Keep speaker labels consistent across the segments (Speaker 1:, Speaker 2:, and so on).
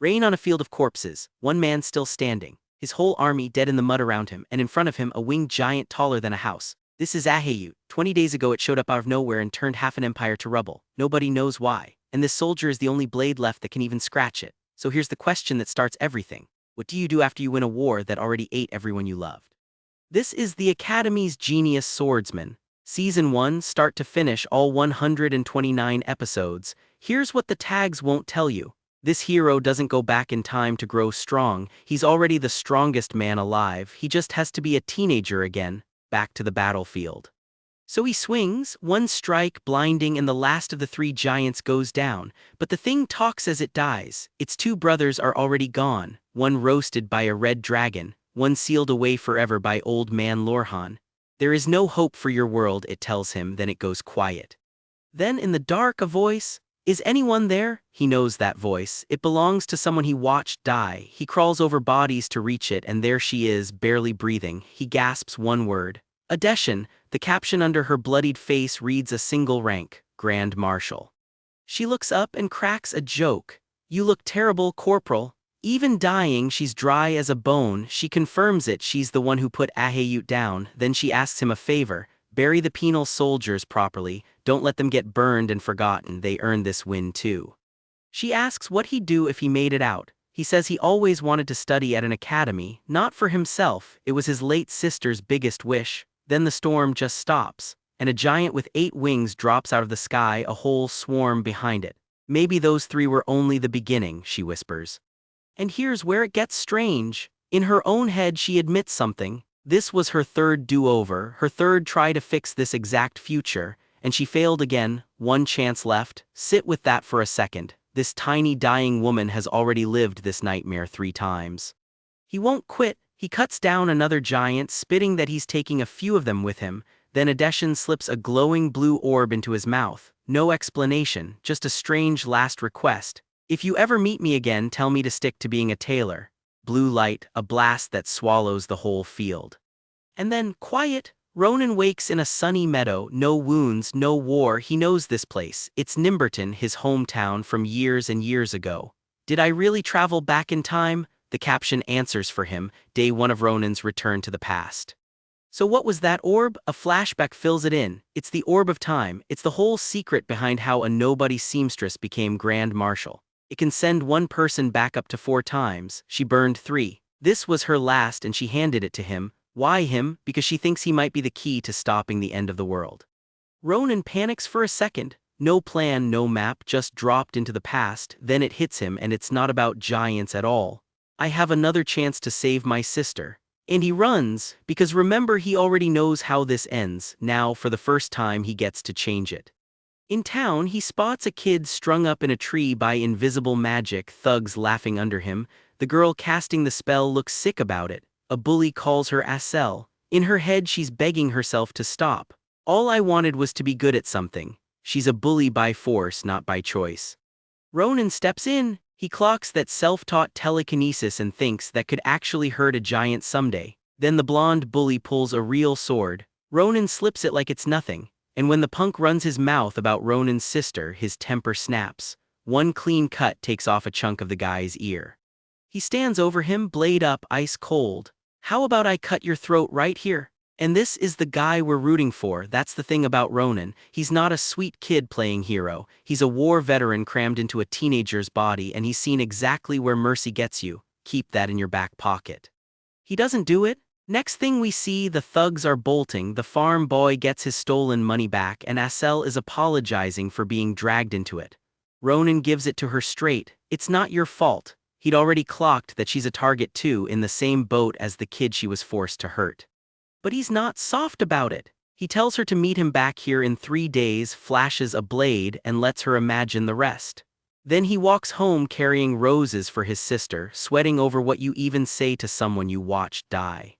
Speaker 1: Rain on a field of corpses, one man still standing, his whole army dead in the mud around him, and in front of him a winged giant taller than a house. This is Ahayut. 20 days ago it showed up out of nowhere and turned half an empire to rubble. Nobody knows why. And this soldier is the only blade left that can even scratch it. So here's the question that starts everything. What do you do after you win a war that already ate everyone you loved? This is the Academy's Genius Swordsman. Season 1, start to finish, all 129 episodes. Here's what the tags won't tell you. This hero doesn't go back in time to grow strong. He's already the strongest man alive. He just has to be a teenager again, back to the battlefield. So he swings, one strike, blinding, and the last of the 3 giants goes down. But the thing talks as it dies. Its 2 brothers are already gone, one roasted by a red dragon, one sealed away forever by old man Lorhan. There is no hope for your world, it tells him, then it goes quiet. Then in the dark a voice, is anyone there? He knows that voice. It belongs to someone he watched die. He crawls over bodies to reach it, and there she is, barely breathing. He gasps one word. Adeshin. The caption under her bloodied face reads a single rank, Grand Marshal. She looks up and cracks a joke. You look terrible, Corporal. Even dying, she's dry as a bone. She confirms it, she's the one who put Ahayut down. Then she asks him a favor. Bury the penal soldiers properly. Don't let them get burned and forgotten. They earned this win too. She asks what he'd do if he made it out. He says he always wanted to study at an academy, not for himself. It was his late sister's biggest wish. Then the storm just stops, and a giant with 8 wings drops out of the sky, a whole swarm behind it. Maybe those 3 were only the beginning, she whispers. And here's where it gets strange. In her own head she admits something. This was her 3rd do-over, her 3rd try to fix this exact future, and she failed again. One chance left. Sit with that for a second. This tiny dying woman has already lived this nightmare 3 times. He won't quit. He cuts down another giant, spitting that he's taking a few of them with him. Then Adeshin slips a glowing blue orb into his mouth. No explanation, just a strange last request. If you ever meet me again, tell me to stick to being a tailor. Blue light, a blast that swallows the whole field. And then, quiet. Ronan wakes in a sunny meadow, no wounds, no war. He knows this place. It's Nimberton, his hometown from years and years ago. Did I really travel back in time? The caption answers for him, day 1 of Ronan's return to the past. So what was that orb? A flashback fills it in. It's the orb of time. It's the whole secret behind how a nobody seamstress became Grand Marshal. It can send one person back up to 4 times. She burned 3. This was her last and she handed it to him. Why him? Because she thinks he might be the key to stopping the end of the world. Ronan panics for a second. No plan, no map, just dropped into the past. Then it hits him, and it's not about giants at all. I have another chance to save my sister. And he runs, because remember, he already knows how this ends. Now, for the first time, he gets to change it. In town, he spots a kid strung up in a tree by invisible magic, thugs laughing under him. The girl casting the spell looks sick about it. A bully calls her Asel. In her head, she's begging herself to stop. All I wanted was to be good at something. She's a bully by force, not by choice. Ronan steps in. He clocks that self-taught telekinesis and thinks that could actually hurt a giant someday. Then the blonde bully pulls a real sword. Ronan slips it like it's nothing. And when the punk runs his mouth about Ronan's sister, his temper snaps. One clean cut takes off a chunk of the guy's ear. He stands over him, blade up, ice cold. How about I cut your throat right here? And this is the guy we're rooting for. That's the thing about Ronan. He's not a sweet kid playing hero. He's a war veteran crammed into a teenager's body, and he's seen exactly where mercy gets you. Keep that in your back pocket. He doesn't do it. Next thing we see, the thugs are bolting, the farm boy gets his stolen money back, and Asel is apologizing for being dragged into it. Ronan gives it to her straight. It's not your fault. He'd already clocked that she's a target too, in the same boat as the kid she was forced to hurt. But he's not soft about it. He tells her to meet him back here in 3 days, flashes a blade, and lets her imagine the rest. Then he walks home carrying roses for his sister, sweating over what you even say to someone you watched die.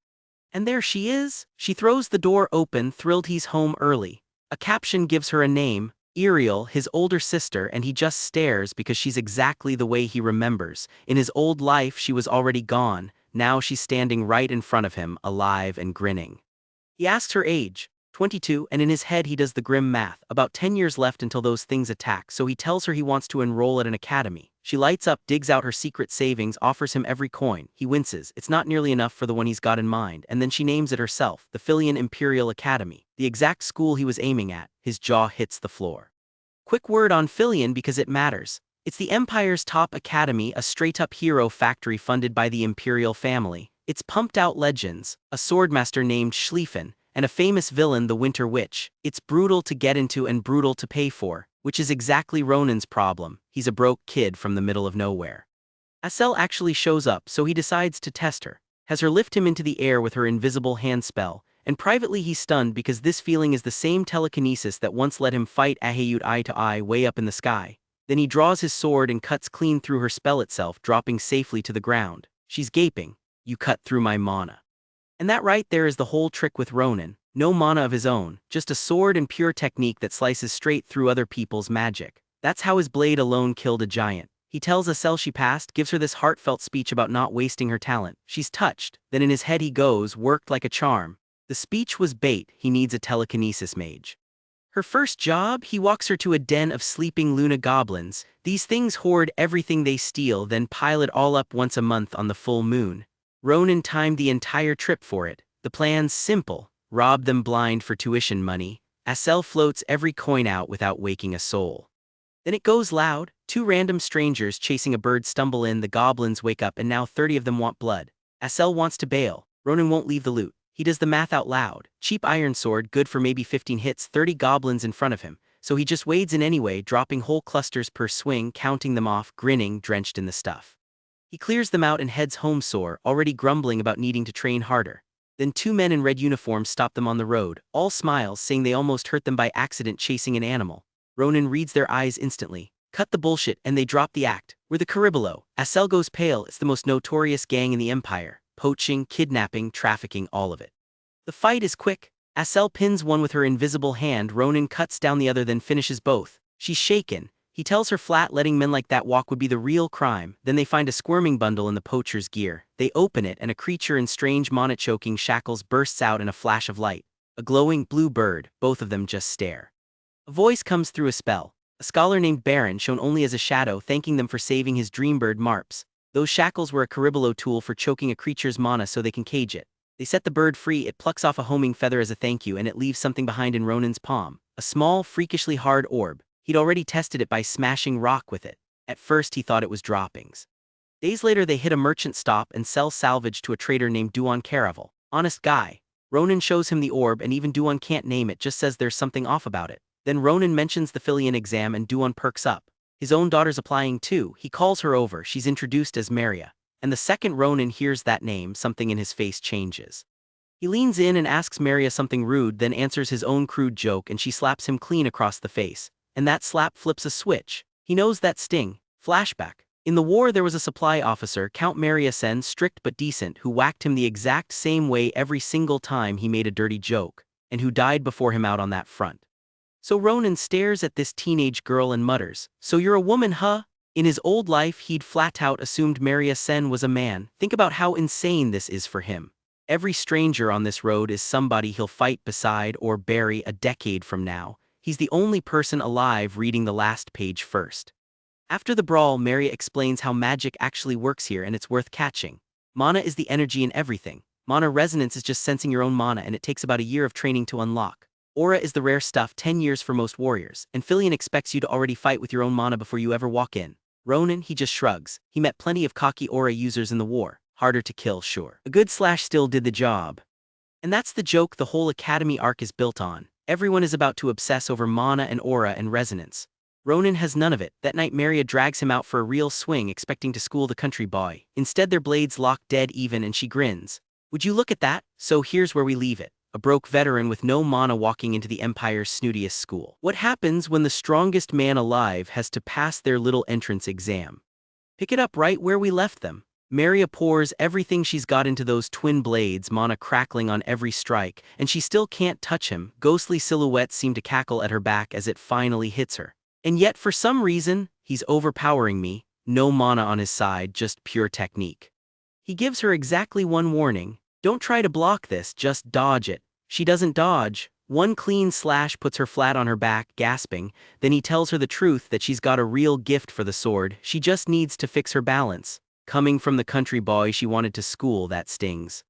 Speaker 1: And there she is. She throws the door open, thrilled he's home early. A caption gives her a name, Ariel, his older sister, and he just stares because she's exactly the way he remembers. In his old life, she was already gone. Now she's standing right in front of him, alive and grinning. He asks her age, 22, and in his head he does the grim math. About 10 years left until those things attack, so he tells her he wants to enroll at an academy. She lights up, digs out her secret savings, offers him every coin. He winces. It's not nearly enough for the one he's got in mind, and then she names it herself, the Phileon Imperial Academy, the exact school he was aiming at. His jaw hits the floor. Quick word on Phileon because it matters. It's the Empire's top academy, a straight-up hero factory funded by the Imperial family. It's pumped out legends, a swordmaster named Schlieffen, and a famous villain, the Winter Witch. It's brutal to get into and brutal to pay for, which is exactly Ronan's problem. He's a broke kid from the middle of nowhere. Asel actually shows up, so he decides to test her, has her lift him into the air with her invisible hand spell, and privately he's stunned because this feeling is the same telekinesis that once let him fight Ahayut eye to eye way up in the sky. Then he draws his sword and cuts clean through her spell itself, dropping safely to the ground. She's gaping. You cut through my mana. And that right there is the whole trick with Ronan. No mana of his own, just a sword and pure technique that slices straight through other people's magic. That's how his blade alone killed a giant. He tells Asel she passed, gives her this heartfelt speech about not wasting her talent. She's touched. Then in his head he goes, worked like a charm. The speech was bait, he needs a telekinesis mage. Her first job, he walks her to a den of sleeping Luna goblins. These things hoard everything they steal, then pile it all up once a month on the full moon. Ronan timed the entire trip for it. The plan's simple. Rob them blind for tuition money. Asel floats every coin out without waking a soul. Then it goes loud. 2 random strangers chasing a bird stumble in, the goblins wake up and now 30 of them want blood. Asel wants to bail. Ronan won't leave the loot. He does the math out loud. Cheap iron sword, good for maybe 15 hits, 30 goblins in front of him. So he just wades in anyway, dropping whole clusters per swing, counting them off, grinning, drenched in the stuff. He clears them out and heads home sore, already grumbling about needing to train harder. Then 2 men in red uniforms stop them on the road, all smiles, saying they almost hurt them by accident chasing an animal. Ronan reads their eyes instantly. Cut the bullshit, and they drop the act. We're the Caribolo. Asel goes pale. It's the most notorious gang in the Empire. Poaching, kidnapping, trafficking, all of it. The fight is quick. Asel pins one with her invisible hand, Ronan cuts down the other, then finishes both. She's shaken. He tells her flat letting men like that walk would be the real crime. Then they find a squirming bundle in the poacher's gear. They open it and a creature in strange mana-choking shackles bursts out in a flash of light. A glowing blue bird. Both of them just stare. A voice comes through a spell. A scholar named Baron, shown only as a shadow, thanking them for saving his dreambird Marps. Those shackles were a Caribolo tool for choking a creature's mana so they can cage it. They set the bird free, it plucks off a homing feather as a thank you, and it leaves something behind in Ronan's palm. A small, freakishly hard orb. He'd already tested it by smashing rock with it. At first he thought it was droppings. Days later they hit a merchant stop and sell salvage to a trader named Duan Caravel. Honest guy. Ronan shows him the orb and even Duan can't name it, just says there's something off about it. Then Ronan mentions the Phileon exam and Duan perks up. His own daughter's applying too. He calls her over, she's introduced as Maria. And the second Ronan hears that name, something in his face changes. He leans in and asks Maria something rude, then answers his own crude joke and she slaps him clean across the face. And that slap flips a switch. He knows that sting. Flashback. In the war there was a supply officer, Count Maria Sen, strict but decent, who whacked him the exact same way every single time he made a dirty joke, and who died before him out on that front. So Ronan stares at this teenage girl and mutters, "So you're a woman, huh?" In his old life he'd flat out assumed Maria Sen was a man. Think about how insane this is for him. Every stranger on this road is somebody he'll fight beside or bury a decade from now. He's the only person alive reading the last page first. After the brawl, Maria explains how magic actually works here and it's worth catching. Mana is the energy in everything. Mana resonance is just sensing your own mana, and it takes about a year of training to unlock. Aura is the rare stuff, 10 years for most warriors, and Phileon expects you to already fight with your own mana before you ever walk in. Ronan, he just shrugs. He met plenty of cocky aura users in the war. Harder to kill, sure. A good slash still did the job. And that's the joke the whole Academy arc is built on. Everyone is about to obsess over mana and aura and resonance. Ronan has none of it. That night Maria drags him out for a real swing, expecting to school the country boy. Instead their blades lock dead even and she grins. Would you look at that? So here's where we leave it. A broke veteran with no mana walking into the Empire's snootiest school. What happens when the strongest man alive has to pass their little entrance exam? Pick it up right where we left them. Maria pours everything she's got into those twin blades, mana crackling on every strike, and she still can't touch him. Ghostly silhouettes seem to cackle at her back as it finally hits her. And yet for some reason, he's overpowering me. No mana on his side, just pure technique. He gives her exactly one warning. Don't try to block this, just dodge it. She doesn't dodge. One clean slash puts her flat on her back, gasping. Then he tells her the truth that she's got a real gift for the sword, she just needs to fix her balance. Coming from the country boy she wanted to school, that stings.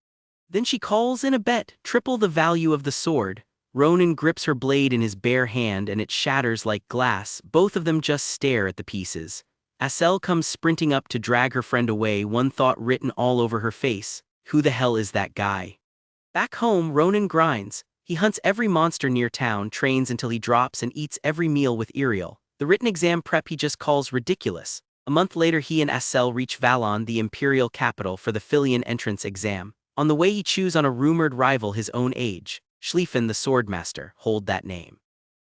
Speaker 1: Then she calls in a bet, triple the value of the sword. Ronan grips her blade in his bare hand and it shatters like glass. Both of them just stare at the pieces. Asel comes sprinting up to drag her friend away, one thought written all over her face. Who the hell is that guy? Back home, Ronan grinds. He hunts every monster near town, trains until he drops, and eats every meal with Iriel. The written exam prep he just calls ridiculous. A month later he and Asel reach Valon, the imperial capital, for the Phileon entrance exam. On the way he chews on a rumored rival his own age. Schlieffen the Swordmaster, hold that name.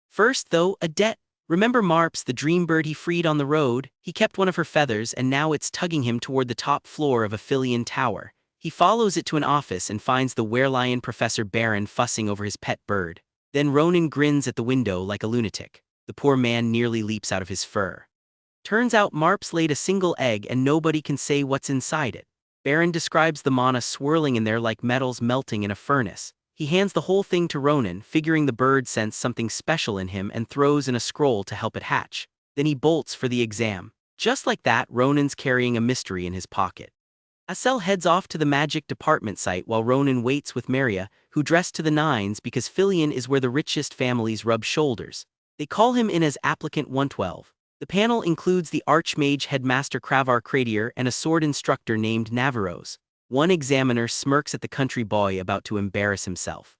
Speaker 1: First, though, a debt. Remember Marps, the dream bird he freed on the road? He kept one of her feathers and now it's tugging him toward the top floor of a Phileon tower. He follows it to an office and finds the werelion Professor Baron fussing over his pet bird. Then Ronan grins at the window like a lunatic. The poor man nearly leaps out of his fur. Turns out Marps laid a single egg and nobody can say what's inside it. Baron describes the mana swirling in there like metals melting in a furnace. He hands the whole thing to Ronan, figuring the bird sensed something special in him and throws in a scroll to help it hatch. Then he bolts for the exam. Just like that, Ronan's carrying a mystery in his pocket. Asel heads off to the magic department site while Ronan waits with Maria, who dressed to the nines because Phileon is where the richest families rub shoulders. They call him in as applicant 112. The panel includes the Archmage Headmaster Cravar Cradier and a sword instructor named Navarros. One examiner smirks at the country boy about to embarrass himself.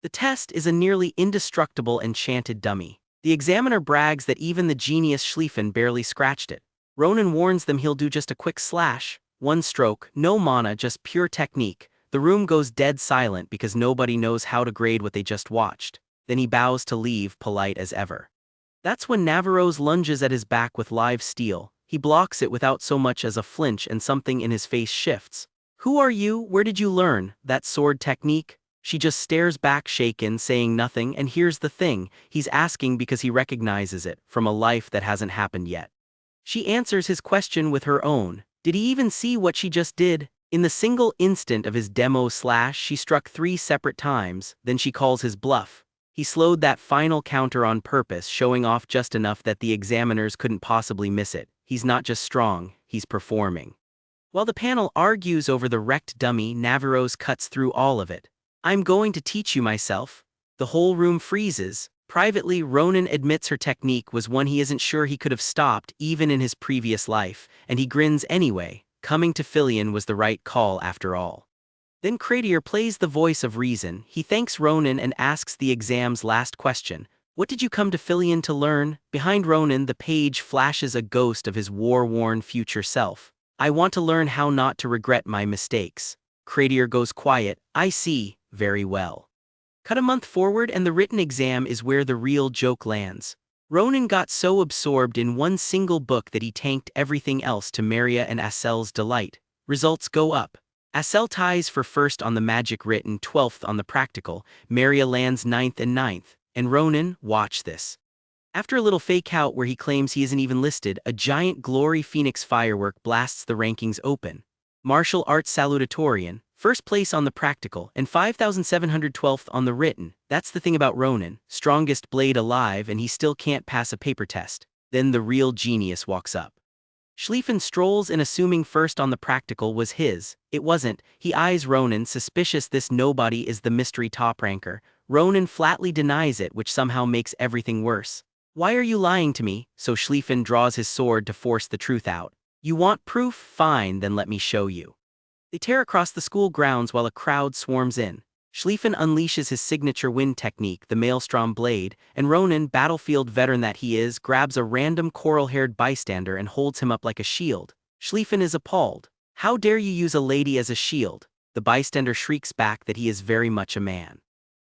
Speaker 1: The test is a nearly indestructible enchanted dummy. The examiner brags that even the genius Schlieffen barely scratched it. Ronan warns them he'll do just a quick slash, one stroke, no mana, just pure technique. The room goes dead silent because nobody knows how to grade what they just watched. Then he bows to leave, polite as ever. That's when Navarros lunges at his back with live steel. He blocks it without so much as a flinch and something in his face shifts. Who are you? Where did you learn that sword technique? She just stares back shaken, saying nothing, and here's the thing, he's asking because he recognizes it, from a life that hasn't happened yet. She answers his question with her own. Did he even see what she just did? In the single instant of his demo slash, she struck 3 separate times, then she calls his bluff. He slowed that final counter on purpose, showing off just enough that the examiners couldn't possibly miss it. He's not just strong, he's performing. While the panel argues over the wrecked dummy, Navarros cuts through all of it. I'm going to teach you myself. The whole room freezes. Privately, Ronan admits her technique was one he isn't sure he could have stopped even in his previous life, and he grins anyway. Coming to Phileon was the right call after all. Then Cradier plays the voice of reason. He thanks Ronan and asks the exam's last question. What did you come to Phileon to learn? Behind Ronan, the page flashes a ghost of his war-worn future self. I want to learn how not to regret my mistakes. Cradier goes quiet. I see, very well. Cut a month forward and the written exam is where the real joke lands. Ronan got so absorbed in one single book that he tanked everything else to Maria and Asel's delight. Results go up. Asel ties for first on the magic written, 12th on the practical. Maria lands 9th and 9th. And Ronan, watch this. After a little fake out where he claims he isn't even listed, a giant Glory Phoenix firework blasts the rankings open. Martial Arts Salutatorian, first place on the practical, and 5,712th on the written. That's the thing about Ronan, strongest blade alive and he still can't pass a paper test. Then the real genius walks up. Schlieffen strolls in assuming first on the practical was his. It wasn't. He eyes Ronan, suspicious this nobody is the mystery top ranker. Ronan flatly denies it, which somehow makes everything worse. Why are you lying to me? So Schlieffen draws his sword to force the truth out. You want proof? Fine, then let me show you. They tear across the school grounds while a crowd swarms in. Schlieffen unleashes his signature wind technique, the Maelstrom blade, and Ronan, battlefield veteran that he is, grabs a random coral-haired bystander and holds him up like a shield. Schlieffen is appalled. How dare you use a lady as a shield? The bystander shrieks back that he is very much a man.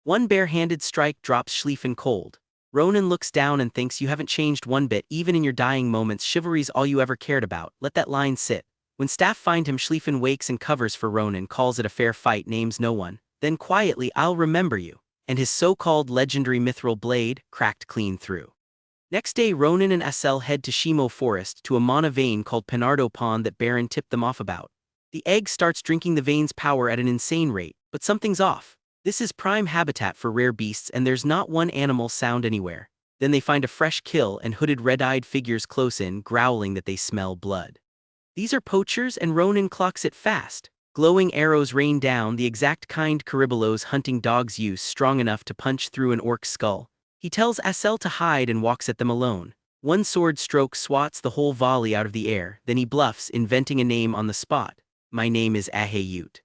Speaker 1: One bare-handed strike drops Schlieffen cold. Ronan looks down and thinks you haven't changed one bit, even in your dying moments chivalry's all you ever cared about, let that line sit. When staff find him, Schlieffen wakes and covers for Ronan, calls it a fair fight, names no one. Then quietly, I'll remember you. And his so-called legendary mithril blade, cracked clean through. Next day Ronan and Asel head to Shimo Forest, to a mana vein called Penardo Pond that Baron tipped them off about. The egg starts drinking the vein's power at an insane rate, but something's off. This is prime habitat for rare beasts and there's not one animal sound anywhere. Then they find a fresh kill and hooded red-eyed figures close in, growling that they smell blood. These are poachers and Ronan clocks it fast. Glowing arrows rain down, the exact kind Caribolos hunting dogs use, strong enough to punch through an orc's skull. He tells Asel to hide and walks at them alone. One sword stroke swats the whole volley out of the air, then he bluffs, inventing a name on the spot. My name is Ahayut.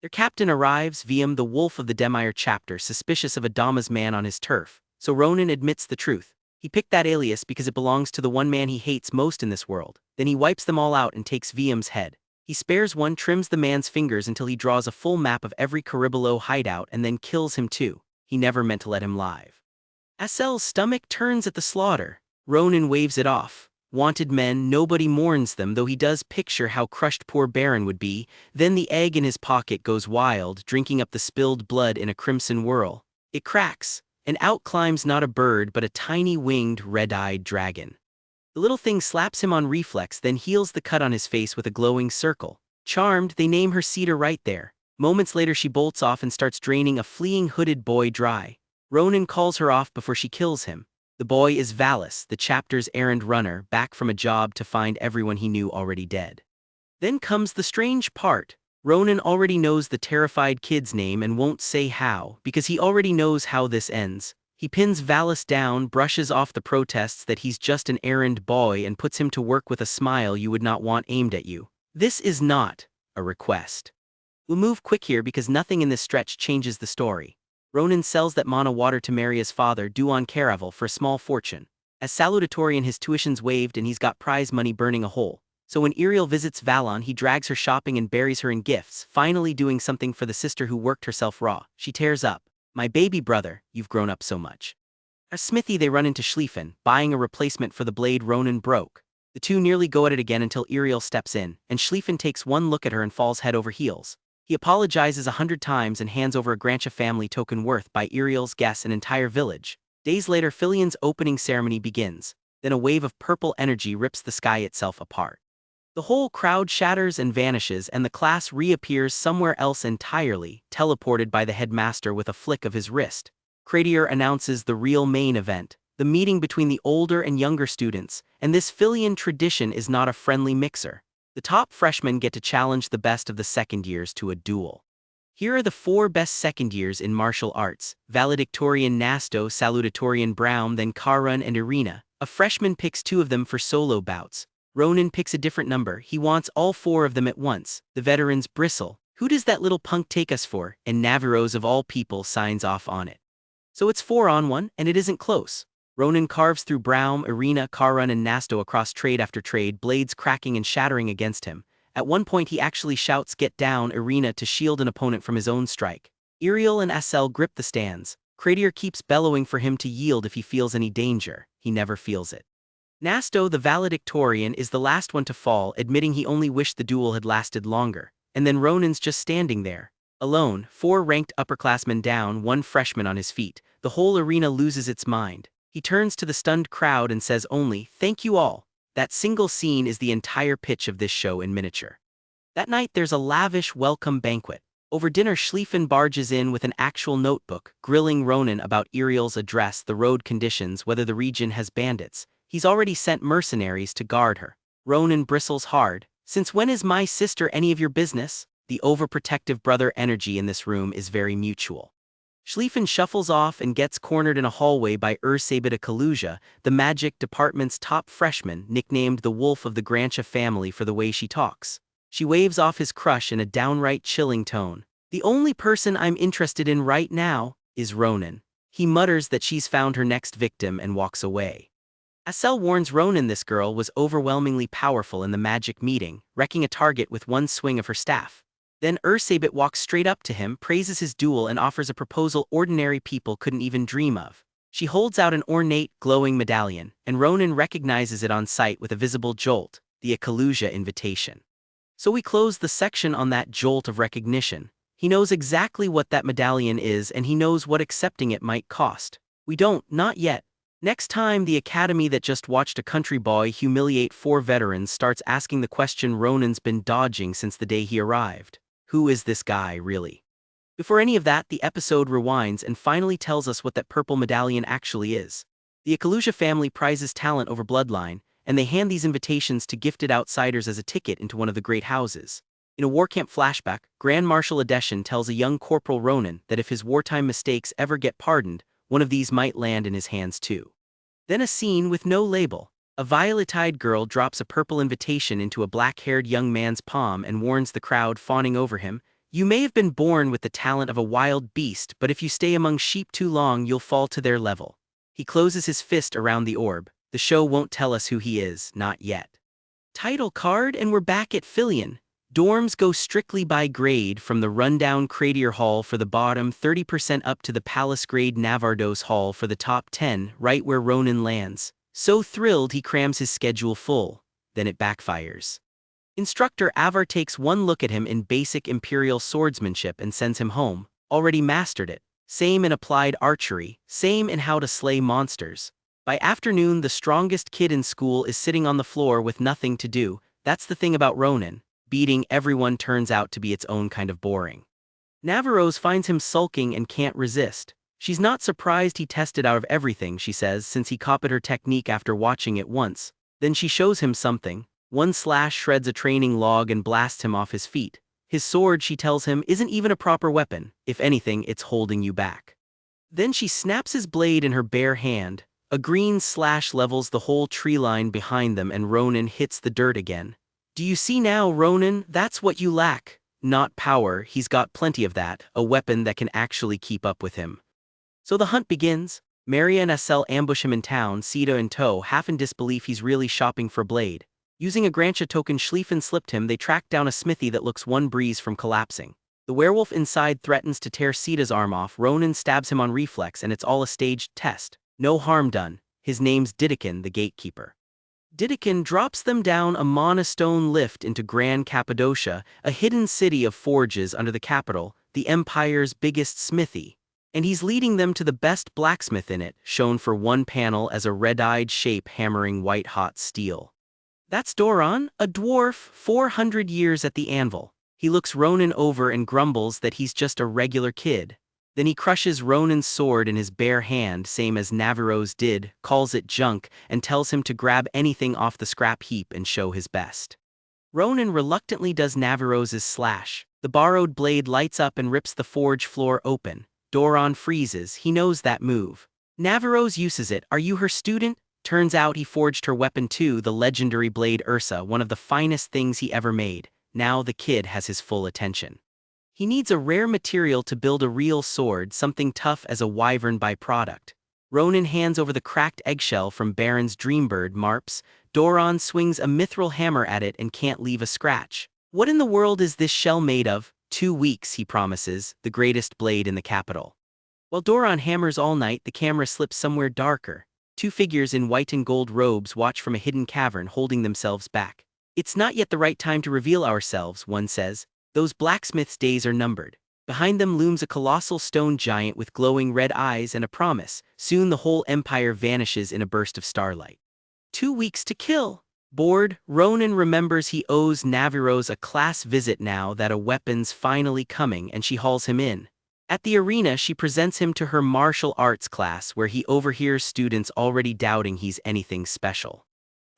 Speaker 1: Their captain arrives, Viam, the wolf of the Dainhar chapter, suspicious of a Dama's man on his turf, so Ronan admits the truth. He picked that alias because it belongs to the one man he hates most in this world. Then he wipes them all out and takes Viam's head. He spares one, trims the man's fingers until he draws a full map of every Caribolo hideout and then kills him too. He never meant to let him live. Asel's stomach turns at the slaughter. Ronan waves it off. Wanted men, nobody mourns them, though he does picture how crushed poor Baron would be. Then the egg in his pocket goes wild, drinking up the spilled blood in a crimson whirl. It cracks, and out climbs not a bird but a tiny winged, red-eyed dragon. The little thing slaps him on reflex, then heals the cut on his face with a glowing circle. Charmed, they name her Cedar right there. Moments later she bolts off and starts draining a fleeing hooded boy dry. Ronan calls her off before she kills him. The boy is Valus, the chapter's errand runner, back from a job to find everyone he knew already dead. Then comes the strange part. Ronan already knows the terrified kid's name and won't say how, because he already knows how this ends. He pins Valus down, brushes off the protests that he's just an errand boy, and puts him to work with a smile you would not want aimed at you. This is not a request. We'll move quick here because nothing in this stretch changes the story. Ronan sells that mana water to Maria's father, Duan Caravel, for a small fortune. As salutatorian, his tuition's waived and he's got prize money burning a hole. So when Iriel visits Valon, he drags her shopping and buries her in gifts, finally doing something for the sister who worked herself raw. She tears up. My baby brother, you've grown up so much. At a smithy they run into Schlieffen, buying a replacement for the blade Ronan broke. The two nearly go at it again until Iriel steps in, and Schlieffen takes one look at her and falls head over heels. He apologizes 100 times and hands over a Grantia family token worth, by Iriel's guess, an entire village. Days later, Phileon's opening ceremony begins. Then a wave of purple energy rips the sky itself apart. The whole crowd shatters and vanishes, and the class reappears somewhere else entirely, teleported by the headmaster with a flick of his wrist. Clazier announces the real main event, the meeting between the older and younger students, and this Phileon tradition is not a friendly mixer. The top freshmen get to challenge the best of the second years to a duel. Here are the 4 best second years in martial arts: valedictorian Nasto, salutatorian Braum, then Karun and Irina. A freshman picks 2 of them for solo bouts. Ronan picks a different number, he wants all 4 of them at once. The veterans bristle. Who does that little punk take us for? And Naviros of all people signs off on it. So it's 4-on-1, and it isn't close. Ronan carves through Braum, Irina, Karun and Nasto across trade after trade, blades cracking and shattering against him. At one point he actually shouts "Get down, Irina," to shield an opponent from his own strike. Iriel and Asel grip the stands. Clazier keeps bellowing for him to yield if he feels any danger. He never feels it. Nasto, the valedictorian, is the last one to fall, admitting he only wished the duel had lasted longer. And then Ronan's just standing there, alone, 4 ranked upperclassmen down, 1 freshman on his feet. The whole arena loses its mind. He turns to the stunned crowd and says only, "Thank you all." That single scene is the entire pitch of this show in miniature. That night there's a lavish welcome banquet. Over dinner, Schlieffen barges in with an actual notebook, grilling Ronan about Iriel's address, the road conditions, whether the region has bandits. He's already sent mercenaries to guard her. Ronan bristles hard. Since when is my sister any of your business? The overprotective brother energy in this room is very mutual. Schlieffen shuffles off and gets cornered in a hallway by Ursabita Kaluja, the magic department's top freshman, nicknamed the Wolf of the Grantia family for the way she talks. She waves off his crush in a downright chilling tone. The only person I'm interested in right now is Ronan. He mutters that she's found her next victim and walks away. Asel warns Ronan this girl was overwhelmingly powerful in the magic meeting, wrecking a target with one swing of her staff. Then Ursabit walks straight up to him, praises his duel and offers a proposal ordinary people couldn't even dream of. She holds out an ornate, glowing medallion, and Ronan recognizes it on sight with a visible jolt, the Akaluja invitation. So we close the section on that jolt of recognition. He knows exactly what that medallion is and he knows what accepting it might cost. We don't, not yet. Next time the academy that just watched a country boy humiliate 4 veterans starts asking the question Ronan's been dodging since the day he arrived. Who is this guy, really? Before any of that, the episode rewinds and finally tells us what that purple medallion actually is. The Akaluja family prizes talent over bloodline, and they hand these invitations to gifted outsiders as a ticket into one of the great houses. In a war camp flashback, Grand Marshal Adeshin tells a young Corporal Ronan that if his wartime mistakes ever get pardoned, one of these might land in his hands too. Then a scene with no label. A violet-eyed girl drops a purple invitation into a black-haired young man's palm and warns the crowd fawning over him, "You may have been born with the talent of a wild beast, but if you stay among sheep too long, you'll fall to their level." He closes his fist around the orb. The show won't tell us who he is, not yet. Title card, and we're back at Phileon. Dorms go strictly by grade, from the rundown Cratier Hall for the bottom 30% up to the palace-grade Navardos Hall for the top 10, right where Ronan lands. So thrilled he crams his schedule full. Then it backfires. Instructor Avar takes one look at him in basic Imperial swordsmanship and sends him home. Already mastered it. Same in applied archery, same in how to slay monsters. By afternoon, the strongest kid in school is sitting on the floor with nothing to do. That's the thing about Ronan. Beating everyone turns out to be its own kind of boring. Navarros finds him sulking and can't resist. She's not surprised he tested out of everything, she says, since he copied her technique after watching it once. Then she shows him something. One slash shreds a training log and blasts him off his feet. His sword, she tells him, isn't even a proper weapon. If anything, it's holding you back. Then she snaps his blade in her bare hand. A green slash levels the whole tree line behind them and Ronan hits the dirt again. "Do you see now, Ronan? That's what you lack. Not power, he's got plenty of that, a weapon that can actually keep up with him." So the hunt begins. Maria and Essel ambush him in town, Sita in tow, half in disbelief he's really shopping for blade. Using a Grantia token Schlieffen slipped him, they track down a smithy that looks one breeze from collapsing. The werewolf inside threatens to tear Sita's arm off. Ronan stabs him on reflex and it's all a staged test. No harm done. His name's Didikin, the gatekeeper. Didikin drops them down a monostone lift into Grand Cappadocia, a hidden city of forges under the capital, the empire's biggest smithy. And he's leading them to the best blacksmith in it, shown for one panel as a red-eyed shape hammering white-hot steel. That's Doron, a dwarf, 400 years at the anvil. He looks Ronan over and grumbles that he's just a regular kid. Then he crushes Ronan's sword in his bare hand, same as Navarros did, calls it junk, and tells him to grab anything off the scrap heap and show his best. Ronan reluctantly does Navarros's slash. The borrowed blade lights up and rips the forge floor open. Doron freezes, he knows that move. Navarros uses it. "Are you her student?" Turns out he forged her weapon too, the legendary blade Ursa, one of the finest things he ever made. Now the kid has his full attention. He needs a rare material to build a real sword, something tough as a wyvern byproduct. Ronan hands over the cracked eggshell from Baron's Dreambird Marps. Doron swings a mithril hammer at it and can't leave a scratch. "What in the world is this shell made of?" 2 weeks, he promises, the greatest blade in the capital. While Doron hammers all night, the camera slips somewhere darker. 2 figures in white and gold robes watch from a hidden cavern, holding themselves back. "It's not yet the right time to reveal ourselves," one says. "Those blacksmith's days are numbered." Behind them looms a colossal stone giant with glowing red eyes and a promise. Soon the whole empire vanishes in a burst of starlight. 2 weeks to kill. Bored, Ronan remembers he owes Navarros a class visit now that a weapon's finally coming, and she hauls him in. At the arena, she presents him to her martial arts class, where he overhears students already doubting he's anything special.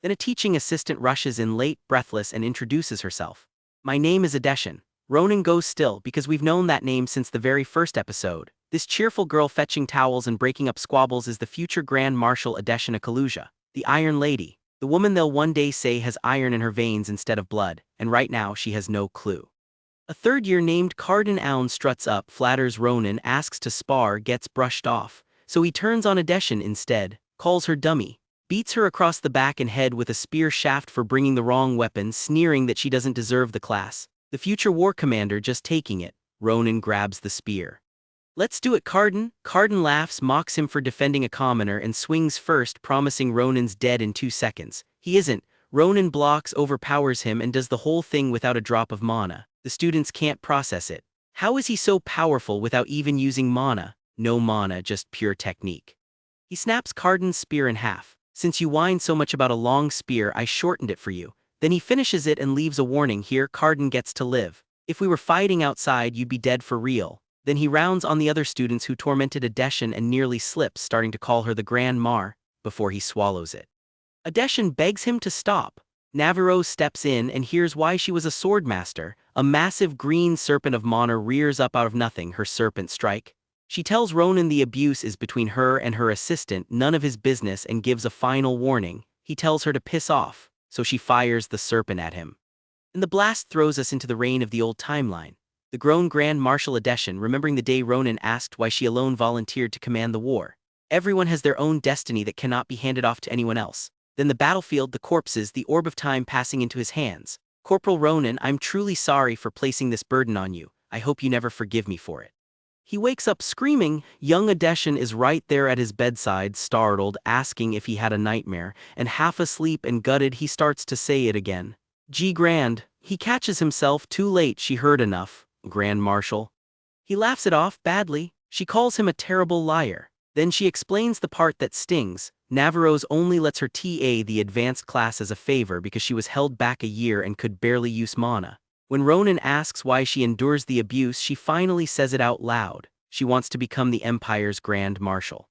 Speaker 1: Then a teaching assistant rushes in late, breathless, and introduces herself. "My name is Adeshin." Ronan goes still, because we've known that name since the very first episode. This cheerful girl fetching towels and breaking up squabbles is the future Grand Marshal Adeshin Akaluja, the Iron Lady, the woman they'll one day say has iron in her veins instead of blood, and right now she has no clue. A third year named Cardin Aun struts up, flatters Ronan, asks to spar, gets brushed off, so he turns on Adeshin instead, calls her dummy, beats her across the back and head with a spear shaft for bringing the wrong weapon, sneering that she doesn't deserve the class. The future war commander just taking it. Ronan grabs the spear. "Let's do it, Cardin." Cardin laughs, mocks him for defending a commoner, and swings first, promising Ronan's dead in 2 seconds. He isn't. Ronan blocks, overpowers him, and does the whole thing without a drop of mana. The students can't process it. How is he so powerful without even using mana? No mana, just pure technique. He snaps Cardin's spear in half. "Since you whine so much about a long spear, I shortened it for you." Then he finishes it and leaves a warning. "Here, Cardin gets to live. If we were fighting outside, you'd be dead for real." Then he rounds on the other students who tormented Adeshan and nearly slips, starting to call her the Grand Mar, before he swallows it. Adeshan begs him to stop. Navarro steps in and hears why she was a swordmaster. A massive green serpent of mana rears up out of nothing, her serpent strike. She tells Ronan the abuse is between her and her assistant, none of his business, and gives a final warning. He tells her to piss off, so she fires the serpent at him. And the blast throws us into the reign of the old timeline. The grown Grand Marshal Adeshan, remembering the day Ronan asked why she alone volunteered to command the war. Everyone has their own destiny that cannot be handed off to anyone else. Then the battlefield, the corpses, the orb of time passing into his hands. Corporal Ronan, I'm truly sorry for placing this burden on you. I hope you never forgive me for it. He wakes up screaming. Young Adeshan is right there at his bedside, startled, asking if he had a nightmare, and half asleep and gutted he starts to say it again. Gee Grand. He catches himself, too late, she heard enough, Grand Marshal. He laughs it off badly. She calls him a terrible liar. Then she explains the part that stings. Navarro's only lets her TA the advanced class as a favor because she was held back a year and could barely use mana. When Ronan asks why she endures the abuse, she finally says it out loud. She wants to become the Empire's Grand Marshal.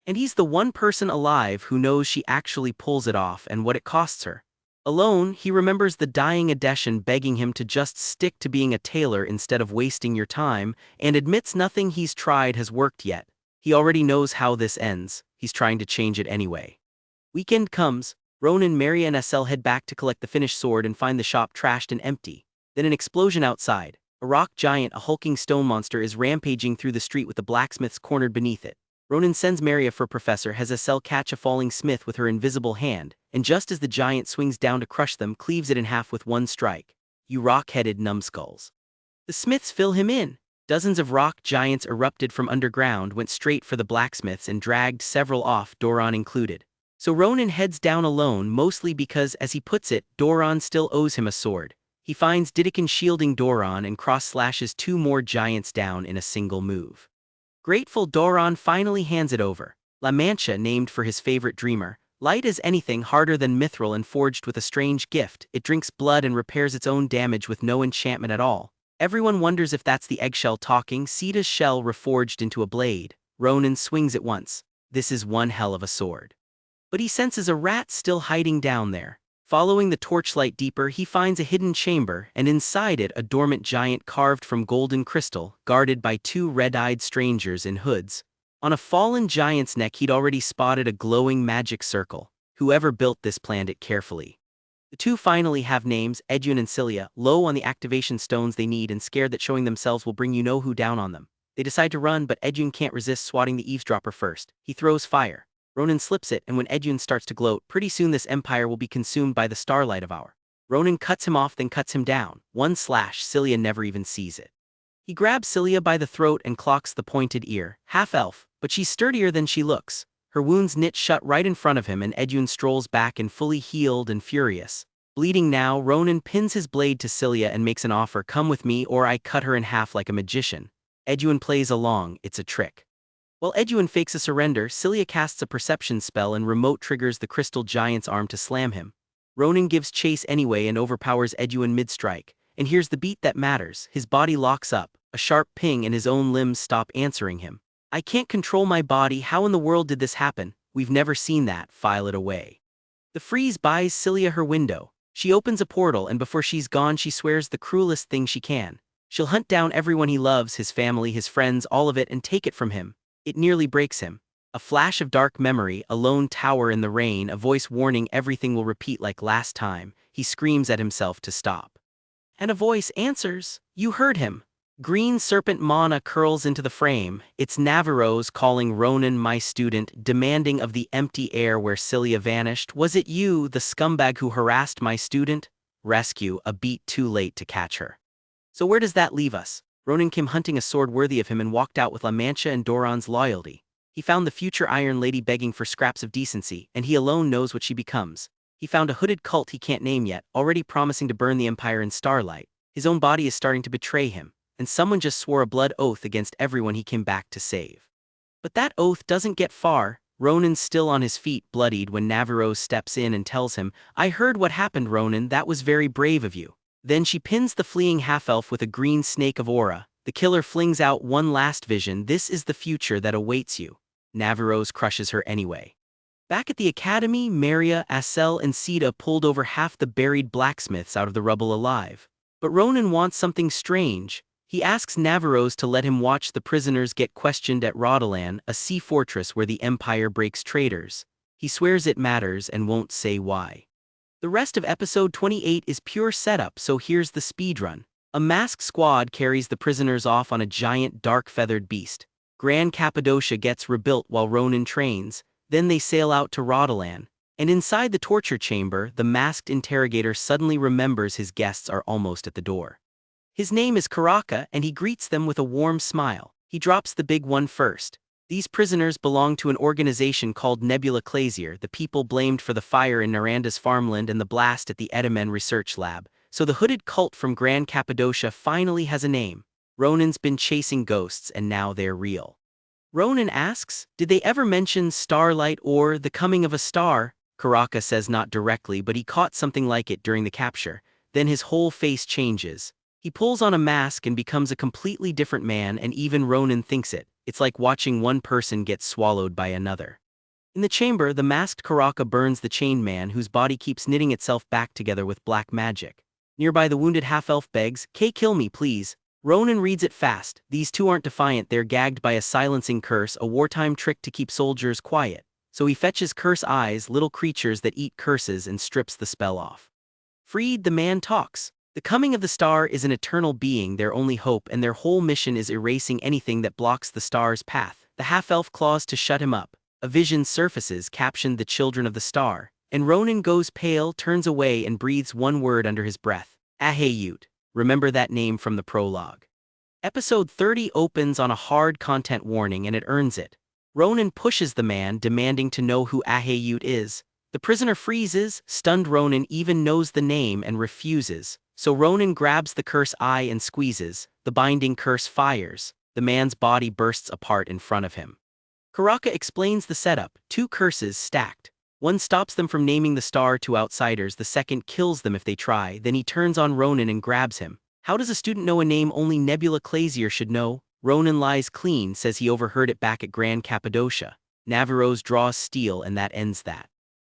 Speaker 1: And he's the one person alive who knows she actually pulls it off and what it costs her. Alone, he remembers the dying Adeshan begging him to just stick to being a tailor instead of wasting your time, and admits nothing he's tried has worked yet. He already knows how this ends. He's trying to change it anyway. Weekend comes. Ronan, Mary, and SL head back to collect the finished sword and find the shop trashed and empty. Then an explosion outside. A rock giant, a hulking stone monster, is rampaging through the street with the blacksmiths cornered beneath it. Ronan sends Maria for Professor, has SL catch a falling smith with her invisible hand, and just as the giant swings down to crush them, cleaves it in half with one strike. You rock-headed numbskulls. The smiths fill him in. Dozens of rock giants erupted from underground, went straight for the blacksmiths, and dragged several off, Doron included. So Ronan heads down alone, mostly because, as he puts it, Doron still owes him a sword. He finds Didikin shielding Doron and cross-slashes 2 more giants down in a single move. Grateful, Doron finally hands it over. La Mancha, named for his favorite dreamer, light as anything, harder than mithril and forged with a strange gift, it drinks blood and repairs its own damage with no enchantment at all. Everyone wonders if that's the eggshell talking. Sita's shell reforged into a blade. Ronan swings it once. This is one hell of a sword. But he senses a rat still hiding down there. Following the torchlight deeper, he finds a hidden chamber, and inside it a dormant giant carved from golden crystal, guarded by 2 red-eyed strangers in hoods. On a fallen giant's neck he'd already spotted a glowing magic circle. Whoever built this planned it carefully. The 2 finally have names, Edun and Cilia, low on the activation stones they need and scared that showing themselves will bring you-know-who down on them. They decide to run, but Edun can't resist swatting the eavesdropper first. He throws fire. Ronan slips it, and when Edun starts to gloat, pretty soon this empire will be consumed by the starlight of our. Ronan cuts him off, then cuts him down. One slash, Cilia never even sees it. He grabs Cilia by the throat and clocks the pointed ear. Half-elf, but she's sturdier than she looks. Her wounds knit shut right in front of him, and Edun strolls back and fully healed and furious. Bleeding now, Ronan pins his blade to Cilia and makes an offer, come with me or I cut her in half like a magician. Edun plays along, it's a trick. While Edun fakes a surrender, Cilia casts a perception spell and remote triggers the crystal giant's arm to slam him. Ronan gives chase anyway and overpowers Edun mid-strike. And here's the beat that matters. His body locks up, a sharp ping, and his own limbs stop answering him. I can't control my body, how in the world did this happen? We've never seen that, file it away. The freeze buys Cilia her window. She opens a portal, and before she's gone she swears the cruelest thing she can. She'll hunt down everyone he loves, his family, his friends, all of it, and take it from him. It nearly breaks him. A flash of dark memory, a lone tower in the rain, a voice warning everything will repeat like last time. He screams at himself to stop. And a voice answers. You heard him. Green serpent mana curls into the frame. It's Navarro's calling Ronan, my student, demanding of the empty air where Cilia vanished. Was it you, the scumbag who harassed my student? Rescue, a beat too late to catch her. So where does that leave us? Ronan came hunting a sword worthy of him and walked out with La Mancha and Doron's loyalty. He found the future Iron Lady begging for scraps of decency, and he alone knows what she becomes. He found a hooded cult he can't name yet, already promising to burn the Empire in starlight. His own body is starting to betray him, and someone just swore a blood oath against everyone he came back to save. But that oath doesn't get far. Ronan's still on his feet, bloodied, when Navarro steps in and tells him, I heard what happened, Ronan, that was very brave of you. Then she pins the fleeing half-elf with a green snake of aura. The killer flings out one last vision. This is the future that awaits you. Naviros crushes her anyway. Back at the academy, Maria, Asel, and Sita pulled over half the buried blacksmiths out of the rubble alive. But Ronan wants something strange. He asks Naviros to let him watch the prisoners get questioned at Rodalan, a sea fortress where the Empire breaks traitors. He swears it matters and won't say why. The rest of episode 28 is pure setup, so here's the speedrun. A masked squad carries the prisoners off on a giant dark-feathered beast. Grand Cappadocia gets rebuilt while Ronan trains. Then they sail out to Rodalan, and inside the torture chamber, the masked interrogator suddenly remembers his guests are almost at the door. His name is Karaka, and he greets them with a warm smile. He drops the big one first. These prisoners belong to an organization called Nebula Clazier, the people blamed for the fire in Naranda's farmland and the blast at the Edamen research lab. So the hooded cult from Grand Cappadocia finally has a name. Ronan's been chasing ghosts, and now they're real. Ronan asks, did they ever mention starlight or the coming of a star? Karaka says not directly, but he caught something like it during the capture. Then his whole face changes. He pulls on a mask and becomes a completely different man, and even Ronan thinks it. It's like watching one person get swallowed by another. In the chamber, the masked Karaka burns the chained man, whose body keeps knitting itself back together with black magic. Nearby, the wounded half-elf begs, "Kay, kill me, please." Ronan reads it fast. These two aren't defiant, they're gagged by a silencing curse, a wartime trick to keep soldiers quiet. So he fetches curse eyes, little creatures that eat curses, and strips the spell off. Freed, the man talks. The coming of the star is an eternal being, their only hope, and their whole mission is erasing anything that blocks the star's path. The half-elf claws to shut him up. A vision surfaces, captioned "The Children of the Star." And Ronan goes pale, turns away, and breathes one word under his breath. Ahayut. Remember that name from the prologue. Episode 30 opens on a hard content warning, and it earns it. Ronan pushes the man, demanding to know who Ahayut is. The prisoner freezes, stunned. Ronan even knows the name and refuses. So Ronan grabs the curse eye and squeezes. The binding curse fires. The man's body bursts apart in front of him. Karaka explains the setup, two curses stacked. One stops them from naming the star to outsiders, the second kills them if they try. Then he turns on Ronan and grabs him. How does a student know a name only Nebula Clazier should know? Ronan lies clean, says he overheard it back at Grand Cappadocia. Naviros draws steel, and that ends that.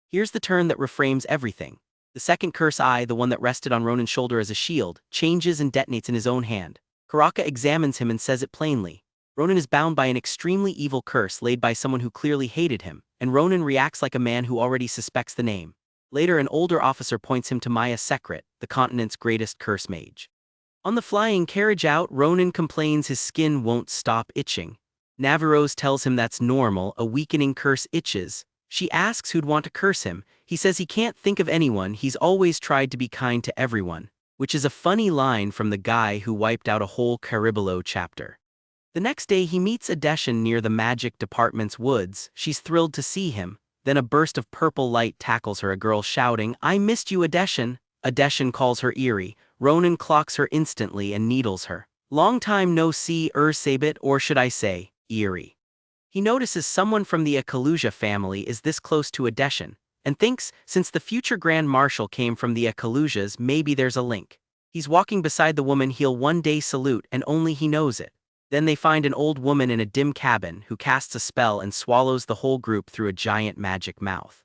Speaker 1: Here's the turn that reframes everything. The second curse eye, the one that rested on Ronan's shoulder as a shield, changes and detonates in his own hand. Karaka examines him and says it plainly. Ronan is bound by an extremely evil curse laid by someone who clearly hated him, and Ronan reacts like a man who already suspects the name. Later, an older officer points him to Maya Sekret, the continent's greatest curse mage. On the flying carriage out, Ronan complains his skin won't stop itching. Naviros tells him that's normal, a weakening curse itches. She asks who'd want to curse him. He says he can't think of anyone, he's always tried to be kind to everyone, which is a funny line from the guy who wiped out a whole Caribolo chapter. The next day he meets Adeshan near the magic department's woods. She's thrilled to see him. Then a burst of purple light tackles her, a girl shouting, "I missed you, Adeshan." Adeshan calls her eerie. Ronan clocks her instantly and needles her. "Long time no see, Sabit, or should I say, eerie." He notices someone from the Akaluja family is this close to Adeshan, and thinks, since the future Grand Marshal came from the Akalujas, maybe there's a link. He's walking beside the woman he'll one day salute, and only he knows it. Then they find an old woman in a dim cabin who casts a spell and swallows the whole group through a giant magic mouth.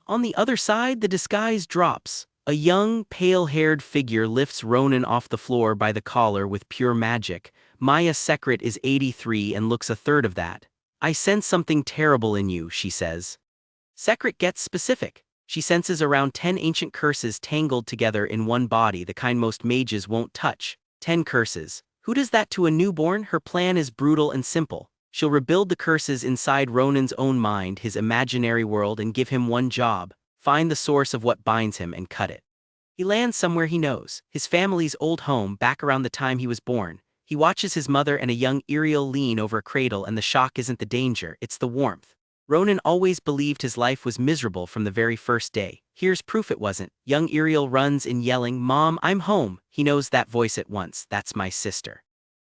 Speaker 1: On the other side, the disguise drops. A young, pale-haired figure lifts Ronan off the floor by the collar with pure magic. Maya Sekret is 83 and looks a third of that. "I sense something terrible in you," she says. Sekret gets specific. She senses around 10 ancient curses tangled together in one body, the kind most mages won't touch. 10 curses. Who does that to a newborn? Her plan is brutal and simple. She'll rebuild the curses inside Ronan's own mind, his imaginary world, and give him one job: find the source of what binds him and cut it. He lands somewhere he knows, his family's old home back around the time he was born. He watches his mother and a young Iriel lean over a cradle, and the shock isn't the danger, it's the warmth. Ronan always believed his life was miserable from the very first day. Here's proof it wasn't. Young Iriel runs in yelling, "Mom, I'm home." He knows that voice at once. That's my sister.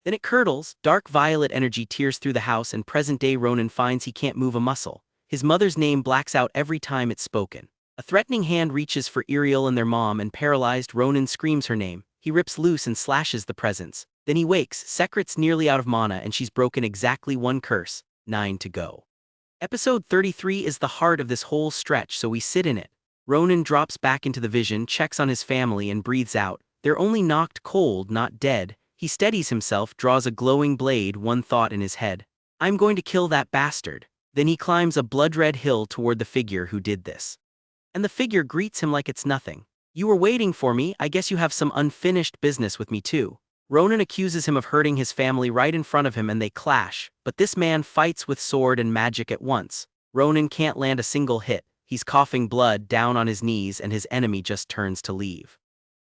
Speaker 1: Then it curdles, dark violet energy tears through the house, and present-day Ronan finds he can't move a muscle. His mother's name blacks out every time it's spoken. A threatening hand reaches for Iriel and their mom, and paralyzed, Ronan screams her name. He rips loose and slashes the presence. Then he wakes, Secret's nearly out of mana and she's broken exactly one curse, 9 to go. Episode 33 is the heart of this whole stretch, so we sit in it. Ronan drops back into the vision, checks on his family and breathes out. They're only knocked cold, not dead. He steadies himself, draws a glowing blade, one thought in his head. I'm going to kill that bastard. Then he climbs a blood-red hill toward the figure who did this. And the figure greets him like it's nothing. You were waiting for me, I guess you have some unfinished business with me too. Ronan accuses him of hurting his family right in front of him and they clash, but this man fights with sword and magic at once. Ronan can't land a single hit, he's coughing blood down on his knees and his enemy just turns to leave.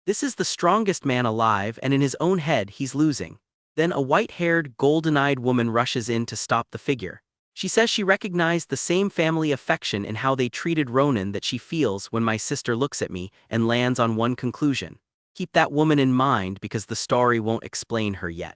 Speaker 1: This is the strongest man alive and in his own head he's losing. Then a white-haired, golden-eyed woman rushes in to stop the figure. She says she recognized the same family affection in how they treated Ronan that she feels when my sister looks at me, and lands on one conclusion. Keep that woman in mind because the story won't explain her yet.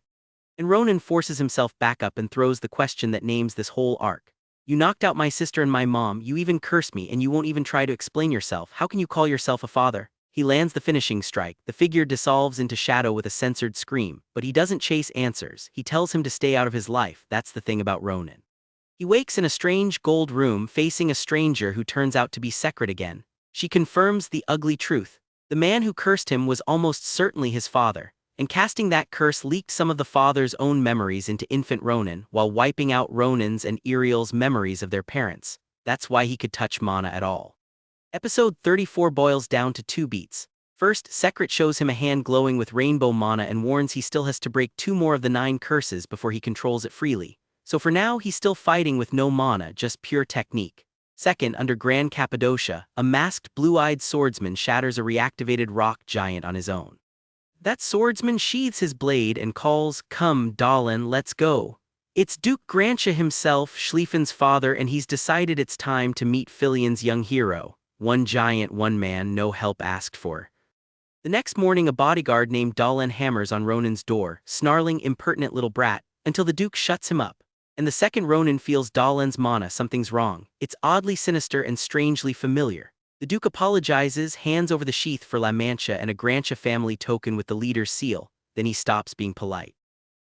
Speaker 1: And Ronan forces himself back up and throws the question that names this whole arc. You knocked out my sister and my mom, you even cursed me, and you won't even try to explain yourself. How can you call yourself a father? He lands the finishing strike. The figure dissolves into shadow with a censored scream, but he doesn't chase answers. He tells him to stay out of his life. That's the thing about Ronan. He wakes in a strange gold room facing a stranger who turns out to be Secret again. She confirms the ugly truth. The man who cursed him was almost certainly his father, and casting that curse leaked some of the father's own memories into infant Ronan while wiping out Ronan's and Iriel's memories of their parents. That's why he could touch mana at all. Episode 34 boils down to 2 beats. First, Secret shows him a hand glowing with rainbow mana and warns he still has to break 2 more of the 9 curses before he controls it freely. So for now he's still fighting with no mana, just pure technique. Second, under Grand Cappadocia, a masked blue-eyed swordsman shatters a reactivated rock giant on his own. That swordsman sheathes his blade and calls, "Come, Dahlan, let's go." It's Duke Grantia himself, Schlieffen's father, and he's decided it's time to meet Phileon's young hero. One giant, one man, no help asked for. The next morning a bodyguard named Dahlan hammers on Ronan's door, snarling impertinent little brat, until the Duke shuts him up. And the second Ronan feels Dahlan's mana, something's wrong. It's oddly sinister and strangely familiar. The Duke apologizes, hands over the sheath for La Mancha and a Grantia family token with the leader's seal, then he stops being polite.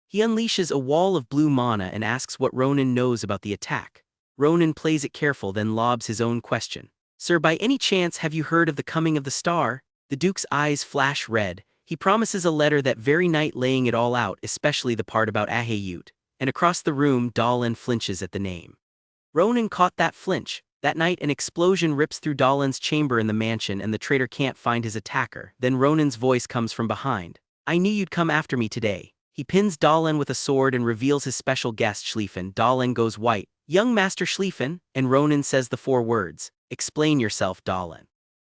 Speaker 1: He unleashes a wall of blue mana and asks what Ronan knows about the attack. Ronan plays it careful, then lobs his own question. Sir, by any chance have you heard of the coming of the star? The Duke's eyes flash red. He promises a letter that very night, laying it all out, especially the part about Ahayut. And across the room Dahlan flinches at the name. Ronan caught that flinch. That night an explosion rips through Dahlan's chamber in the mansion and the traitor can't find his attacker. Then Ronan's voice comes from behind. I knew you'd come after me today. He pins Dahlan with a sword and reveals his special guest Schlieffen. Dahlan goes white. Young Master Schlieffen, and Ronan says the 4 words. Explain yourself, Dahlan.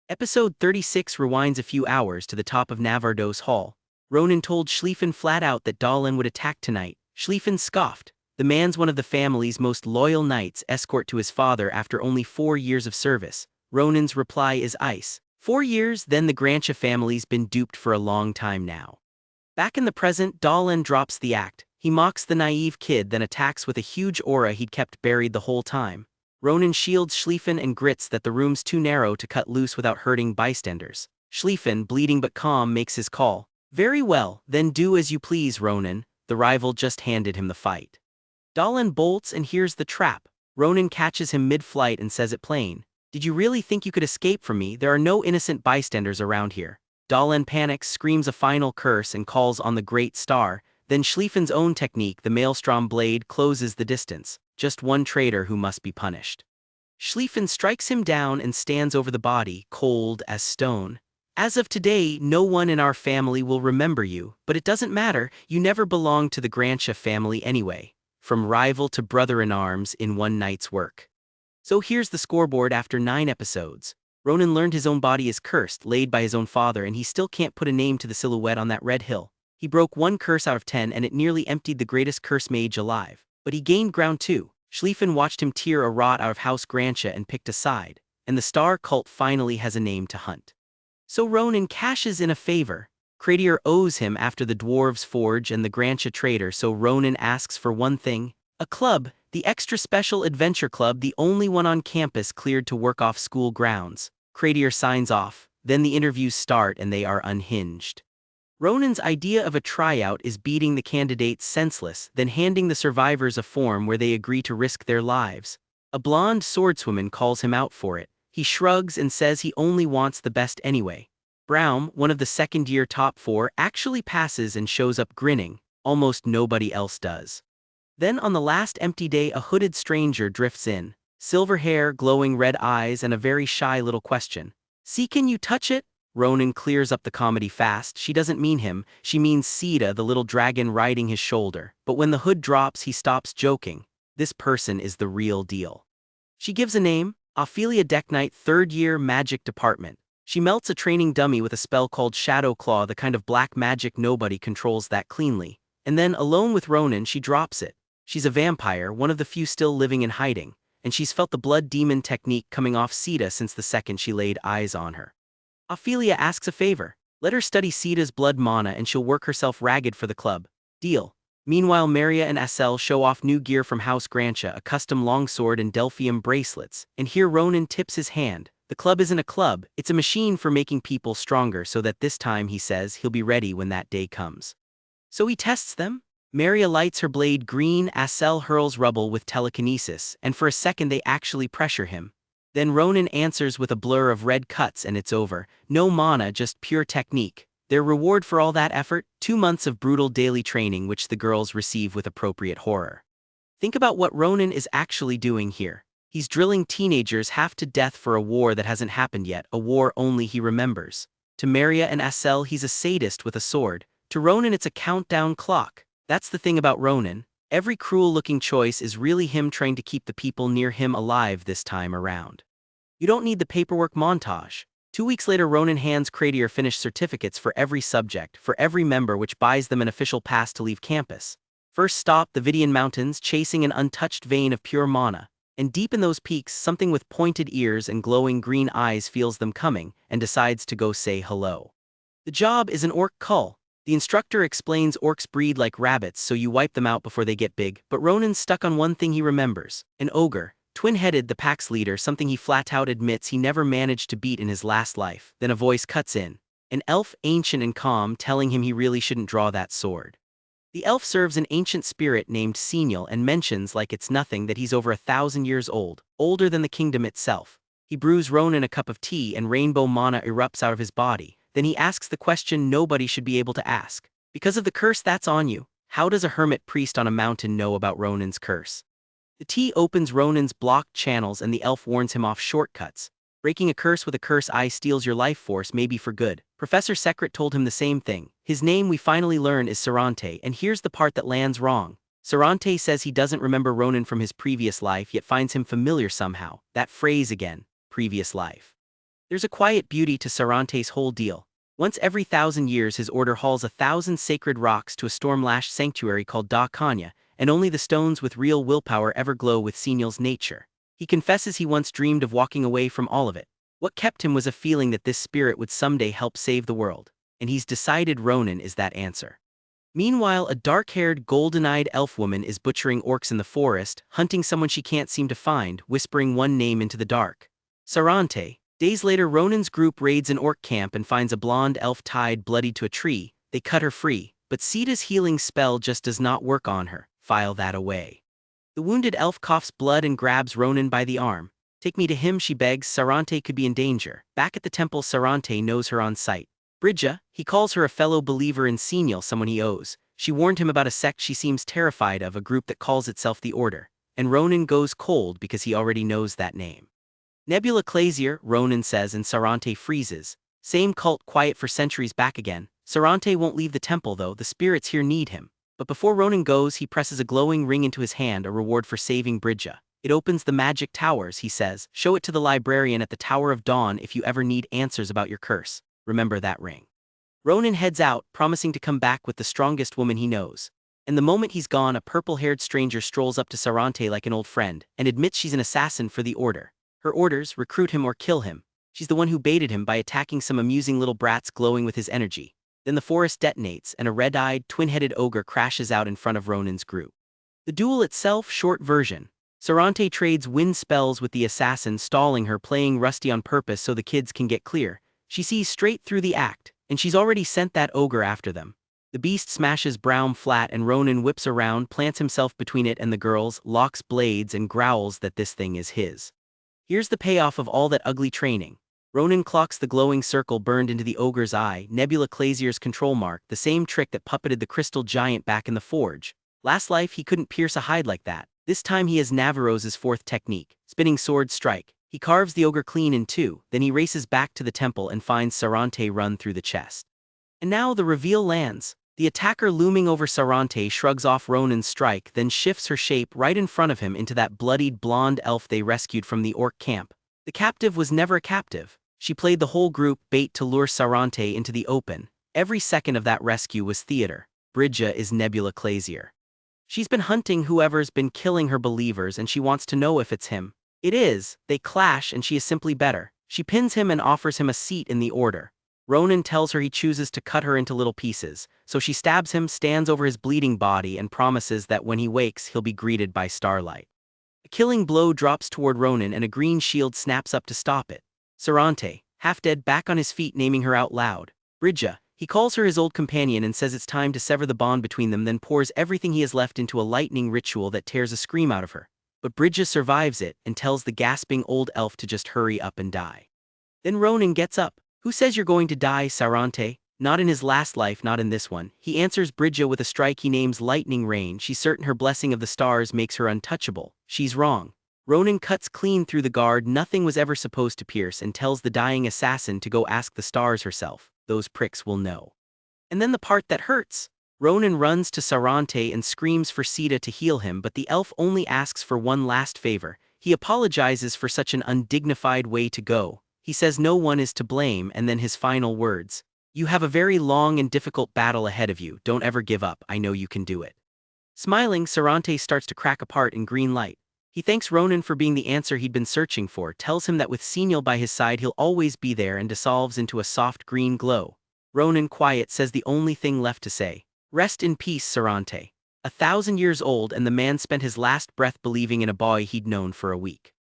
Speaker 1: Episode 36 rewinds a few hours to the top of Navardo's hall. Ronan told Schlieffen flat out that Dahlan would attack tonight. Schlieffen scoffed. The man's one of the family's most loyal knights, escort to his father after only 4 years of service. Ronan's reply is ice. 4 years, then the Grantia family's been duped for a long time now. Back in the present, Dahlan drops the act. He mocks the naive kid, then attacks with a huge aura he'd kept buried the whole time. Ronan shields Schlieffen and grits that the room's too narrow to cut loose without hurting bystanders. Schlieffen, bleeding but calm, makes his call. Very well, then do as you please, Ronan. The rival just handed him the fight. Dahlan bolts and hears the trap. Ronan catches him mid-flight and says it plain. Did you really think you could escape from me? There are no innocent bystanders around here. Dahlan panics, screams a final curse and calls on the Great Star. Then Schlieffen's own technique, the Maelstrom blade, closes the distance. Just one traitor who must be punished. Schlieffen strikes him down and stands over the body, cold as stone. As of today, no one in our family will remember you, but it doesn't matter, you never belonged to the Grantia family anyway. From rival to brother-in-arms in one night's work. So here's the scoreboard after 9 episodes. Ronan learned his own body is cursed, laid by his own father, and he still can't put a name to the silhouette on that red hill. He broke 1 curse out of 10 and it nearly emptied the greatest curse mage alive. But he gained ground too. Schlieffen watched him tear a rot out of House Grantia and picked a side. And the star cult finally has a name to hunt. So Ronan cashes in a favor. Clazier owes him after the Dwarves' Forge and the Grantia traitor, so Ronan asks for one thing. A club, the extra special adventure club, the only one on campus cleared to work off school grounds. Clazier signs off, then the interviews start and they are unhinged. Ronan's idea of a tryout is beating the candidates senseless, then handing the survivors a form where they agree to risk their lives. A blonde swordswoman calls him out for it. He shrugs and says he only wants the best anyway. Braum, one of the second-year top 4, actually passes and shows up grinning. Almost nobody else does. Then on the last empty day, a hooded stranger drifts in. Silver hair, glowing red eyes, and a very shy little question. "See, can you touch it?" Ronan clears up the comedy fast. She doesn't mean him, she means Sita, the little dragon riding his shoulder. But when the hood drops, he stops joking. This person is the real deal. She gives a name, Ophelia Decknight, 3rd year magic department. She melts a training dummy with a spell called Shadow Claw, the kind of black magic nobody controls that cleanly. And then, alone with Ronan, she drops it. She's a vampire, one of the few still living in hiding, and she's felt the blood demon technique coming off Sita since the second she laid eyes on her. Ophelia asks a favor. Let her study Sita's blood mana and she'll work herself ragged for the club. Deal. Meanwhile, Maria and Acel show off new gear from House Grantia, a custom longsword and Delphium bracelets, and here Ronan tips his hand. The club isn't a club, it's a machine for making people stronger, so that this time, he says, he'll be ready when that day comes. So he tests them. Maria lights her blade green, Acel hurls rubble with telekinesis, and for a second they actually pressure him. Then Ronan answers with a blur of red cuts and it's over. No mana, just pure technique. Their reward for all that effort? 2 months of brutal daily training which the girls receive with appropriate horror. Think about what Ronan is actually doing here. He's drilling teenagers half to death for a war that hasn't happened yet, a war only he remembers. To Maria and Acel, he's a sadist with a sword. To Ronan, it's a countdown clock. That's the thing about Ronan. Every cruel-looking choice is really him trying to keep the people near him alive this time around. You don't need the paperwork montage. 2 weeks later, Ronan hands Clazier finished certificates for every subject, for every member, which buys them an official pass to leave campus. First stop, the Vidian Mountains, chasing an untouched vein of pure mana. And deep in those peaks, something with pointed ears and glowing green eyes feels them coming and decides to go say hello. The job is an orc cull. The instructor explains orcs breed like rabbits, so you wipe them out before they get big, but Ronan's stuck on one thing he remembers. An ogre, twin-headed, the pack's leader, something he flat-out admits he never managed to beat in his last life. Then a voice cuts in. An elf, ancient and calm, telling him he really shouldn't draw that sword. The elf serves an ancient spirit named Senial and mentions like it's nothing that he's over 1,000 years old, older than the kingdom itself. He brews Ronan a cup of tea and rainbow mana erupts out of his body. Then he asks the question nobody should be able to ask. Because of the curse that's on you, how does a hermit priest on a mountain know about Ronan's curse? The tea opens Ronan's blocked channels and the elf warns him off shortcuts. Breaking a curse with a curse eye steals your life force, maybe for good. Professor Secret told him the same thing. His name, we finally learn, is Sarante, and here's the part that lands wrong. Sarante says he doesn't remember Ronan from his previous life, yet finds him familiar somehow. That phrase again, previous life. There's a quiet beauty to Sarante's whole deal. Once every 1,000 years, his order hauls 1,000 sacred rocks to a storm-lashed sanctuary called Da Kanya, and only the stones with real willpower ever glow with Senial's nature. He confesses he once dreamed of walking away from all of it. What kept him was a feeling that this spirit would someday help save the world, and he's decided Ronan is that answer. Meanwhile, a dark-haired, golden-eyed elf woman is butchering orcs in the forest, hunting someone she can't seem to find, whispering one name into the dark. Sarante. Days later, Ronan's group raids an orc camp and finds a blonde elf tied bloodied to a tree. They cut her free, but Sita's healing spell just does not work on her. File that away. The wounded elf coughs blood and grabs Ronan by the arm. Take me to him, she begs. Sarante could be in danger. Back at the temple, Sarante knows her on sight. Vajra, he calls her a fellow believer in Senial, someone he owes. She warned him about a sect she seems terrified of, a group that calls itself the Order. And Ronan goes cold because he already knows that name. Nebula Clazier, Ronan says, and Sarante freezes. Same cult, quiet for centuries, back again. Sarante won't leave the temple though, the spirits here need him. But before Ronan goes, he presses a glowing ring into his hand, a reward for saving Vajra. It opens the magic towers, he says. Show it to the librarian at the Tower of Dawn if you ever need answers about your curse. Remember that ring. Ronan heads out, promising to come back with the strongest woman he knows. And the moment he's gone, a purple-haired stranger strolls up to Sarante like an old friend, and admits she's an assassin for the Order. Her orders, recruit him or kill him. She's the one who baited him by attacking some amusing little brats glowing with his energy. Then the forest detonates, and a red-eyed, twin-headed ogre crashes out in front of Ronan's group. The duel itself, short version. Sarante trades wind spells with the assassin, stalling her, playing rusty on purpose so the kids can get clear. She sees straight through the act, and she's already sent that ogre after them. The beast smashes Brown flat and Ronan whips around, plants himself between it and the girls, locks blades and growls that this thing is his. Here's the payoff of all that ugly training. Ronan clocks the glowing circle burned into the ogre's eye, Nebula Clazier's control mark, the same trick that puppeted the crystal giant back in the forge. Last life he couldn't pierce a hide like that. This time he has Navarro's fourth technique, spinning sword strike. He carves the ogre clean in two, then he races back to the temple and finds Sarante run through the chest. And now the reveal lands. The attacker looming over Sarante shrugs off Ronan's strike, then shifts her shape right in front of him into that bloodied blonde elf they rescued from the orc camp. The captive was never a captive. She played the whole group bait to lure Sarante into the open. Every second of that rescue was theater. Vajra is Nebula Clazier. She's been hunting whoever's been killing her believers and she wants to know if it's him. It is. They clash and she is simply better. She pins him and offers him a seat in the order. Ronan tells her he chooses to cut her into little pieces, so she stabs him, stands over his bleeding body and promises that when he wakes he'll be greeted by starlight. A killing blow drops toward Ronan and a green shield snaps up to stop it. Sarante, half dead, back on his feet, naming her out loud. Vajra. He calls her his old companion and says it's time to sever the bond between them, then pours everything he has left into a lightning ritual that tears a scream out of her. But Vajra survives it and tells the gasping old elf to just hurry up and die. Then Ronan gets up. Who says you're going to die, Sarante? Not in his last life, not in this one. He answers Vajra with a strike he names Lightning Rain. She's certain her blessing of the stars makes her untouchable. She's wrong. Ronan cuts clean through the guard nothing was ever supposed to pierce and tells the dying assassin to go ask the stars herself. Those pricks will know. And then the part that hurts. Ronan runs to Sarante and screams for Sita to heal him, but the elf only asks for one last favor. He apologizes for such an undignified way to go. He says no one is to blame, and then his final words. You have a very long and difficult battle ahead of you. Don't ever give up. I know you can do it. Smiling, Sarante starts to crack apart in green light. He thanks Ronan for being the answer he'd been searching for, tells him that with Senil by his side he'll always be there, and dissolves into a soft green glow. Ronan, quiet, says the only thing left to say. Rest in peace, Sarante. 1,000 years old, and the man spent his last breath believing in a boy he'd known for a week.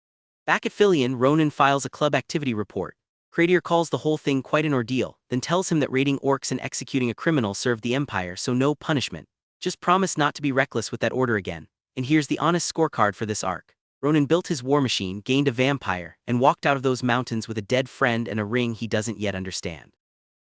Speaker 1: Back at Phileon, Ronan files a club activity report. Clazier calls the whole thing quite an ordeal, then tells him that raiding orcs and executing a criminal served the Empire, so no punishment. Just promise not to be reckless with that order again. And here's the honest scorecard for this arc. Ronan built his war machine, gained a vampire, and walked out of those mountains with a dead friend and a ring he doesn't yet understand.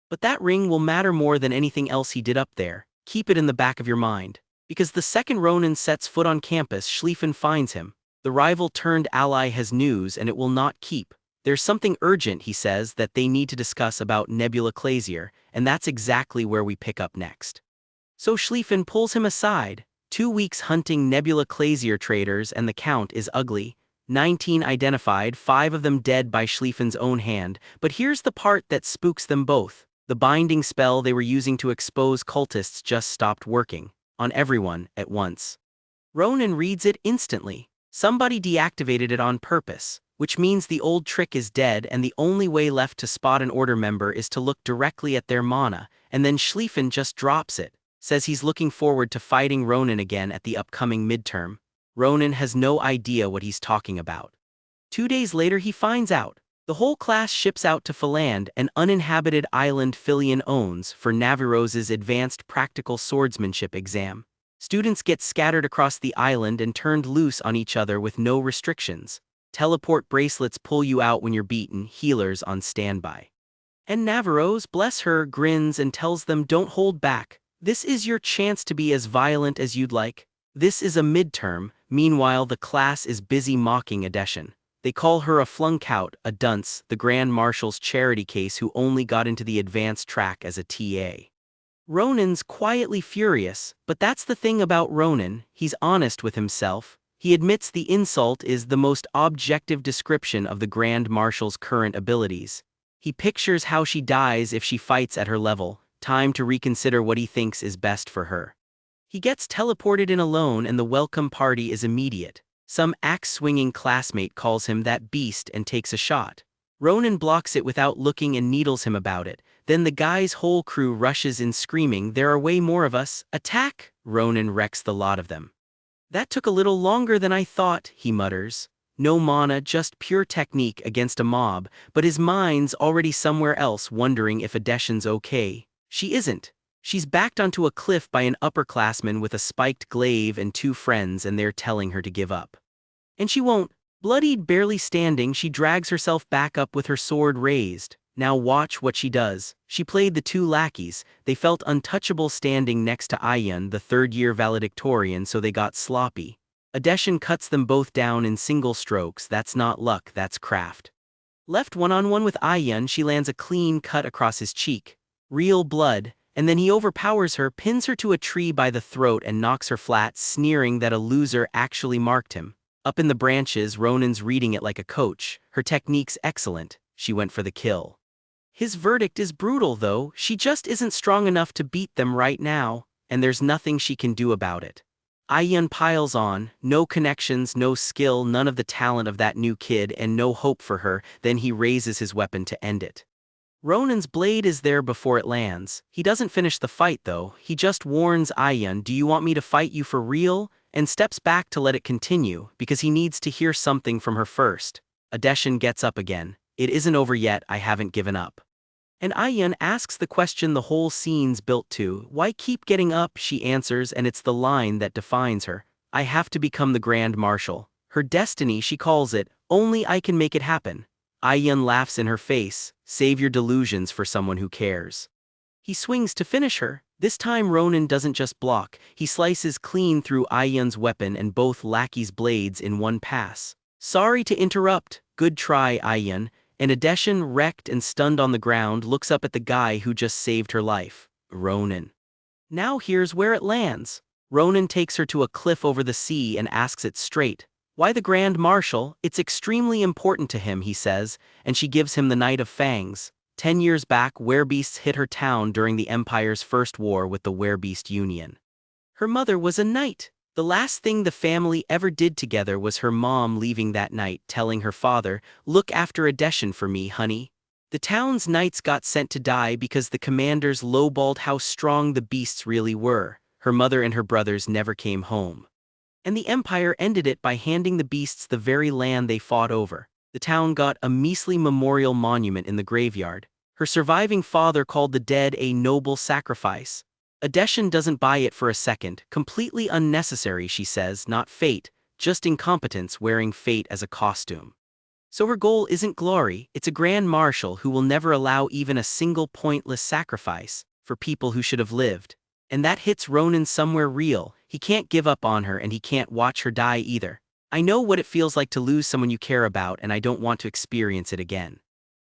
Speaker 1: But that ring will matter more than anything else he did up there. Keep it in the back of your mind. Because the second Ronan sets foot on campus, Schlieffen finds him. The rival-turned-ally has news, and it will not keep. There's something urgent, he says, that they need to discuss about Nebula Clazier, and that's exactly where we pick up next. So Schlieffen pulls him aside. 2 weeks hunting Nebula Clazier traders, and the count is ugly. 19 identified, 5 of them dead by Schlieffen's own hand. But here's the part that spooks them both. The binding spell they were using to expose cultists just stopped working. On everyone, at once. Ronan reads it instantly. Somebody deactivated it on purpose, which means the old trick is dead, and the only way left to spot an order member is to look directly at their mana, and then Schlieffen just drops it, says he's looking forward to fighting Ronan again at the upcoming midterm. Ronan has no idea what he's talking about. 2 days later he finds out. The whole class ships out to Philand, an uninhabited island Phileon owns, for Navarro's advanced practical swordsmanship exam. Students get scattered across the island and turned loose on each other with no restrictions. Teleport bracelets pull you out when you're beaten, healers on standby. And Navarro's, bless her, grins and tells them don't hold back. This is your chance to be as violent as you'd like. This is a midterm. Meanwhile, the class is busy mocking Adeshan. They call her a flunk-out, a dunce, the Grand Marshal's charity case who only got into the advanced track as a TA. Ronan's quietly furious, but that's the thing about Ronan, he's honest with himself. He admits the insult is the most objective description of the Grand Marshal's current abilities. He pictures how she dies if she fights at her level, time to reconsider what he thinks is best for her. He gets teleported in alone and the welcome party is immediate. Some axe-swinging classmate calls him that beast and takes a shot. Ronan blocks it without looking and needles him about it. Then the guy's whole crew rushes in screaming, "There are way more of us! Attack!" Ronan wrecks the lot of them. "That took a little longer than I thought," he mutters. No mana, just pure technique against a mob, but his mind's already somewhere else wondering if Adeshan's okay. She isn't. She's backed onto a cliff by an upperclassman with a spiked glaive and 2 friends, and they're telling her to give up. And she won't. Bloodied, barely standing, she drags herself back up with her sword raised. Now watch what she does. She played the 2 lackeys. They felt untouchable standing next to Ayun, the 3rd-year valedictorian, so they got sloppy. Adeshan cuts them both down in single strokes. That's not luck, that's craft. Left one-on-one with Ayun, she lands a clean cut across his cheek. Real blood. And then he overpowers her, pins her to a tree by the throat and knocks her flat, sneering that a loser actually marked him. Up in the branches, Ronan's reading it like a coach. Her technique's excellent. She went for the kill. His verdict is brutal though. She just isn't strong enough to beat them right now, and there's nothing she can do about it. Ayun piles on, no connections, no skill, none of the talent of that new kid, and no hope for her. Then he raises his weapon to end it. Ronan's blade is there before it lands. He doesn't finish the fight though. He just warns Ayun, "Do you want me to fight you for real?" and steps back to let it continue, because he needs to hear something from her first. Adeshan gets up again. "It isn't over yet, I haven't given up." And Ayun asks the question the whole scene's built to. "Why keep getting up?" She answers, and it's the line that defines her. "I have to become the Grand Marshal." Her destiny, she calls it. Only I can make it happen. Ayun laughs in her face. "Save your delusions for someone who cares." He swings to finish her. This time Ronan doesn't just block, he slices clean through Ayun's weapon and both lackeys' blades in one pass. "Sorry to interrupt." "Good try, Ayun." And Adeshan, wrecked and stunned on the ground, looks up at the guy who just saved her life. Ronan. Now here's where it lands. Ronan takes her to a cliff over the sea and asks it straight. "Why the Grand Marshal?" "It's extremely important to him," he says, and she gives him the Knight of Fangs. 10 years back, werebeasts hit her town during the Empire's first war with the Werebeast Union. Her mother was a knight. The last thing the family ever did together was her mom leaving that night, telling her father, "Look after Adeshan for me, honey." The town's knights got sent to die because the commanders lowballed how strong the beasts really were. Her mother and her brothers never came home. And the Empire ended it by handing the beasts the very land they fought over. The town got a measly memorial monument in the graveyard. Her surviving father called the dead a noble sacrifice. Adeshan doesn't buy it for a second. "Completely unnecessary," she says, "not fate, just incompetence wearing fate as a costume." So her goal isn't glory, it's a Grand Marshal who will never allow even a single pointless sacrifice for people who should have lived. And that hits Ronan somewhere real. He can't give up on her and he can't watch her die either. "I know what it feels like to lose someone you care about, and I don't want to experience it again."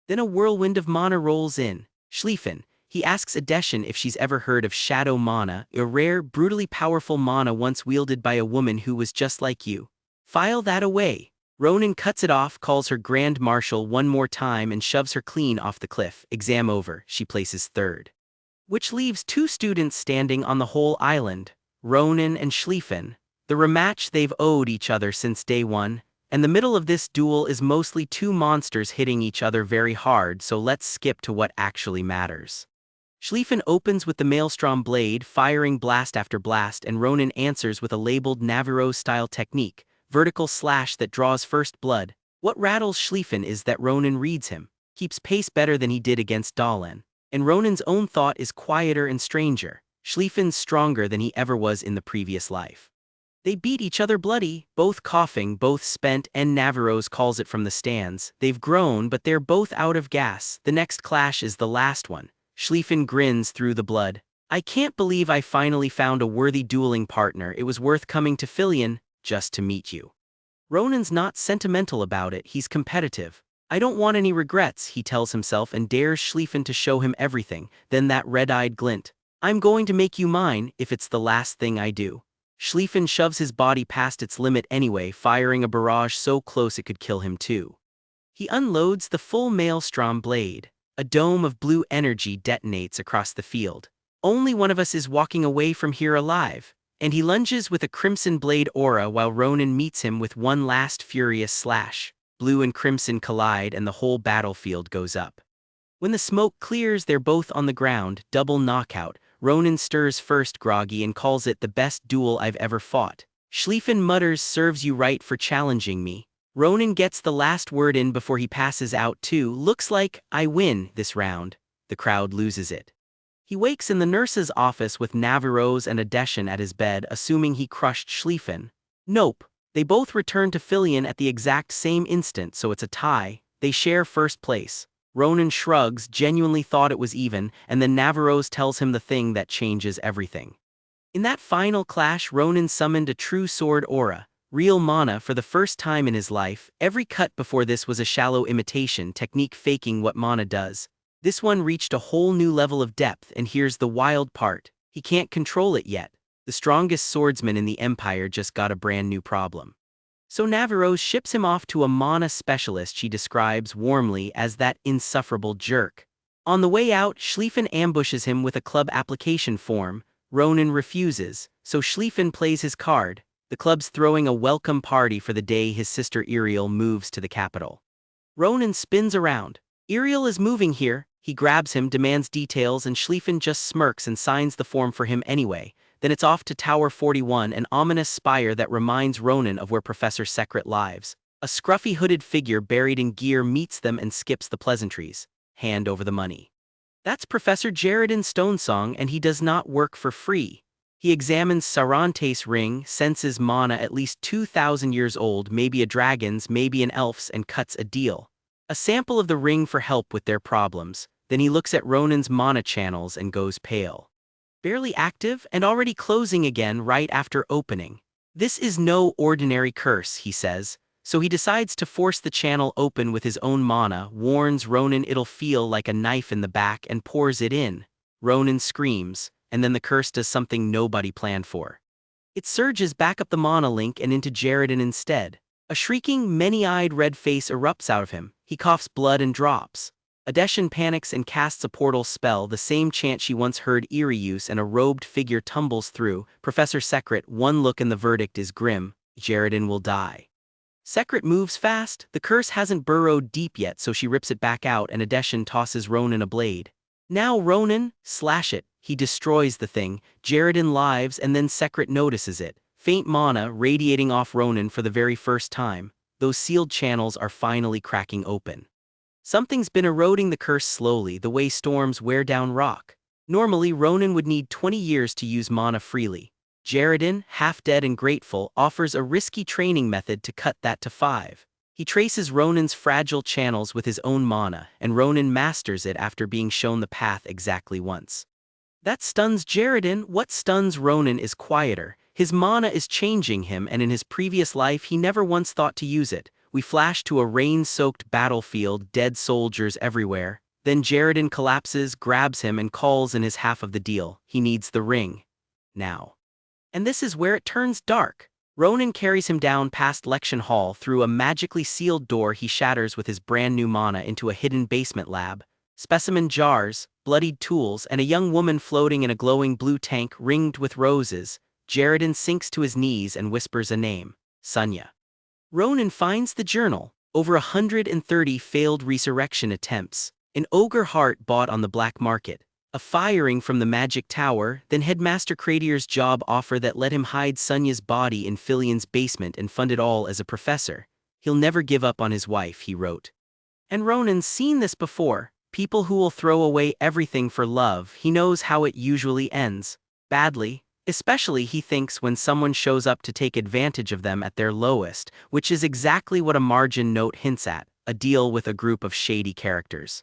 Speaker 1: Then a whirlwind of mana rolls in. Schlieffen. He asks Adeshan if she's ever heard of Shadow Mana, a rare, brutally powerful mana once wielded by a woman who was just like you. "File that away." Ronan cuts it off, calls her Grand Marshal one more time, and shoves her clean off the cliff. Exam over, she places 3rd. Which leaves 2 students standing on the whole island, Ronan and Schlieffen. The rematch they've owed each other since day 1, and the middle of this duel is mostly 2 monsters hitting each other very hard, so let's skip to what actually matters. Schlieffen opens with the Maelstrom blade, firing blast after blast, and Ronan answers with a labeled Navarro-style technique, vertical slash that draws first blood. What rattles Schlieffen is that Ronan reads him, keeps pace better than he did against Dahlen, and Ronan's own thought is quieter and stranger. Schlieffen's stronger than he ever was in the previous life. They beat each other bloody, both coughing, both spent, and Navarro's calls it from the stands. They've grown, but they're both out of gas. The next clash is the last one. Schlieffen grins through the blood. "I can't believe I finally found a worthy dueling partner. It was worth coming to Phileon, just to meet you." Ronan's not sentimental about it, he's competitive. "I don't want any regrets," he tells himself and dares Schlieffen to show him everything, then that red-eyed glint. "I'm going to make you mine, if it's the last thing I do." Schlieffen shoves his body past its limit anyway, firing a barrage so close it could kill him too. He unloads the full Maelstrom blade. A dome of blue energy detonates across the field. "Only one of us is walking away from here alive." And he lunges with a crimson blade aura while Ronan meets him with one last furious slash. Blue and crimson collide and the whole battlefield goes up. When the smoke clears, they're both on the ground, double knockout. Ronan stirs first groggy and calls it the best duel I've ever fought. Schlieffen mutters, "Serves you right for challenging me." Ronan gets the last word in before he passes out too. Looks like I win this round. The crowd loses it. He wakes in the nurse's office with Naviros and Adeshan at his bed, assuming he crushed Schlieffen. Nope. They both return to Phileon at the exact same instant, so it's a tie. They share first place. Ronan shrugs, genuinely thought it was even, and then Naviros tells him the thing that changes everything. In that final clash, Ronan summoned a true sword aura, real mana for the first time in his life. Every cut before this was a shallow imitation technique faking what mana does. This one reached a whole new level of depth, and here's the wild part. He can't control it yet. The strongest swordsman in the Empire just got a brand new problem. So Naviros ships him off to a mana specialist she describes warmly as that insufferable jerk. On the way out, Schlieffen ambushes him with a club application form. Ronan refuses, so Schlieffen plays his card. The club's throwing a welcome party for the day his sister Iriel moves to the capital. Ronan spins around. Iriel is moving here. He grabs him, demands details, and Schlieffen just smirks and signs the form for him anyway. Then it's off to Tower 41, an ominous spire that reminds Ronan of where Professor Secret lives. A scruffy hooded figure buried in gear meets them and skips the pleasantries. Hand over the money. That's Professor Jaredin Stonesong, and he does not work for free. He examines Sarante's ring, senses mana at least 2,000 years old, maybe a dragon's, maybe an elf's, and cuts a deal. A sample of the ring for help with their problems. Then he looks at Ronan's mana channels and goes pale. Barely active and already closing again right after opening. This is no ordinary curse, he says, so he decides to force the channel open with his own mana, warns Ronan it'll feel like a knife in the back, and pours it in. Ronan screams, and then the curse does something nobody planned for. It surges back up the mana link and into Jaredin instead. A shrieking, many-eyed red face erupts out of him. He coughs blood and drops. Adeshan panics and casts a portal spell, the same chant she once heard Eerie use, and a robed figure tumbles through. Professor Secret, one look and the verdict is grim. Jaredin will die. Secret moves fast. The curse hasn't burrowed deep yet, so she rips it back out, and Adeshan tosses Ronan a blade. Now Ronan, slash it. He destroys the thing. Jaredin lives, and then Secret notices it. Faint mana radiating off Ronan for the very first time. Those sealed channels are finally cracking open. Something's been eroding the curse slowly, the way storms wear down rock. Normally, Ronan would need 20 years to use mana freely. Jaredin, half-dead and grateful, offers a risky training method to cut that to 5. He traces Ronan's fragile channels with his own mana, and Ronan masters it after being shown the path exactly once. That stuns Jaredin. What stuns Ronan is quieter. His mana is changing him, and in his previous life he never once thought to use it. We flash to a rain-soaked battlefield, dead soldiers everywhere. Then Jaredin collapses, grabs him, and calls in his half of the deal. He needs the ring. Now. And this is where it turns dark. Ronan carries him down past Lection Hall through a magically sealed door he shatters with his brand new mana into a hidden basement lab. Specimen jars, bloodied tools, and a young woman floating in a glowing blue tank ringed with roses. Jaredin sinks to his knees and whispers a name. Sunya. Ronan finds the journal. Over 130 failed resurrection attempts. An ogre heart bought on the black market. A firing from the magic tower, then Headmaster Cratier's job offer that let him hide Sunya's body in Phileon's basement and fund it all as a professor. He'll never give up on his wife, he wrote. And Ronan's seen this before. People who will throw away everything for love. He knows how it usually ends. Badly. Especially, he thinks, when someone shows up to take advantage of them at their lowest, which is exactly what a margin note hints at, a deal with a group of shady characters.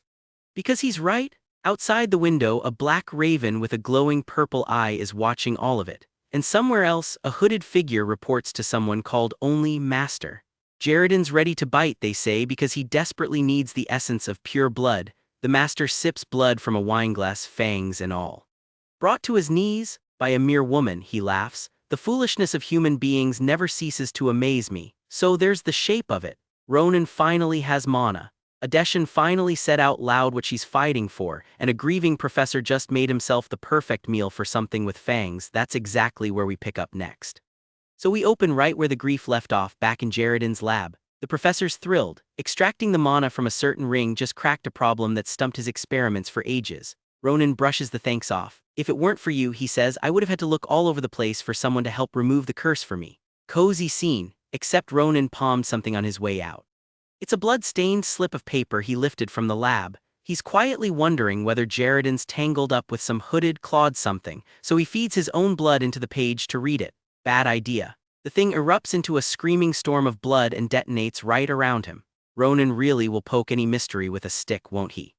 Speaker 1: Because he's right. Outside the window, a black raven with a glowing purple eye is watching all of it. And somewhere else, a hooded figure reports to someone called Only Master. Jaredin's ready to bite, they say, because he desperately needs the essence of pure blood. The master sips blood from a wineglass, fangs and all. Brought to his knees by a mere woman, he laughs. The foolishness of human beings never ceases to amaze me. So there's the shape of it. Ronan finally has mana. Adeshan finally said out loud what she's fighting for, and a grieving professor just made himself the perfect meal for something with fangs. That's exactly where we pick up next. So we open right where the grief left off, back in Jaredin's lab. The professor's thrilled. Extracting the mana from a certain ring just cracked a problem that stumped his experiments for ages. Ronan brushes the thanks off. If it weren't for you, he says, I would have had to look all over the place for someone to help remove the curse for me. Cozy scene. except Ronan palmed something on his way out. It's a blood-stained slip of paper he lifted from the lab. He's quietly wondering whether Jaredon's tangled up with some hooded, clawed something, so he feeds his own blood into the page to read it. Bad idea. The thing erupts into a screaming storm of blood and detonates right around him. Ronan really will poke any mystery with a stick, won't he?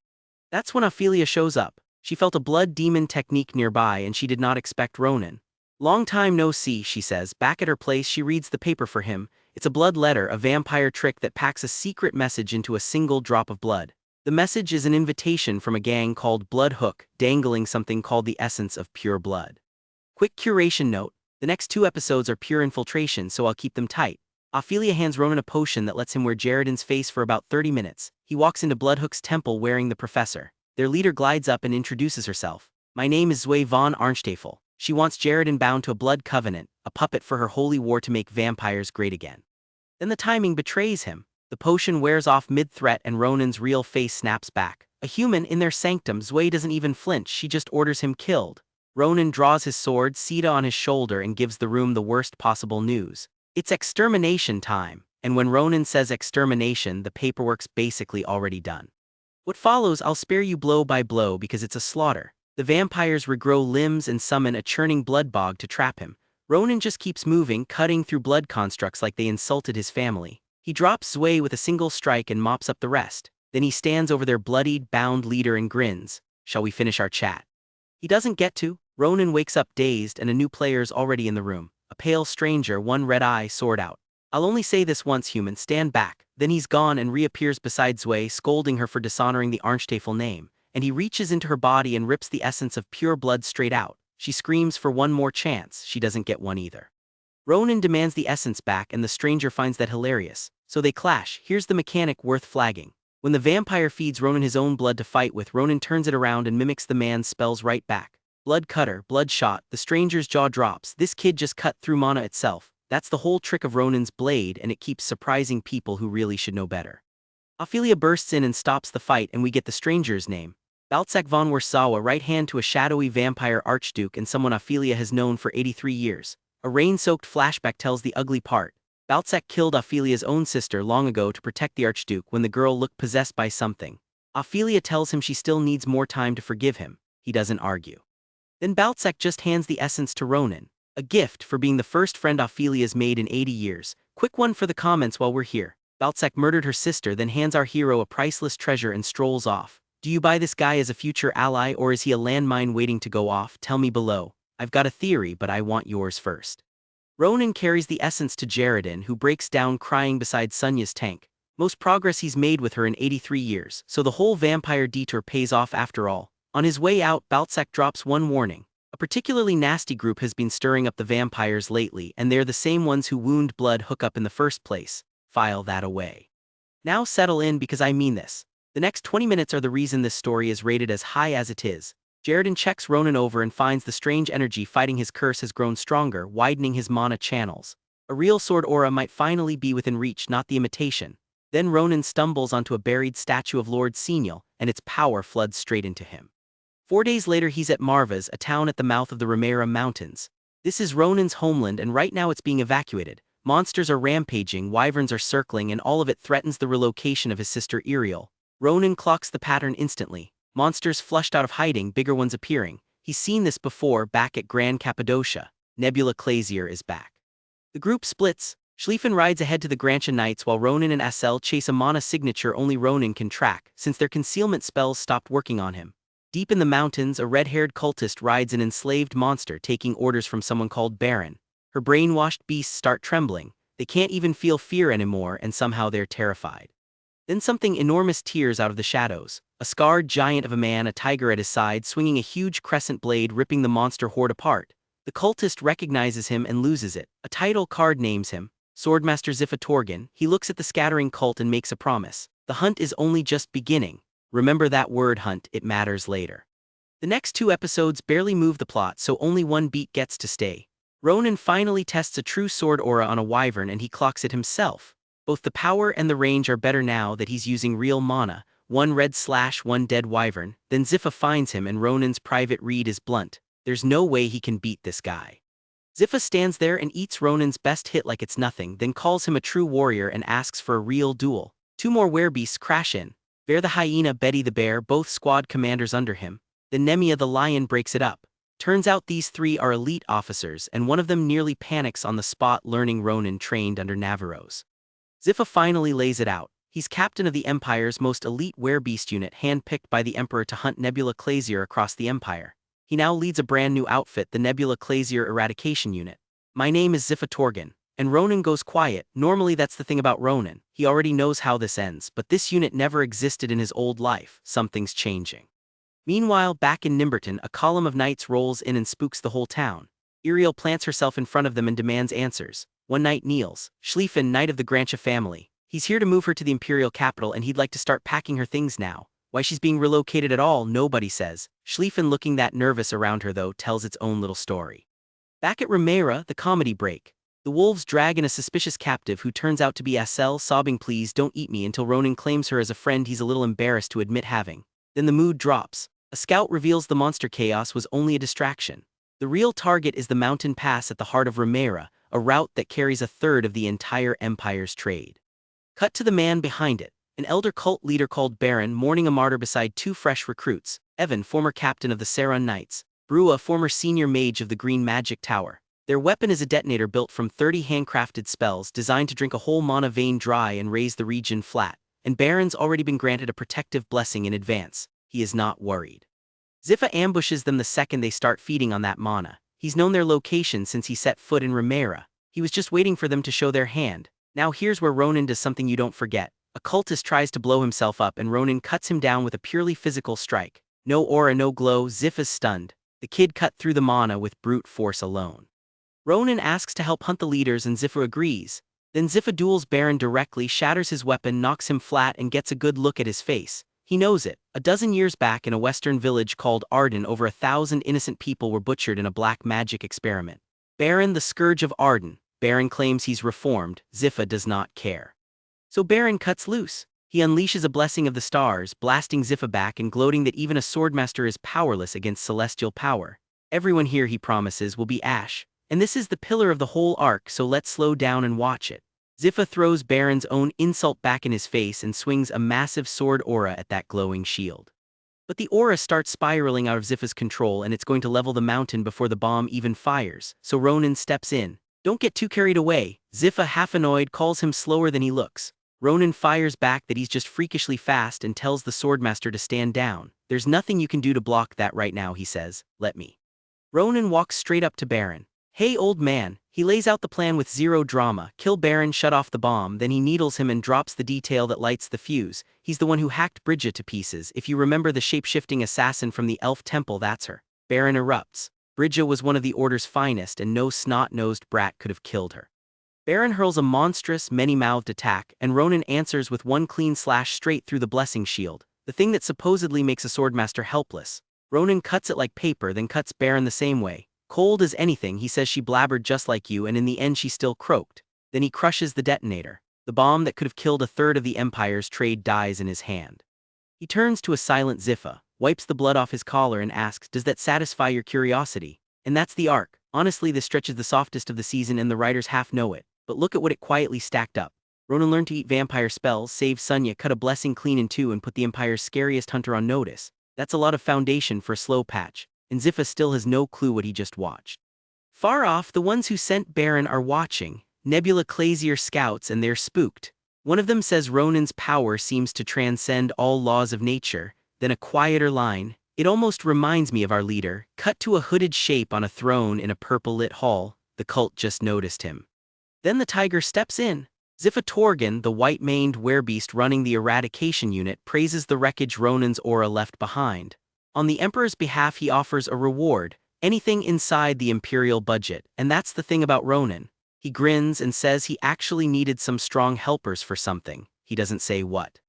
Speaker 1: That's when Ophelia shows up. She felt a blood demon technique nearby and she did not expect Ronan. Long time no see, she says. Back at her place, she reads the paper for him. It's a blood letter, a vampire trick that packs a secret message into a single drop of blood. The message is an invitation from a gang called Blood Hook, dangling something called the essence of pure blood. Quick curation note: the next 2 episodes are pure infiltration, so I'll keep them tight. Ophelia hands Ronan a potion that lets him wear Jaredon's face for about 30 minutes. He walks into Bloodhook's temple wearing the professor. Their leader glides up and introduces herself. My name is Zwei von Arnstafel. She wants Jaredon bound to a blood covenant, a puppet for her holy war to make vampires great again. Then the timing betrays him. The potion wears off mid-threat and Ronan's real face snaps back. A human in their sanctum, Zwei doesn't even flinch, she just orders him killed. Ronan draws his sword, Sita on his shoulder, and gives the room the worst possible news. It's extermination time, and when Ronan says extermination, the paperwork's basically already done. What follows I'll spare you blow by blow because it's a slaughter. The vampires regrow limbs and summon a churning blood bog to trap him. Ronan just keeps moving, cutting through blood constructs like they insulted his family. He drops Zwei with a single strike and mops up the rest. Then he stands over their bloodied, bound leader and grins. Shall we finish our chat? He doesn't get to. Ronan wakes up dazed and a new player's already in the room. A pale stranger, one red eye, sword out. I'll only say this once, human, stand back. Then he's gone and reappears beside Zwei, scolding her for dishonoring the Arnstafel name. And he reaches into her body and rips the essence of pure blood straight out. She screams for one more chance. She doesn't get one either. Ronan demands the essence back and the stranger finds that hilarious. So they clash. Here's the mechanic worth flagging. When the vampire feeds Ronan his own blood to fight with, Ronan turns it around and mimics the man's spells right back. Blood cutter, blood shot, the stranger's jaw drops. This kid just cut through mana itself. That's the whole trick of Ronan's blade, and it keeps surprising people who really should know better. Ophelia bursts in and stops the fight, and we get the stranger's name. Balzac von Warsaw, right hand to a shadowy vampire archduke and someone Ophelia has known for 83 years. A rain-soaked flashback tells the ugly part. Balzac killed Ophelia's own sister long ago to protect the archduke when the girl looked possessed by something. Ophelia tells him she still needs more time to forgive him. He doesn't argue. Then Balzac just hands the essence to Ronan. A gift for being the first friend Ophelia's made in 80 years. Quick one for the comments while we're here. Balzac murdered her sister, then hands our hero a priceless treasure and strolls off. Do you buy this guy as a future ally, or is he a landmine waiting to go off? Tell me below. I've got a theory, but I want yours first. Ronan carries the essence to Jaredon, who breaks down crying beside Sonya's tank. Most progress he's made with her in 83 years, so the whole vampire detour pays off after all. On his way out, Balzac drops one warning. A particularly nasty group has been stirring up the vampires lately, and they're the same ones who wound Blood Hook up in the first place. File that away. Now settle in because I mean this. The next 20 minutes are the reason this story is rated as high as it is. Jaredon checks Ronan over and finds the strange energy fighting his curse has grown stronger, widening his mana channels. A real sword aura might finally be within reach, not the imitation. Then Ronan stumbles onto a buried statue of Lord Senial, and its power floods straight into him. 4 days later he's at Marvas, a town at the mouth of the Romaira mountains. This is Ronan's homeland, and right now it's being evacuated. Monsters are rampaging, wyverns are circling, and all of it threatens the relocation of his sister Iriel. Ronan clocks the pattern instantly. Monsters flushed out of hiding, bigger ones appearing. He's seen this before back at Grand Cappadocia. Nebula Clazier is back. The group splits. Schlieffen rides ahead to the Grantia Knights while Ronan and Assel chase a mana signature only Ronan can track, since their concealment spells stopped working on him. Deep in the mountains, a red-haired cultist rides an enslaved monster taking orders from someone called Baron. Her brainwashed beasts start trembling. They can't even feel fear anymore, and somehow they're terrified. Then something enormous tears out of the shadows. A scarred giant of a man, a tiger at his side, swinging a huge crescent blade, ripping the monster horde apart. The cultist recognizes him and loses it. A title card names him Swordmaster Ziffa Torgan. He looks at the scattering cult and makes a promise. The hunt is only just beginning. Remember that word, hunt, it matters later. The next 2 episodes barely move the plot, so only one beat gets to stay. Ronan finally tests a true sword aura on a wyvern and he clocks it himself. Both the power and the range are better now that he's using real mana. 1 red / 1 dead wyvern. Then Ziffa finds him and Ronan's private read is blunt. There's no way he can beat this guy. Ziffa stands there and eats Ronan's best hit like it's nothing, then calls him a true warrior and asks for a real duel. Two more werebeasts crash in. Bear the hyena, Betty the bear, both squad commanders under him. Then Nemia the lion breaks it up. Turns out these three are elite officers, and one of them nearly panics on the spot learning Ronan trained under Navarros. Ziffa finally lays it out. He's captain of the Empire's most elite werebeast unit, handpicked by the Emperor to hunt Nebula Clazier across the Empire. He now leads a brand new outfit, the Nebula Clazier Eradication Unit. My name is Ziffa Torgan. And Ronan goes quiet. Normally that's the thing about Ronan. He already knows how this ends, but this unit never existed in his old life. Something's changing. Meanwhile, back in Nimberton, a column of knights rolls in and spooks the whole town. Iriel plants herself in front of them and demands answers. One knight kneels. Schlieffen, knight of the Grantia family. He's here to move her to the imperial capital, and he'd like to start packing her things now. Why she's being relocated at all, nobody says. Schlieffen, looking that nervous around her though, tells its own little story. Back at Romaira, the comedy break. The wolves drag in a suspicious captive who turns out to be Acel, sobbing please don't eat me, until Ronan claims her as a friend he's a little embarrassed to admit having. Then the mood drops. A scout reveals the monster chaos was only a distraction. The real target is the mountain pass at the heart of Romaira, a route that carries a third of the entire Empire's trade. Cut to the man behind it, an elder cult leader called Baron, mourning a martyr beside two fresh recruits, Evan, former captain of the Sarun Knights, Brua, former senior mage of the Green Magic Tower. Their weapon is a detonator built from 30 handcrafted spells designed to drink a whole mana vein dry and raise the region flat, and Baron's already been granted a protective blessing in advance. He is not worried. Ziffa ambushes them the second they start feeding on that mana. He's known their location since he set foot in Romaira. He was just waiting for them to show their hand. Now here's where Ronan does something you don't forget. A cultist tries to blow himself up and Ronan cuts him down with a purely physical strike. No aura, no glow, Ziffa's stunned. The kid cut through the mana with brute force alone. Ronan asks to help hunt the leaders and Ziffa agrees. Then Ziffa duels Baron directly, shatters his weapon, knocks him flat and gets a good look at his face. He knows it. A dozen years back in a western village called Arden, over 1,000 innocent people were butchered in a black magic experiment. Baron, the scourge of Arden. Baron claims he's reformed. Ziffa does not care. So Baron cuts loose. He unleashes a blessing of the stars, blasting Ziffa back and gloating that even a swordmaster is powerless against celestial power. Everyone here, he promises, will be ash. And this is the pillar of the whole arc, so let's slow down and watch it. Ziffa throws Baron's own insult back in his face and swings a massive sword aura at that glowing shield. But the aura starts spiraling out of Ziffa's control and it's going to level the mountain before the bomb even fires, so Ronan steps in. Don't get too carried away. Ziffa, half annoyed, calls him slower than he looks. Ronan fires back that he's just freakishly fast and tells the swordmaster to stand down. There's nothing you can do to block that right now, he says. Let me. Ronan walks straight up to Baron. Hey old man, he lays out the plan with zero drama. Kill Baron, shut off the bomb, then he needles him and drops the detail that lights the fuse. He's the one who hacked Bridget to pieces. If you remember the shape-shifting assassin from the elf temple, that's her. Baron erupts. Bridget was one of the Order's finest and no snot-nosed brat could have killed her. Baron hurls a monstrous, many-mouthed attack, and Ronan answers with one clean slash straight through the blessing shield, the thing that supposedly makes a swordmaster helpless. Ronan cuts it like paper, then cuts Baron the same way. Cold as anything, he says she blabbered just like you, and in the end she still croaked. Then he crushes the detonator. The bomb that could have killed a third of the Empire's trade dies in his hand. He turns to a silent Ziffa, wipes the blood off his collar and asks, does that satisfy your curiosity? And that's the arc. Honestly, this stretch is the softest of the season and the writers half know it. But look at what it quietly stacked up. Ronan learned to eat vampire spells, saved Sunya, cut a blessing clean in two and put the Empire's scariest hunter on notice. That's a lot of foundation for a slow patch. And Ziffa still has no clue what he just watched. Far off, the ones who sent Baron are watching, Nebula Clazier scouts, and they're spooked. One of them says Ronan's power seems to transcend all laws of nature, then a quieter line, it almost reminds me of our leader, cut to a hooded shape on a throne in a purple-lit hall. The cult just noticed him. Then the tiger steps in. Ziffa Torgan, the white-maned werebeast running the eradication unit, praises the wreckage Ronan's aura left behind. On the Emperor's behalf, he offers a reward, anything inside the Imperial budget, and that's the thing about Ronan. He grins and says he actually needed some strong helpers for something. He doesn't say what.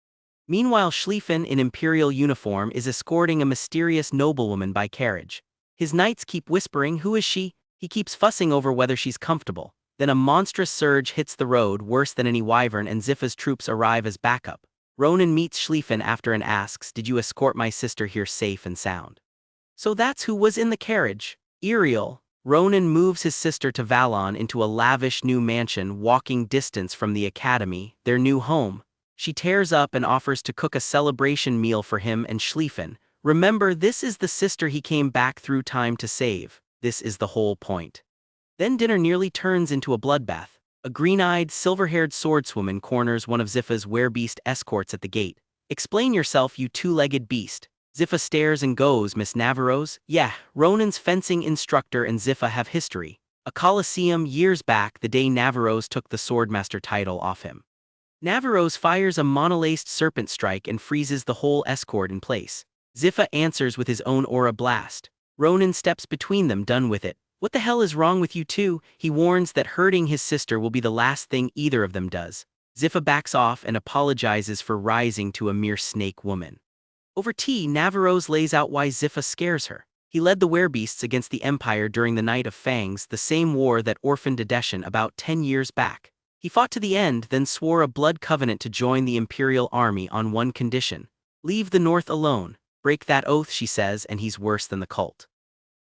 Speaker 1: Meanwhile, Schlieffen, in Imperial uniform, is escorting a mysterious noblewoman by carriage. His knights keep whispering, who is she? He keeps fussing over whether she's comfortable. Then a monstrous surge hits the road, worse than any wyvern, and Ziffa's troops arrive as backup. Ronan meets Schlieffen after and asks, did you escort my sister here safe and sound? So that's who was in the carriage. Iriel, Ronan moves his sister to Valon into a lavish new mansion walking distance from the academy, their new home. She tears up and offers to cook a celebration meal for him and Schlieffen. Remember, this is the sister he came back through time to save. This is the whole point. Then dinner nearly turns into a bloodbath. A green-eyed, silver-haired swordswoman corners one of Ziffa's werebeast escorts at the gate. "Explain yourself, you two-legged beast." Ziffa stares and goes, "Miss Navarro's?" "Yeah, Ronan's fencing instructor and Ziffa have history. A coliseum years back, the day Navarro's took the swordmaster title off him. Navarro's fires a monolaced serpent strike and freezes the whole escort in place. Ziffa answers with his own aura blast. Ronan steps between them, done with it. "What the hell is wrong with you two?" He warns that hurting his sister will be the last thing either of them does. Ziffa backs off and apologizes for rising to a mere snake woman. Over tea, Navarro's lays out why Ziffa scares her. He led the werebeasts against the Empire during the Night of Fangs, the same war that orphaned Adeshan about 10 years back. He fought to the end, then swore a blood covenant to join the Imperial Army on one condition. "Leave the North alone." "Break that oath," she says, and he's worse than the cult.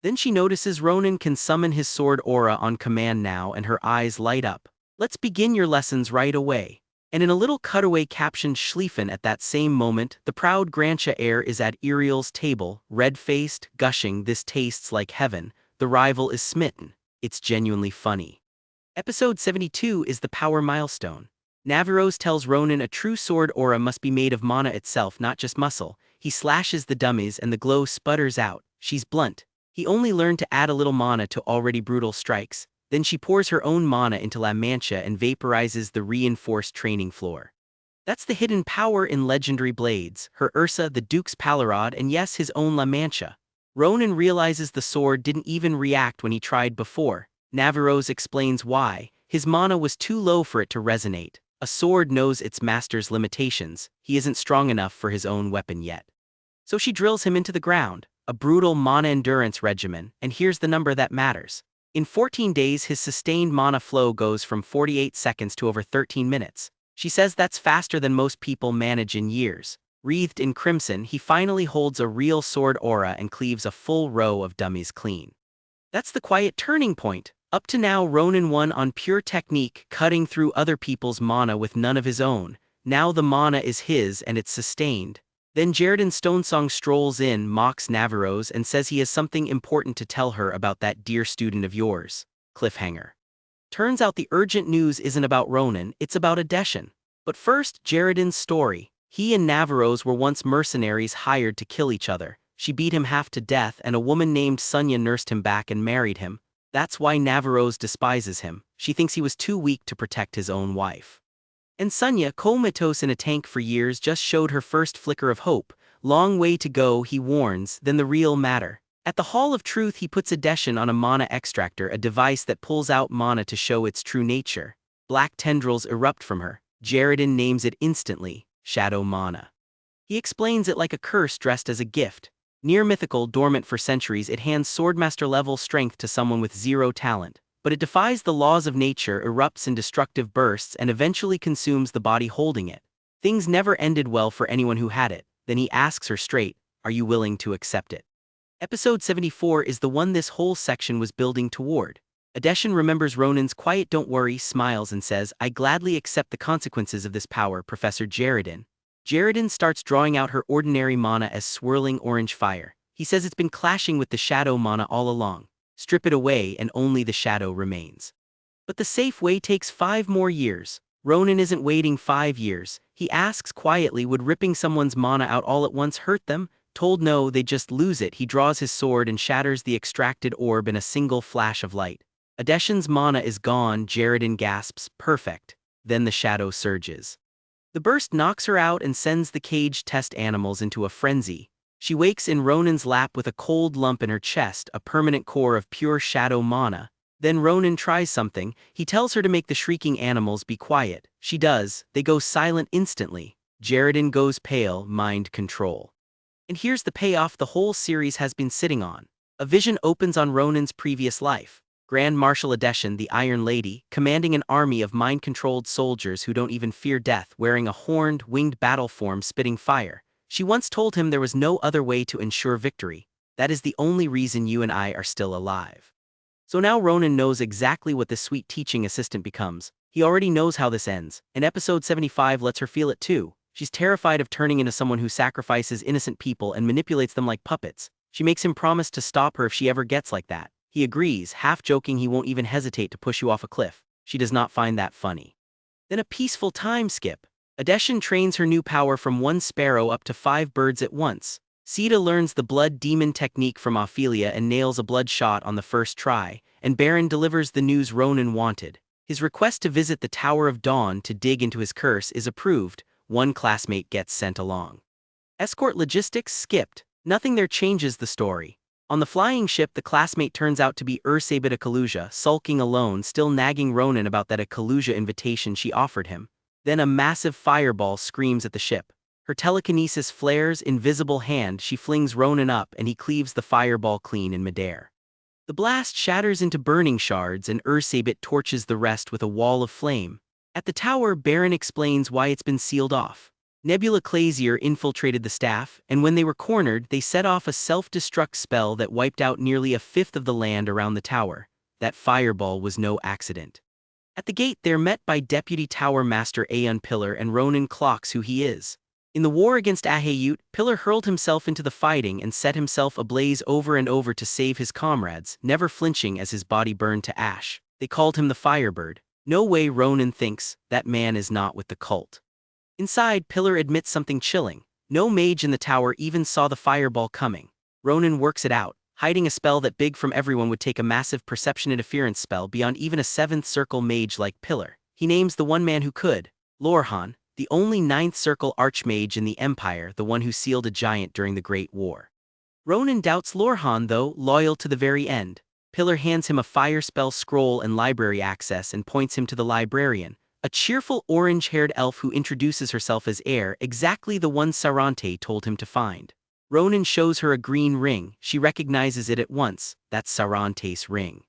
Speaker 1: Then she notices Ronan can summon his sword aura on command now, and her eyes light up. "Let's begin your lessons right away." And in a little cutaway captioned Schlieffen at that same moment, the proud Grantia heir is at Iriel's table, red-faced, gushing, "This tastes like heaven." The rival is smitten. It's genuinely funny. Episode 72 is the power milestone. Navarro's tells Ronan a true sword aura must be made of mana itself, not just muscle. He slashes the dummies and the glow sputters out. She's blunt. He only learned to add a little mana to already brutal strikes. Then she pours her own mana into La Mancha and vaporizes the reinforced training floor. That's the hidden power in legendary blades, her Ursa, the Duke's Palarod, and yes, his own La Mancha. Ronan realizes the sword didn't even react when he tried before. Navarro's explains why. His mana was too low for it to resonate. A sword knows its master's limitations. He isn't strong enough for his own weapon yet. So she drills him into the ground, a brutal mana endurance regimen, and here's the number that matters. In 14 days, his sustained mana flow goes from 48 seconds to over 13 minutes. She says that's faster than most people manage in years. Wreathed in crimson, he finally holds a real sword aura and cleaves a full row of dummies clean. That's the quiet turning point. Up to now, Ronan won on pure technique, cutting through other people's mana with none of his own. Now the mana is his and it's sustained. Then Jaredin Stonesong strolls in, mocks Navarro's, and says he has something important to tell her about that dear student of yours. Cliffhanger. Turns out the urgent news isn't about Ronan, it's about Adeshan. But first, Jaredin's story. He and Navarro's were once mercenaries hired to kill each other. She beat him half to death, and a woman named Sunya nursed him back and married him. That's why Navarro's despises him. She thinks he was too weak to protect his own wife. And Sunya, comatose in a tank for years, just showed her first flicker of hope. Long way to go, he warns, then the real matter. At the Hall of Truth, he puts Adeshan on a mana extractor, a device that pulls out mana to show its true nature. Black tendrils erupt from her. Jaredin names it instantly, Shadow Mana. He explains it like a curse dressed as a gift. Near mythical, dormant for centuries, it hands swordmaster-level strength to someone with zero talent. But it defies the laws of nature, erupts in destructive bursts, and eventually consumes the body holding it. Things never ended well for anyone who had it. Then he asks her straight, "Are you willing to accept it?" Episode 74 is the one this whole section was building toward. Adeshan remembers Ronan's quiet "don't worry," smiles and says, "I gladly accept the consequences of this power, Professor Jaredin." Jaredin starts drawing out her ordinary mana as swirling orange fire. He says it's been clashing with the shadow mana all along. Strip it away and only the shadow remains. But the safe way takes 5 more years. Ronan isn't waiting 5 years. He asks quietly, would ripping someone's mana out all at once hurt them? Told no, they just lose it. He draws his sword and shatters the extracted orb in a single flash of light. Adeshan's mana is gone. Jaredin gasps, "Perfect." Then the shadow surges. The burst knocks her out and sends the caged test animals into a frenzy. She wakes in Ronan's lap with a cold lump in her chest, a permanent core of pure shadow mana. Then Ronan tries something. He tells her to make the shrieking animals be quiet. She does. They go silent instantly. Jaredin goes pale, mind control. And here's the payoff the whole series has been sitting on. A vision opens on Ronan's previous life. Grand Marshal Adeshan, the Iron Lady, commanding an army of mind-controlled soldiers who don't even fear death, wearing a horned, winged battle form spitting fire. She once told him there was no other way to ensure victory. That is the only reason you and I are still alive. So now Ronan knows exactly what this sweet teaching assistant becomes. He already knows how this ends, and episode 75 lets her feel it too. She's terrified of turning into someone who sacrifices innocent people and manipulates them like puppets. She makes him promise to stop her if she ever gets like that. He agrees, half joking he won't even hesitate to push you off a cliff. She does not find that funny. Then a peaceful time skip. Adeshin trains her new power from 1 sparrow up to 5 birds at once. Sita learns the blood demon technique from Ophelia and nails a blood shot on the first try, and Baron delivers the news Ronan wanted. His request to visit the Tower of Dawn to dig into his curse is approved. One classmate gets sent along. Escort logistics skipped. Nothing there changes the story. On the flying ship, the classmate turns out to be Ursabet Akaluja, sulking alone, still nagging Ronan about that Akaluja invitation she offered him. Then a massive fireball screams at the ship. Her telekinesis flares, invisible hand, she flings Ronan up and he cleaves the fireball clean in midair. The blast shatters into burning shards and Ursabet torches the rest with a wall of flame. At the tower, Baron explains why it's been sealed off. Nebula Clazier infiltrated the staff, and when they were cornered, they set off a self-destruct spell that wiped out nearly a fifth of the land around the tower. That fireball was no accident. At the gate, they're met by Deputy Tower Master Aeon Pillar, and Ronan clocks who he is. In the war against Ahayut, Pillar hurled himself into the fighting and set himself ablaze over and over to save his comrades, never flinching as his body burned to ash. They called him the Firebird. No way, Ronan thinks, that man is not with the cult. Inside, Pillar admits something chilling. No mage in the tower even saw the fireball coming. Ronan works it out, hiding a spell that big from everyone would take a massive perception interference spell beyond even a 7th circle mage like Pillar. He names the one man who could, Lorhan, the only 9th circle archmage in the Empire, the one who sealed a giant during the Great War. Ronan doubts Lorhan though, loyal to the very end. Pillar hands him a fire spell scroll and library access and points him to the librarian, a cheerful orange-haired elf who introduces herself as heir, exactly the one Sarante told him to find. Ronan shows her a green ring. She recognizes it at once. That's Sarante's ring.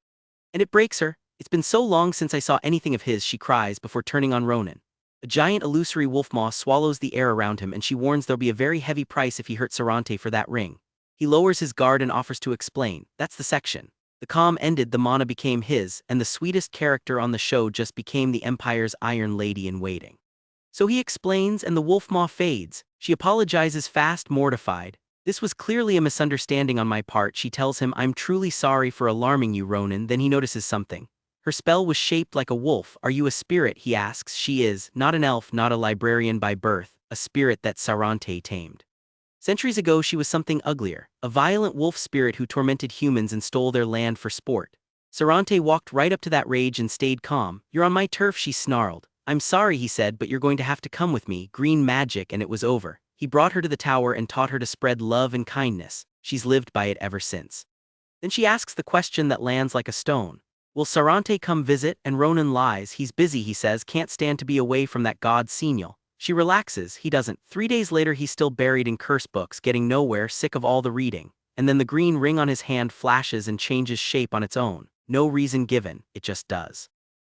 Speaker 1: And it breaks her. It's been so long since I saw anything of his, she cries before turning on Ronan. A giant illusory wolfmaw swallows the air around him, and she warns there'll be a very heavy price if he hurts Sarante for that ring. He lowers his guard and offers to explain. That's the section. The calm ended, the mana became his, and the sweetest character on the show just became the Empire's Iron Lady-in-Waiting. So he explains, and the wolfmaw fades. She apologizes fast, mortified. This was clearly a misunderstanding on my part. She tells him, I'm truly sorry for alarming you, Ronan. Then he notices something. Her spell was shaped like a wolf. Are you a spirit? He asks. She is, not an elf, not a librarian by birth, a spirit that Sarante tamed. Centuries ago she was something uglier, a violent wolf spirit who tormented humans and stole their land for sport. Sarante walked right up to that rage and stayed calm. You're on my turf, she snarled. I'm sorry, he said, but you're going to have to come with me. Green magic, and it was over. He brought her to the tower and taught her to spread love and kindness. She's lived by it ever since. Then she asks the question that lands like a stone. Will Sarante come visit? And Ronan lies. He's busy, he says, can't stand to be away from that god Senial. She relaxes, he doesn't. 3 days later he's still buried in curse books, getting nowhere, sick of all the reading. And then the green ring on his hand flashes and changes shape on its own. No reason given, it just does.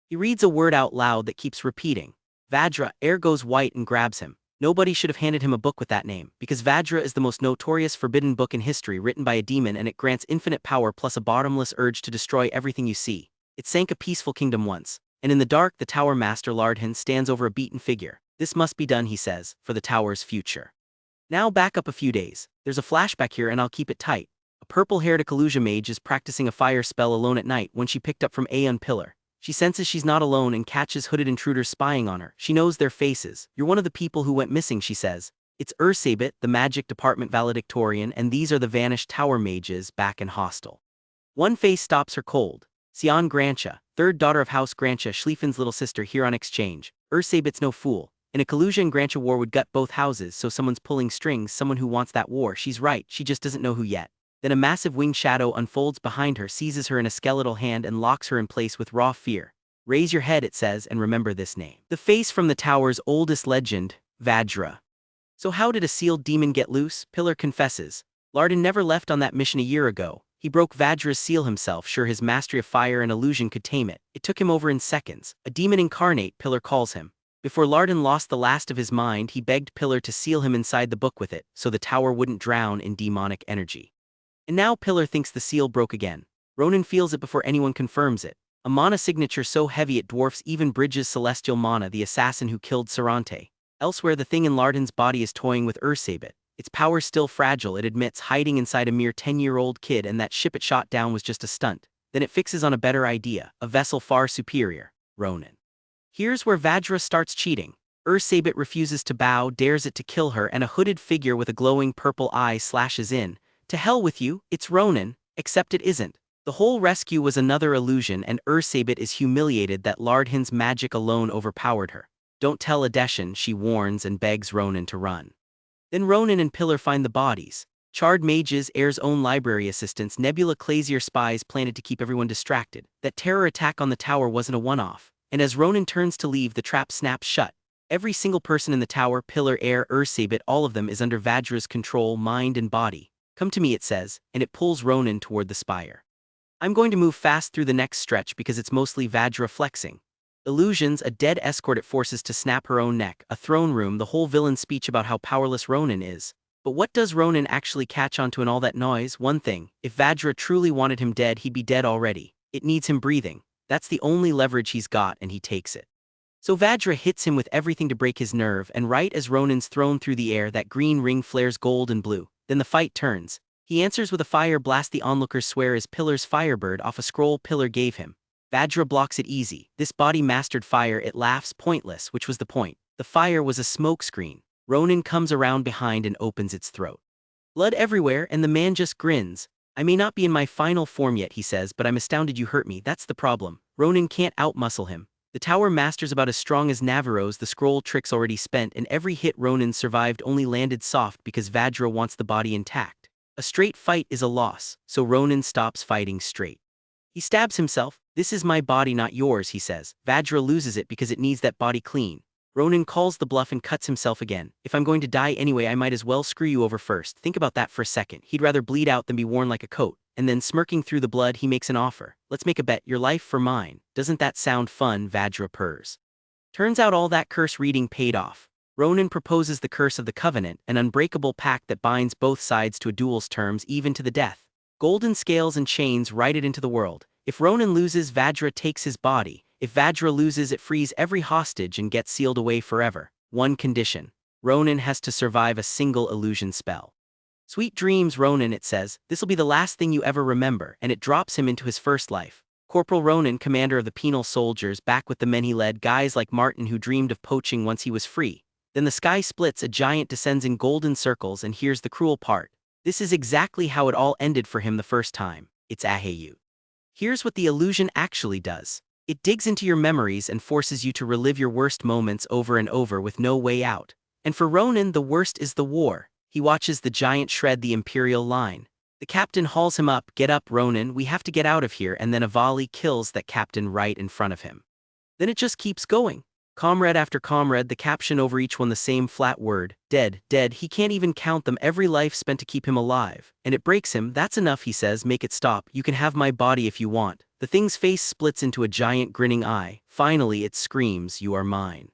Speaker 1: He reads a word out loud that keeps repeating. Vajra. Air goes white and grabs him. Nobody should have handed him a book with that name, because Vajra is the most notorious forbidden book in history, written by a demon, and it grants infinite power plus a bottomless urge to destroy everything you see. It sank a peaceful kingdom once, and in the dark the Tower Master Lardhan stands over a beaten figure. This must be done, he says, for the tower's future. Now back up a few days. There's a flashback here and I'll keep it tight. A purple-haired Akaluja mage is practicing a fire spell alone at night when she picked up from Aeon Pillar. She senses she's not alone and catches hooded intruders spying on her. She knows their faces. You're one of the people who went missing, she says. It's Ursabet, the magic department valedictorian, and these are the vanished tower mages back in hostel. One face stops her cold. Sion Grantia, third daughter of House Grantia, Schlieffen's little sister, here on exchange. Ursabet's no fool. In a Akaluja and Grantia war would gut both houses, so someone's pulling strings, someone who wants that war. She's right, she just doesn't know who yet. Then a massive winged shadow unfolds behind her, seizes her in a skeletal hand and locks her in place with raw fear. Raise your head, it says, and remember this name. The face from the tower's oldest legend, Vajra. So how did a sealed demon get loose? Pillar confesses. Lardhan never left on that mission a year ago. He broke Vajra's seal himself, sure his mastery of fire and illusion could tame it. It took him over in seconds. A demon incarnate, Pillar calls him. Before Lardhan lost the last of his mind, he begged Pillar to seal him inside the book with it, so the tower wouldn't drown in demonic energy. And now Pillar thinks the seal broke again. Ronan feels it before anyone confirms it. A mana signature so heavy it dwarfs even Bridges Celestial Mana, the assassin who killed Sarante. Elsewhere, the thing in Lardon's body is toying with Ursabit. Its power still fragile, it admits, hiding inside a mere 10-year-old kid, and that ship it shot down was just a stunt. Then it fixes on a better idea, a vessel far superior, Ronan. Here's where Vajra starts cheating. Ursabit refuses to bow, dares it to kill her, and a hooded figure with a glowing purple eye slashes in. To hell with you, it's Ronan, except it isn't. The whole rescue was another illusion, and Ursabit is humiliated that Lardon's magic alone overpowered her. Don't tell Adeshan, she warns and begs Ronan to run. Then Ronan and Pillar find the bodies. Charred mages, Heir's own library assistants, Nebula, Clazier spies planted to keep everyone distracted. That terror attack on the tower wasn't a one-off. And as Ronan turns to leave, the trap snaps shut. Every single person in the tower, Pillar, Heir, Ursabit, all of them is under Vajra's control, mind and body. Come to me, it says, and it pulls Ronan toward the spire. I'm going to move fast through the next stretch because it's mostly Vajra flexing. Illusions, a dead escort it forces to snap her own neck, a throne room, the whole villain speech about how powerless Ronan is. But what does Ronan actually catch onto in all that noise? One thing, if Vajra truly wanted him dead, he'd be dead already. It needs him breathing. That's the only leverage he's got, and he takes it. So Vajra hits him with everything to break his nerve, and right as Ronan's thrown through the air, that green ring flares gold and blue. Then the fight turns. He answers with a fire blast the onlookers swear is Pillar's firebird off a scroll Pillar gave him. Vajra blocks it easy. This body mastered fire, it laughs, pointless, which was the point. The fire was a smokescreen. Ronan comes around behind and opens its throat. Blood everywhere, and the man just grins. I may not be in my final form yet, he says, but I'm astounded you hurt me, that's the problem. Ronan can't outmuscle him. The tower master's about as strong as Navarro's, the scroll trick's already spent, and every hit Ronan survived only landed soft because Vajra wants the body intact. A straight fight is a loss, so Ronan stops fighting straight. He stabs himself. This is my body, not yours, he says. Vajra loses it because it needs that body clean. Ronan calls the bluff and cuts himself again. If I'm going to die anyway, I might as well screw you over first. Think about that for a second. He'd rather bleed out than be worn like a coat. And then, smirking through the blood, he makes an offer. Let's make a bet, your life for mine. Doesn't that sound fun? Vajra purrs. Turns out all that curse reading paid off. Ronan proposes the curse of the Covenant, an unbreakable pact that binds both sides to a duel's terms, even to the death. Golden scales and chains write it into the world. If Ronan loses, Vajra takes his body. If Vajra loses, it frees every hostage and gets sealed away forever. One condition. Ronan has to survive a single illusion spell. Sweet dreams, Ronan, it says. This'll be the last thing you ever remember, and it drops him into his first life. Corporal Ronan, commander of the penal soldiers, back with the men he led, guys like Martin who dreamed of poaching once he was free. Then the sky splits, a giant descends in golden circles, and here's the cruel part. This is exactly how it all ended for him the first time. It's Ahayut. Here's what the illusion actually does. It digs into your memories and forces you to relive your worst moments over and over with no way out. And for Ronan, the worst is the war. He watches the giant shred the Imperial line. The captain hauls him up. Get up, Ronan, we have to get out of here, and then a volley kills that captain right in front of him. Then it just keeps going. Comrade after comrade, the caption over each one the same flat word. Dead, dead, he can't even count them, every life spent to keep him alive. And it breaks him. That's enough, he says, make it stop, you can have my body if you want. The thing's face splits into a giant grinning eye. Finally it screams, you are mine.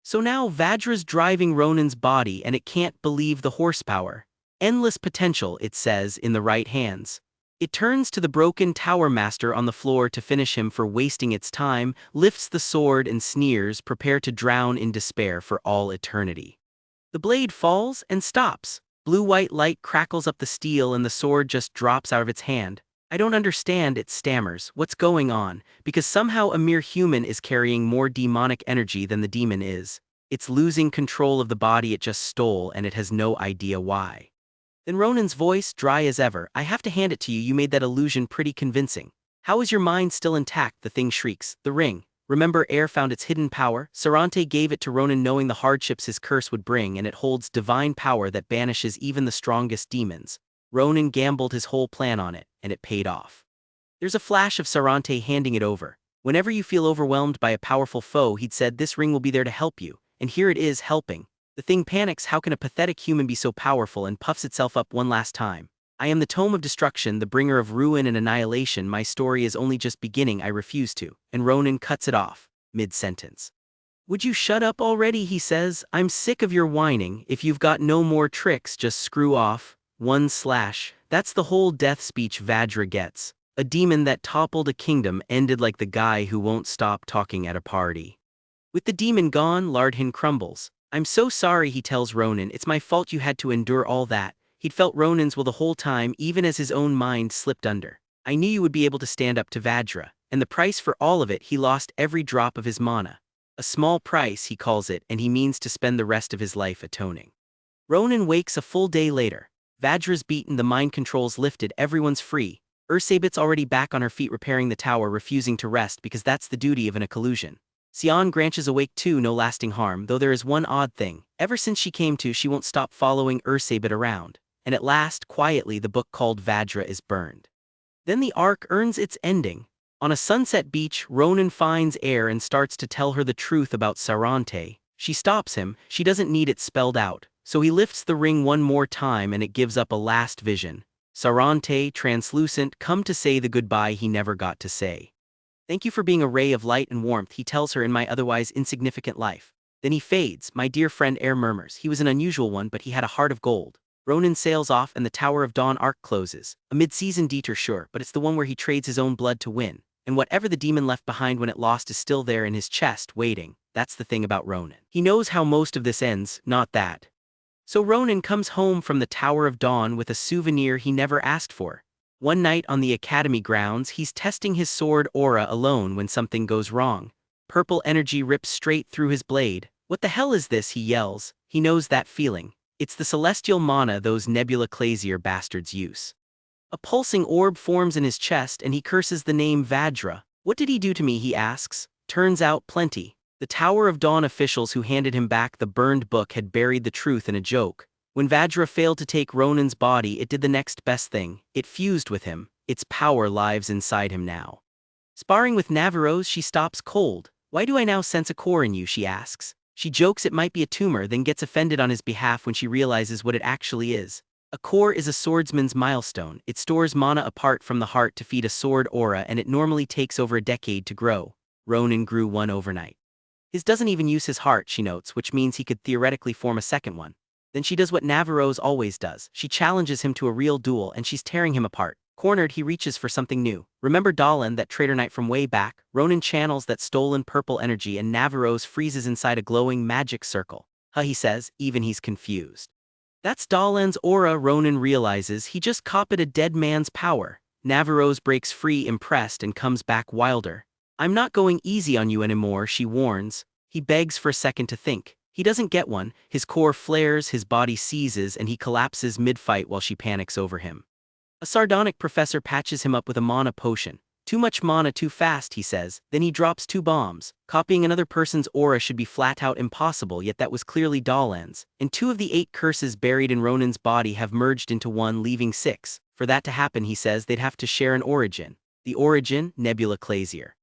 Speaker 1: So now Vajra's driving Ronan's body and it can't believe the horsepower. Endless potential, it says, in the right hands. It turns to the broken tower master on the floor to finish him for wasting its time, lifts the sword and sneers, prepare to drown in despair for all eternity. The blade falls and stops. Blue-white light crackles up the steel and the sword just drops out of its hand. I don't understand, it stammers. What's going on? Because somehow a mere human is carrying more demonic energy than the demon is. It's losing control of the body it just stole, and it has no idea why. Then Ronan's voice, dry as ever, I have to hand it to you, you made that illusion pretty convincing. How is your mind still intact? The thing shrieks. The ring. Remember, Heir found its hidden power? Sarante gave it to Ronan knowing the hardships his curse would bring, and it holds divine power that banishes even the strongest demons. Ronan gambled his whole plan on it, and it paid off. There's a flash of Sarante handing it over. Whenever you feel overwhelmed by a powerful foe, he'd said, this ring will be there to help you, and here it is, helping. The thing panics, how can a pathetic human be so powerful, and puffs itself up one last time. I am the tome of destruction, the bringer of ruin and annihilation, my story is only just beginning, I refuse to. And Ronan cuts it off, mid-sentence. Would you shut up already, he says, I'm sick of your whining, if you've got no more tricks just screw off. That's the whole death speech Vajra gets. A demon that toppled a kingdom ended like the guy who won't stop talking at a party. With the demon gone, Lardhin crumbles. I'm so sorry, he tells Ronan, it's my fault you had to endure all that. He'd felt Ronan's will the whole time, even as his own mind slipped under. I knew you would be able to stand up to Vajra, and the price for all of it, he lost every drop of his mana. A small price, he calls it, and he means to spend the rest of his life atoning. Ronan wakes a full day later. Vajra's beaten, the mind controls lifted, everyone's free. Ursabit's already back on her feet repairing the tower, refusing to rest because that's the duty of an collusion. Sion Granch is awake too, no lasting harm, though there is one odd thing. Ever since she came to, she won't stop following Ursabit around. And at last, quietly, the book called Vajra is burned. Then the arc earns its ending. On a sunset beach, Ronan finds air and starts to tell her the truth about Sarante. She stops him, she doesn't need it spelled out, so he lifts the ring one more time and it gives up a last vision. Sarante, translucent, come to say the goodbye he never got to say. Thank you for being a ray of light and warmth, he tells her, in my otherwise insignificant life. Then he fades. My dear friend Air murmurs. He was an unusual one, but he had a heart of gold. Ronan sails off and the Tower of Dawn arc closes. A mid-season detour, sure, but it's the one where he trades his own blood to win. And whatever the demon left behind when it lost is still there in his chest, waiting. That's the thing about Ronan. He knows how most of this ends, not that. So Ronan comes home from the Tower of Dawn with a souvenir he never asked for. One night on the Academy grounds, he's testing his sword aura alone when something goes wrong. Purple energy rips straight through his blade. What the hell is this, he yells. He knows that feeling. It's the celestial mana those Nebula Clazier bastards use. A pulsing orb forms in his chest and he curses the name Vajra. What did he do to me, he asks. Turns out plenty. The Tower of Dawn officials who handed him back the burned book had buried the truth in a joke. When Vajra failed to take Ronan's body, it did the next best thing. It fused with him. Its power lives inside him now. Sparring with Navarros, she stops cold. Why do I now sense a core in you, she asks. She jokes it might be a tumor, then gets offended on his behalf when she realizes what it actually is. A core is a swordsman's milestone. It stores mana apart from the heart to feed a sword aura, and it normally takes over a decade to grow. Ronan grew one overnight. His doesn't even use his heart, she notes, which means he could theoretically form a second one. Then she does what Navarros always does. She challenges him to a real duel and she's tearing him apart. Cornered, he reaches for something new. Remember Dahlin, that traitor knight from way back? Ronan channels that stolen purple energy and Navarros freezes inside a glowing magic circle. Huh, he says, even he's confused. That's Dahlin's aura, Ronan realizes. He just copied a dead man's power. Navarros breaks free, impressed, and comes back wilder. I'm not going easy on you anymore, she warns. He begs for a second to think. He doesn't get one. His core flares, his body seizes, and he collapses mid-fight while she panics over him. A sardonic professor patches him up with a mana potion. Too much mana too fast, he says. Then he drops 2 bombs. Copying another person's aura should be flat out impossible, yet that was clearly Dahlin's. And 2 of the 8 curses buried in Ronan's body have merged into one, leaving 6. For that to happen, he says, they'd have to share an origin. The origin, Nebula Clazier.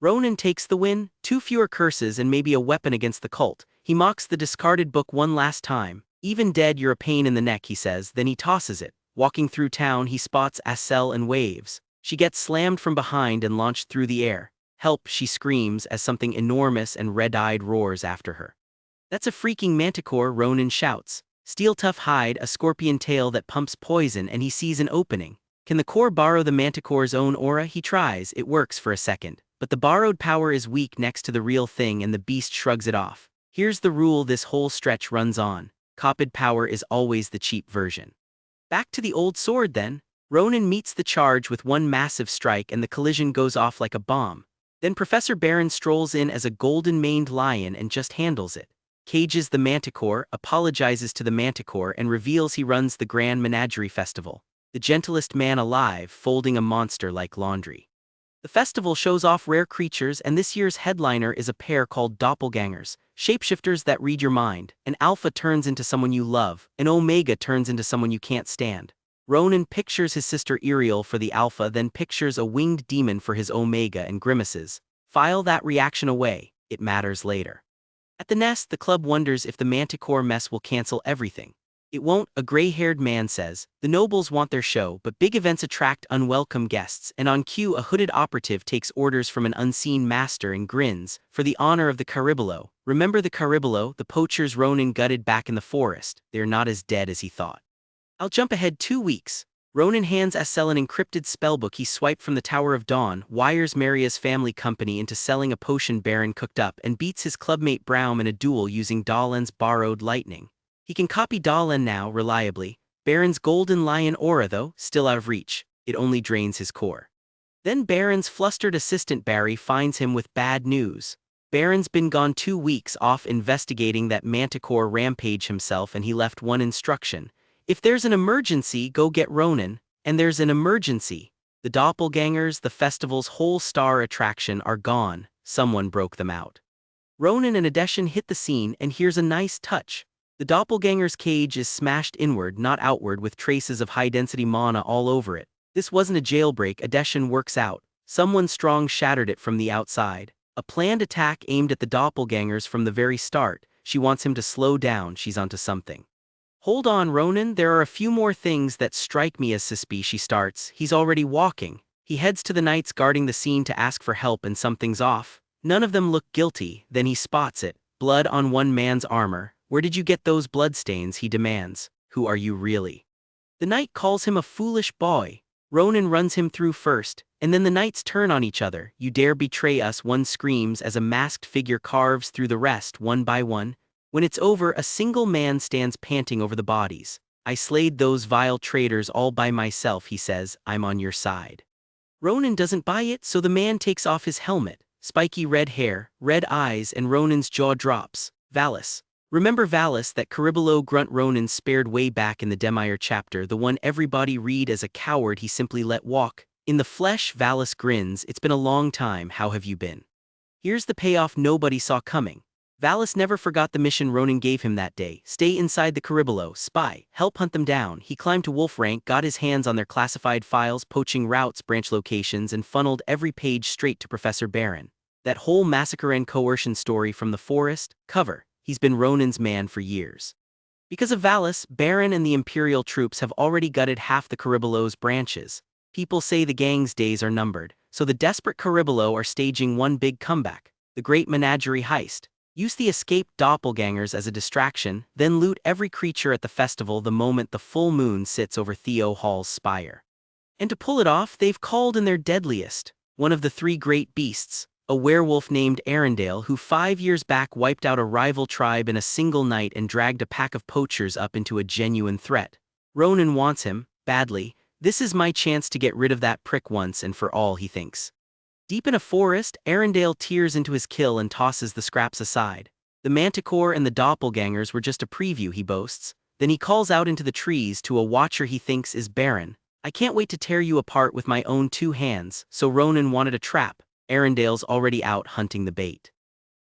Speaker 1: Ronan takes the win, 2 fewer curses and maybe a weapon against the cult. He mocks the discarded book one last time. Even dead, you're a pain in the neck, he says, then he tosses it. Walking through town, he spots Acel and waves. She gets slammed from behind and launched through the air. Help, she screams as something enormous and red-eyed roars after her. That's a freaking manticore, Ronan shouts. Steel tough hide, a scorpion tail that pumps poison, and he sees an opening. Can the core borrow the manticore's own aura? He tries, it works for a second. But the borrowed power is weak next to the real thing and the beast shrugs it off. Here's the rule this whole stretch runs on. Copied power is always the cheap version. Back to the old sword then. Ronan meets the charge with one massive strike and the collision goes off like a bomb. Then Professor Baron strolls in as a golden-maned lion and just handles it. Cages the manticore, apologizes to the manticore and reveals he runs the Grand Menagerie Festival. The gentlest man alive, folding a monster like laundry. The festival shows off rare creatures, and this year's headliner is a pair called doppelgangers, shapeshifters that read your mind. An alpha turns into someone you love, an omega turns into someone you can't stand. Ronan pictures his sister Iriel for the alpha, then pictures a winged demon for his omega and grimaces. File that reaction away, it matters later. At the nest, the club wonders if the manticore mess will cancel everything. It won't, a gray-haired man says. The nobles want their show, but big events attract unwelcome guests, and on cue a hooded operative takes orders from an unseen master and grins, for the honor of the Caribolo. Remember the Caribolo, the poachers Ronan gutted back in the forest? They're not as dead as he thought. I'll jump ahead 2 weeks. Ronan hands Asel an encrypted spellbook he swiped from the Tower of Dawn, wires Maria's family company into selling a potion Baron cooked up, and beats his clubmate Braum in a duel using Dalen's borrowed lightning. He can copy Dalen now, reliably. Baron's golden lion aura, though, still out of reach. It only drains his core. Then Baron's flustered assistant Barry finds him with bad news. Baron's been gone 2 weeks off investigating that Manticore rampage himself, and he left one instruction. If there's an emergency, go get Ronan. And there's an emergency. The doppelgangers, the festival's whole star attraction, are gone. Someone broke them out. Ronan and Adeshin hit the scene, and here's a nice touch. The doppelganger's cage is smashed inward, not outward, with traces of high-density mana all over it. This wasn't a jailbreak, Adeshin works out. Someone strong shattered it from the outside. A planned attack aimed at the doppelgangers from the very start. She wants him to slow down, she's onto something. Hold on, Ronan, there are a few more things that strike me as suspicious. She starts. He's already walking. He heads to the knights guarding the scene to ask for help, and something's off. None of them look guilty, then he spots it. Blood on one man's armor. Where did you get those bloodstains, he demands. Who are you really? The knight calls him a foolish boy. Ronan runs him through first, and then the knights turn on each other. You dare betray us, one screams as a masked figure carves through the rest one by one. When it's over, a single man stands panting over the bodies. I slayed those vile traitors all by myself, he says. I'm on your side. Ronan doesn't buy it, so the man takes off his helmet. Spiky red hair, red eyes, and Ronan's jaw drops. Valus. Remember Valus, that Caribolo grunt Ronan spared way back in the Dainhar chapter, the one everybody read as a coward he simply let walk? In the flesh, Valus grins. It's been a long time, how have you been? Here's the payoff nobody saw coming. Valus never forgot the mission Ronan gave him that day. Stay inside the Caribolo, spy, help hunt them down. He climbed to wolf rank, got his hands on their classified files, poaching routes, branch locations, and funneled every page straight to Professor Baron. That whole massacre and coercion story from the forest, cover. He's been Ronan's man for years. Because of Valus, Baron and the Imperial troops have already gutted half the Caribolo's branches. People say the gang's days are numbered, so the desperate Caribolo are staging one big comeback, the Great Menagerie Heist. Use the escaped doppelgangers as a distraction, then loot every creature at the festival the moment the full moon sits over Theo Hall's spire. And to pull it off, they've called in their deadliest, one of the 3 great beasts, a werewolf named Arendelle, who 5 years back wiped out a rival tribe in a single night and dragged a pack of poachers up into a genuine threat. Ronan wants him, badly. This is my chance to get rid of that prick once and for all, he thinks. Deep in a forest, Arendelle tears into his kill and tosses the scraps aside. The Manticore and the doppelgangers were just a preview, he boasts. Then he calls out into the trees to a watcher he thinks is Baron. I can't wait to tear you apart with my own 2 hands, so Ronan wanted a trap. Arendelle's already out hunting the bait.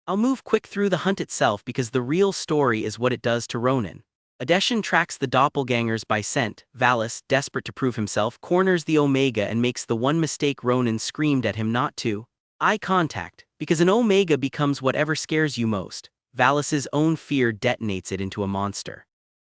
Speaker 1: I'll move quick through the hunt itself because the real story is what it does to Ronan. Adeshin tracks the doppelgangers by scent. Valus, desperate to prove himself, corners the Omega and makes the one mistake Ronan screamed at him not to. Eye contact, because an Omega becomes whatever scares you most. Valus's own fear detonates it into a monster.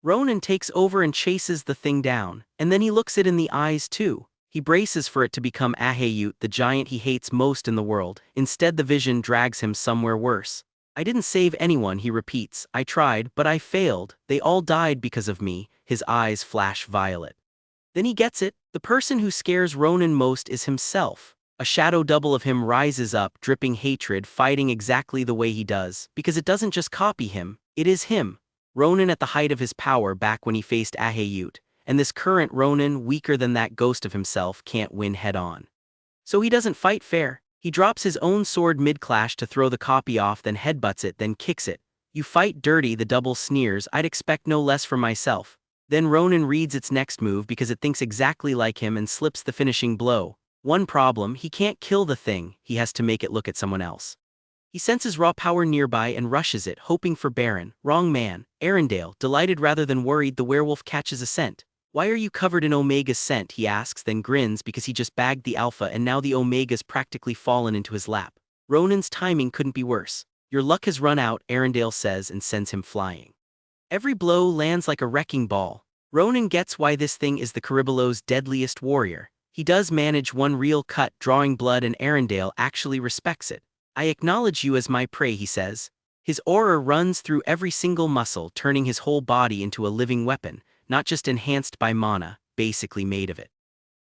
Speaker 1: Ronan takes over and chases the thing down, and then he looks it in the eyes too. He braces for it to become Ahayut, the giant he hates most in the world. Instead, the vision drags him somewhere worse. I didn't save anyone, he repeats. I tried, but I failed. They all died because of me. His eyes flash violet. Then he gets it. The person who scares Ronan most is himself. A shadow double of him rises up, dripping hatred, fighting exactly the way he does, because it doesn't just copy him, it is him. Ronan at the height of his power back when he faced Ahayut. And this current Ronan, weaker than that ghost of himself, can't win head-on. So he doesn't fight fair. He drops his own sword mid-clash to throw the copy off, then headbutts it, then kicks it. You fight dirty, the double sneers. I'd expect no less from myself. Then Ronan reads its next move because it thinks exactly like him and slips the finishing blow. One problem, he can't kill the thing, he has to make it look at someone else. He senses raw power nearby and rushes it, hoping for Baron. Wrong man. Arendelle, delighted rather than worried, the werewolf catches a scent. Why are you covered in Omega's scent, he asks, then grins because he just bagged the Alpha and now the Omega's practically fallen into his lap. Ronan's timing couldn't be worse. Your luck has run out, Arendelle says and sends him flying. Every blow lands like a wrecking ball. Ronan gets why this thing is the Caribolo's deadliest warrior. He does manage one real cut, drawing blood, and Arendelle actually respects it. I acknowledge you as my prey, he says. His aura runs through every single muscle, turning his whole body into a living weapon. Not just enhanced by mana, basically made of it.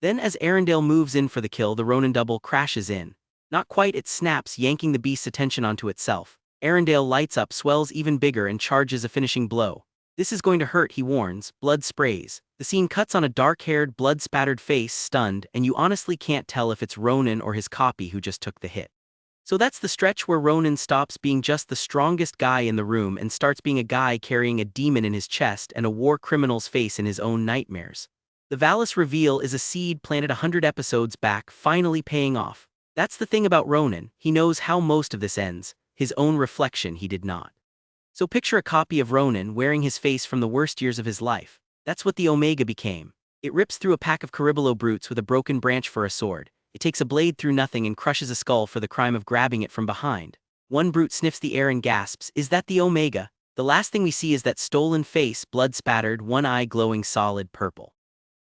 Speaker 1: Then as Arendelle moves in for the kill, the Ronan double crashes in. Not quite, it snaps, yanking the beast's attention onto itself. Arendelle lights up, swells even bigger, and charges a finishing blow. This is going to hurt, he warns. Blood sprays. The scene cuts on a dark-haired, blood-spattered face, stunned, and you honestly can't tell if it's Ronan or his copy who just took the hit. So that's the stretch where Ronan stops being just the strongest guy in the room and starts being a guy carrying a demon in his chest and a war criminal's face in his own nightmares. The Valus reveal is a seed planted 100 episodes back, finally paying off. That's the thing about Ronan, he knows how most of this ends. His own reflection he did not. So picture a copy of Ronan wearing his face from the worst years of his life. That's what the Omega became. It rips through a pack of Caribolo brutes with a broken branch for a sword. It takes a blade through nothing and crushes a skull for the crime of grabbing it from behind. One brute sniffs the air and gasps, "Is that the Omega?" The last thing we see is that stolen face, blood-spattered, one eye glowing solid purple.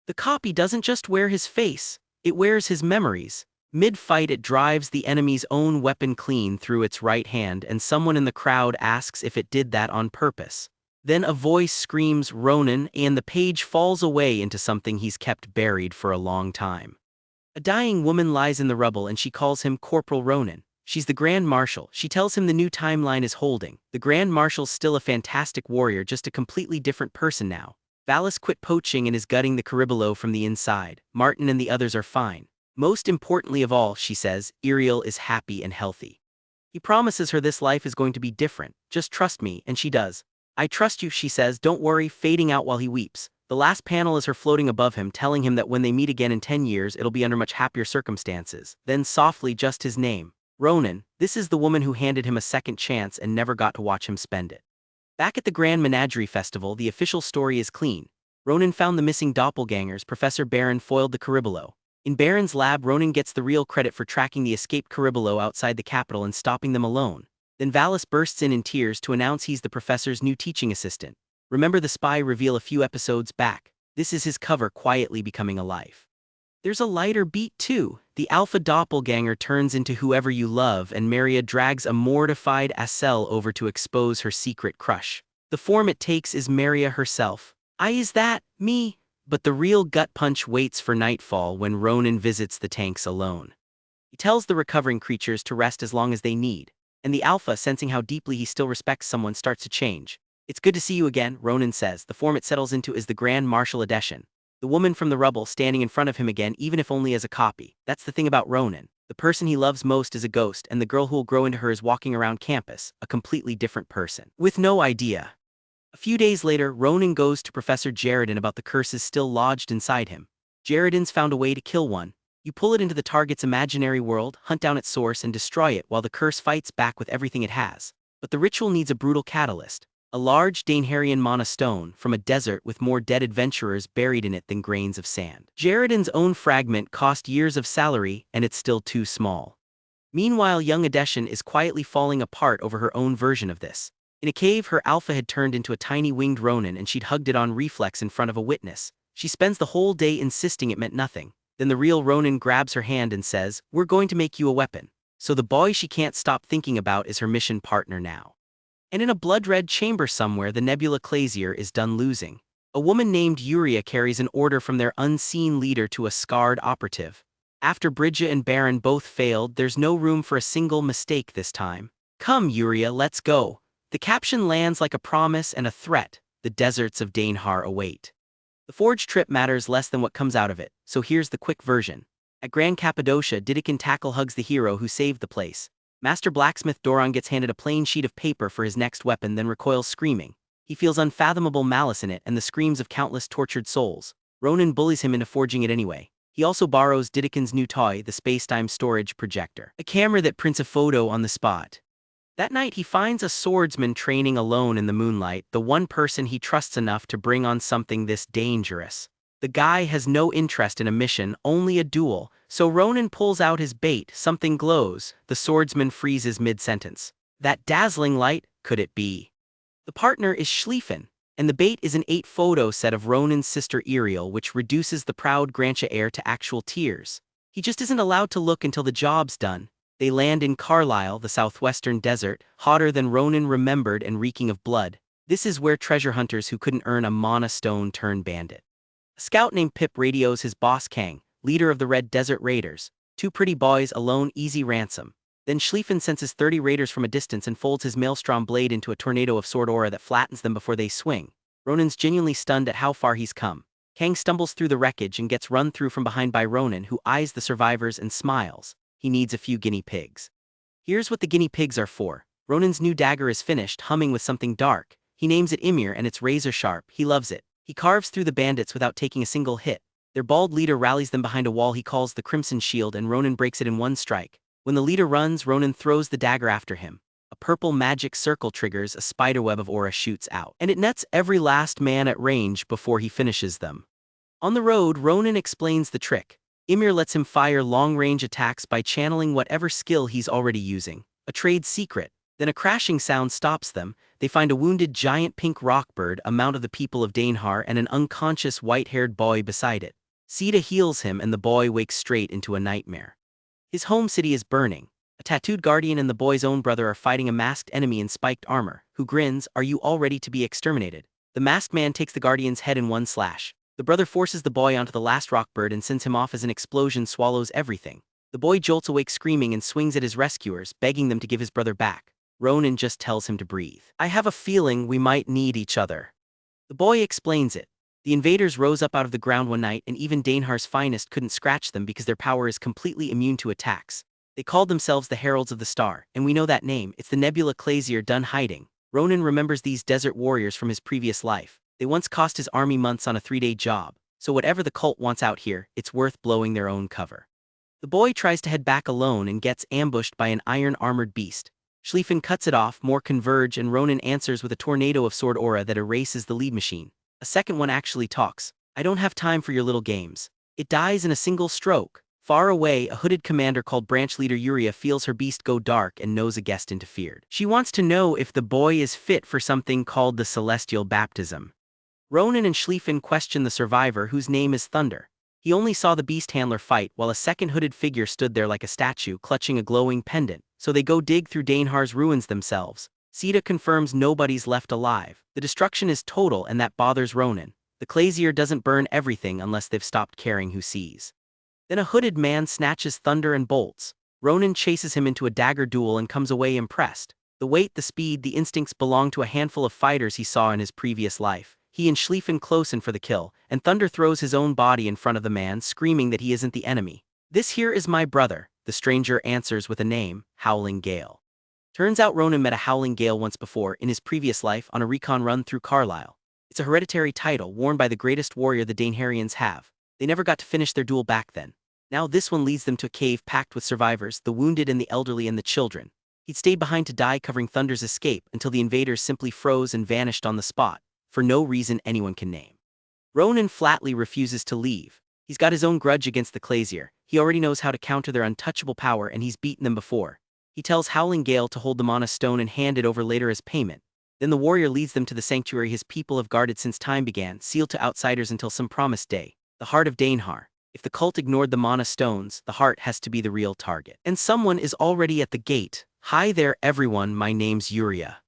Speaker 1: The copy doesn't just wear his face, it wears his memories. Mid-fight it drives the enemy's own weapon clean through its right hand, and someone in the crowd asks if it did that on purpose. Then a voice screams, "Ronan," and the page falls away into something he's kept buried for a long time. A dying woman lies in the rubble and she calls him Corporal Ronan. She's the Grand Marshal. She tells him the new timeline is holding. The Grand Marshal's still a fantastic warrior, just a completely different person now. Valus quit poaching and is gutting the Caribolo from the inside. Martin and the others are fine. Most importantly of all, she says, Iriel is happy and healthy. He promises her this life is going to be different. "Just trust me," and she does. "I trust you," she says, "don't worry," fading out while he weeps. The last panel is her floating above him, telling him that when they meet again in 10 years, it'll be under much happier circumstances. Then softly, just his name. Ronan. This is the woman who handed him a second chance and never got to watch him spend it. Back at the Grand Menagerie Festival, the official story is clean. Ronan found the missing doppelgangers. Professor Baron foiled the Caribolo. In Baron's lab, Ronan gets the real credit for tracking the escaped Caribolo outside the capital and stopping them alone. Then Valus bursts in tears to announce he's the professor's new teaching assistant. Remember the spy reveal a few episodes back? This is his cover quietly becoming a life. There's a lighter beat too. The alpha doppelganger turns into whoever you love, and Maria drags a mortified Acel over to expose her secret crush. The form it takes is Maria herself. Is that me?" But the real gut punch waits for nightfall when Ronan visits the tanks alone. He tells the recovering creatures to rest as long as they need, and the alpha, sensing how deeply he still respects someone, starts to change. "It's good to see you again," Ronan says. The form it settles into is the Grand Marshal Edition. The woman from the rubble standing in front of him again, even if only as a copy. That's the thing about Ronan. The person he loves most is a ghost, and the girl who will grow into her is walking around campus, a completely different person. With no idea. A few days later, Ronan goes to Professor Jaredin about the curses still lodged inside him. Jaredin's found a way to kill one. You pull it into the target's imaginary world, hunt down its source, and destroy it while the curse fights back with everything it has. But the ritual needs a brutal catalyst. A large Dainharian mana stone from a desert with more dead adventurers buried in it than grains of sand. Jaredin's own fragment cost years of salary, and it's still too small. Meanwhile, young Adeshin is quietly falling apart over her own version of this. In a cave, her alpha had turned into a tiny winged Ronan, and she'd hugged it on reflex in front of a witness. She spends the whole day insisting it meant nothing. Then the real Ronan grabs her hand and says, "We're going to make you a weapon." So the boy she can't stop thinking about is her mission partner now. And in a blood-red chamber somewhere, the Nebula Clazier is done losing. A woman named Uria carries an order from their unseen leader to a scarred operative. After Bridget and Baron both failed, there's no room for a single mistake this time. "Come, Uria, let's go." The caption lands like a promise and a threat. The deserts of Dainhar await. The forge trip matters less than what comes out of it, so here's the quick version. At Grand Cappadocia, Didikin Tackle hugs the hero who saved the place. Master Blacksmith Doron gets handed a plain sheet of paper for his next weapon, then recoils screaming. He feels unfathomable malice in it and the screams of countless tortured souls. Ronan bullies him into forging it anyway. He also borrows Didikin's new toy, the space-time storage projector, a camera that prints a photo on the spot. That night he finds a swordsman training alone in the moonlight, the one person he trusts enough to bring on something this dangerous. The guy has no interest in a mission, only a duel, so Ronan pulls out his bait, something glows. The swordsman freezes mid-sentence. That dazzling light, could it be? The partner is Schlieffen, and the bait is an 8-photo set of Ronan's sister Iriel, which reduces the proud Grantia heir to actual tears. He just isn't allowed to look until the job's done. They land in Carlisle, the southwestern desert, hotter than Ronan remembered and reeking of blood. This is where treasure hunters who couldn't earn a mana stone turn bandit. A scout named Pip radios his boss Kang, leader of the Red Desert Raiders. Two pretty boys alone, easy ransom. Then Schlieffen senses 30 raiders from a distance and folds his maelstrom blade into a tornado of sword aura that flattens them before they swing. Ronan's genuinely stunned at how far he's come. Kang stumbles through the wreckage and gets run through from behind by Ronan, who eyes the survivors and smiles. He needs a few guinea pigs. Here's what the guinea pigs are for. Ronan's new dagger is finished, humming with something dark. He names it Ymir and it's razor sharp. He loves it. He carves through the bandits without taking a single hit. Their bald leader rallies them behind a wall he calls the Crimson Shield, and Ronan breaks it in one strike. When the leader runs, Ronan throws the dagger after him. A purple magic circle triggers, a spiderweb of aura shoots out, and it nets every last man at range before he finishes them. On the road, Ronan explains the trick. Ymir lets him fire long-range attacks by channeling whatever skill he's already using. A trade secret. Then a crashing sound stops them. They find a wounded giant pink rockbird, a mount of the people of Dainhar, and an unconscious white-haired boy beside it. Sita heals him and the boy wakes straight into a nightmare. His home city is burning. A tattooed guardian and the boy's own brother are fighting a masked enemy in spiked armor, who grins, "Are you all ready to be exterminated?" The masked man takes the guardian's head in one slash. The brother forces the boy onto the last rockbird and sends him off as an explosion swallows everything. The boy jolts awake screaming and swings at his rescuers, begging them to give his brother back. Ronan just tells him to breathe. "I have a feeling we might need each other." The boy explains it. The invaders rose up out of the ground one night, and even Dainhar's finest couldn't scratch them because their power is completely immune to attacks. They called themselves the Heralds of the Star, and we know that name. It's the Nebula Clazier done hiding. Ronan remembers these desert warriors from his previous life. They once cost his army months on a 3-day job, so whatever the cult wants out here, it's worth blowing their own cover. The boy tries to head back alone and gets ambushed by an iron-armored beast. Schlieffen cuts it off, more converge, and Ronan answers with a tornado of sword aura that erases the lead machine. A second one actually talks. "I don't have time for your little games." It dies in a single stroke. Far away, a hooded commander called Branch Leader Yuria feels her beast go dark and knows a guest interfered. She wants to know if the boy is fit for something called the Celestial Baptism. Ronan and Schlieffen question the survivor, whose name is Thunder. He only saw the beast handler fight while a second hooded figure stood there like a statue, clutching a glowing pendant, so they go dig through Dainhar's ruins themselves. Sita confirms nobody's left alive. The destruction is total, and that bothers Ronan. The Clazier doesn't burn everything unless they've stopped caring who sees. Then a hooded man snatches Thunder and bolts. Ronan chases him into a dagger duel and comes away impressed. The weight, the speed, the instincts belong to a handful of fighters he saw in his previous life. He and Schlieffen close in for the kill, and Thunder throws his own body in front of the man, screaming that he isn't the enemy. "This here is my brother," the stranger answers with a name, Howling Gale. Turns out Ronan met a Howling Gale once before, in his previous life, on a recon run through Carlisle. It's a hereditary title worn by the greatest warrior the Dainharians have. They never got to finish their duel back then. Now this one leads them to a cave packed with survivors, the wounded and the elderly and the children. He'd stayed behind to die covering Thunder's escape until the invaders simply froze and vanished on the spot, for no reason anyone can name. Ronan flatly refuses to leave. He's got his own grudge against the Clazier. He already knows how to counter their untouchable power, and he's beaten them before. He tells Howling Gale to hold them on a stone and hand it over later as payment. Then the warrior leads them to the sanctuary his people have guarded since time began, sealed to outsiders until some promised day. The heart of Dainhar. If the cult ignored the mana stones, the heart has to be the real target. And someone is already at the gate. "Hi there everyone, my name's Yuria."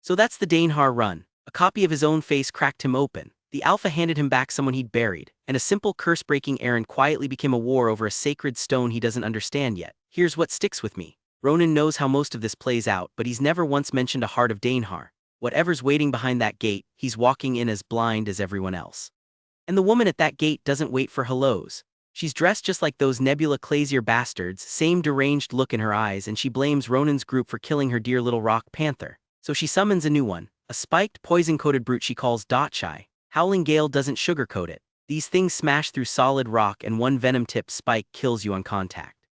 Speaker 1: So that's the Dainhar run. A copy of his own face cracked him open. The Alpha handed him back someone he'd buried, and a simple curse-breaking errand quietly became a war over a sacred stone he doesn't understand yet. Here's what sticks with me. Ronan knows how most of this plays out, but he's never once mentioned a heart of Dainhar. Whatever's waiting behind that gate, he's walking in as blind as everyone else. And the woman at that gate doesn't wait for hellos. She's dressed just like those Nebula Clazier bastards, same deranged look in her eyes, and she blames Ronan's group for killing her dear little rock panther. So she summons a new one, a spiked, poison-coated brute she calls Dotchai. Howling Gale doesn't sugarcoat it. These things smash through solid rock, and one venom-tipped spike kills you on contact.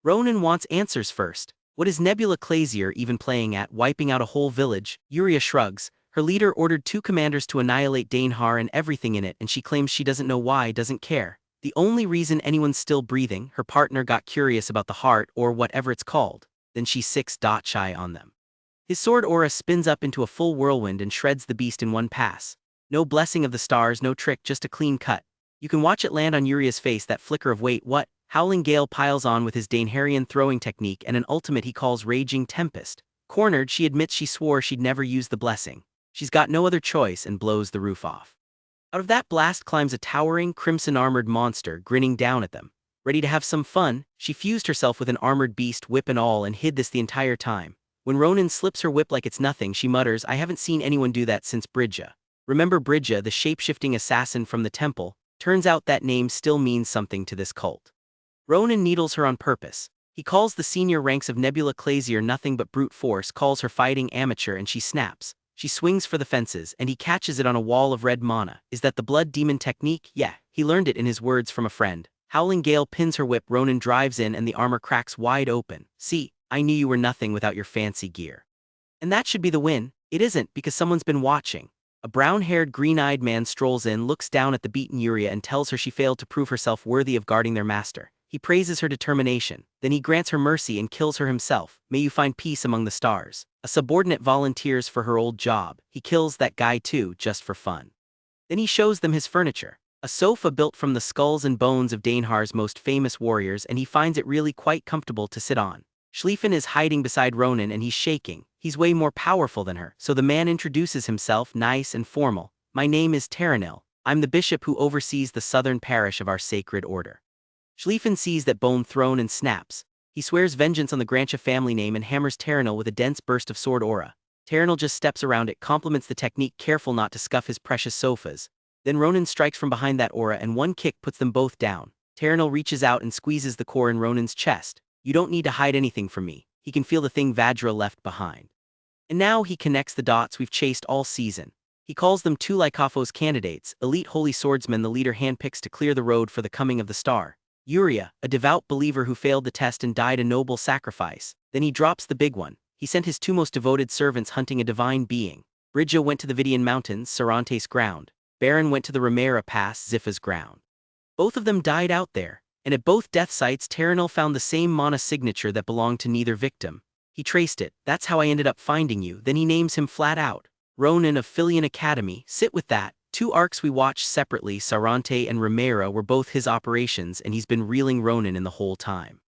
Speaker 1: Ronan wants answers first. What is Nebula Clazier even playing at, wiping out a whole village? Yuria shrugs. Her leader ordered 2 commanders to annihilate Dainhar and everything in it, and she claims she doesn't know why, doesn't care. The only reason anyone's still breathing, her partner got curious about the heart, or whatever it's called. Then she sicks Dotchai on them. His sword aura spins up into a full whirlwind and shreds the beast in one pass. No blessing of the stars, no trick, just a clean cut. You can watch it land on Yuria's face, that flicker of wait, what? Howling Gale piles on with his Dainharian throwing technique and an ultimate he calls Raging Tempest. Cornered, she admits she swore she'd never use the blessing. She's got no other choice and blows the roof off. Out of that blast climbs a towering, crimson-armored monster, grinning down at them. Ready to have some fun, she fused herself with an armored beast, whip and all, and hid this the entire time. When Ronan slips her whip like it's nothing, she mutters, "I haven't seen anyone do that since Bridja." Remember Bridja, the shape-shifting assassin from the temple? Turns out that name still means something to this cult. Ronan needles her on purpose. He calls the senior ranks of Nebula Clazier nothing but brute force, calls her fighting amateur, and she snaps. She swings for the fences, and he catches it on a wall of red mana. Is that the blood demon technique? Yeah, he learned it in his words from a friend. Howling Gale pins her whip, Ronan drives in, and the armor cracks wide open. See, I knew you were nothing without your fancy gear. And that should be the win. It isn't, because someone's been watching. A brown-haired, green-eyed man strolls in, looks down at the beaten Yuria, and tells her she failed to prove herself worthy of guarding their master. He praises her determination. Then he grants her mercy and kills her himself. May you find peace among the stars. A subordinate volunteers for her old job. He kills that guy too, just for fun. Then he shows them his furniture. A sofa built from the skulls and bones of Dainhar's most famous warriors, and he finds it really quite comfortable to sit on. Schlieffen is hiding beside Ronan, and he's shaking. He's way more powerful than her, so the man introduces himself, nice and formal. "My name is Terranil. I'm the bishop who oversees the southern parish of our sacred order." Schlieffen sees that bone throne and snaps. He swears vengeance on the Grantia family name and hammers Terranil with a dense burst of sword aura. Terranil just steps around it, compliments the technique, careful not to scuff his precious sofas. Then Ronan strikes from behind that aura, and one kick puts them both down. Terranil reaches out and squeezes the core in Ronan's chest. "You don't need to hide anything from me." He can feel the thing Vajra left behind. And now he connects the dots we've chased all season. He calls them two Lycophos candidates, elite holy swordsmen the leader handpicks to clear the road for the coming of the star. Yuria, a devout believer who failed the test and died a noble sacrifice. Then he drops the big one. He sent his two most devoted servants hunting a divine being. Bridja went to the Vidian Mountains, Sarante's ground. Baron went to the Romaira Pass, Ziffa's ground. Both of them died out there, and at both death sites Terranil found the same mana signature that belonged to neither victim. He traced it. "That's how I ended up finding you." Then he names him flat out. Ronan of Phileon Academy. Sit with that. Two arcs we watched separately, Sarante and Romaira, were both his operations, and he's been reeling Ronan in the whole time.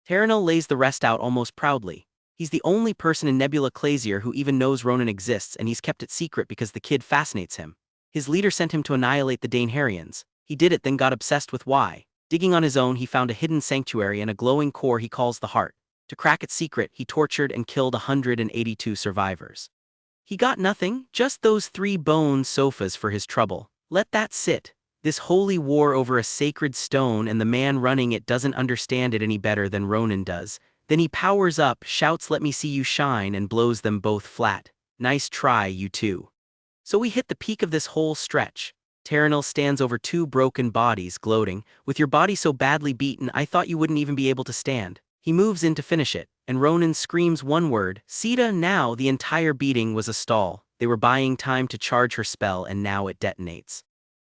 Speaker 1: Terranil lays the rest out almost proudly. He's the only person in Nebula Clazier who even knows Ronan exists, and he's kept it secret because the kid fascinates him. His leader sent him to annihilate the Dainharians. He did it, then got obsessed with why. Digging on his own, he found a hidden sanctuary and a glowing core he calls the Heart. To crack its secret, he tortured and killed 182 survivors. He got nothing, just those 3 bone sofas for his trouble. Let that sit. This holy war over a sacred stone, and the man running it doesn't understand it any better than Ronan does. Then he powers up, shouts, "Let me see you shine," and blows them both flat. "Nice try, you two." So we hit the peak of this whole stretch. Terranil stands over 2 broken bodies, gloating. "With your body so badly beaten, I thought you wouldn't even be able to stand." He moves in to finish it, and Ronan screams one word, "Sita!" Now the entire beating was a stall. They were buying time to charge her spell, and now it detonates.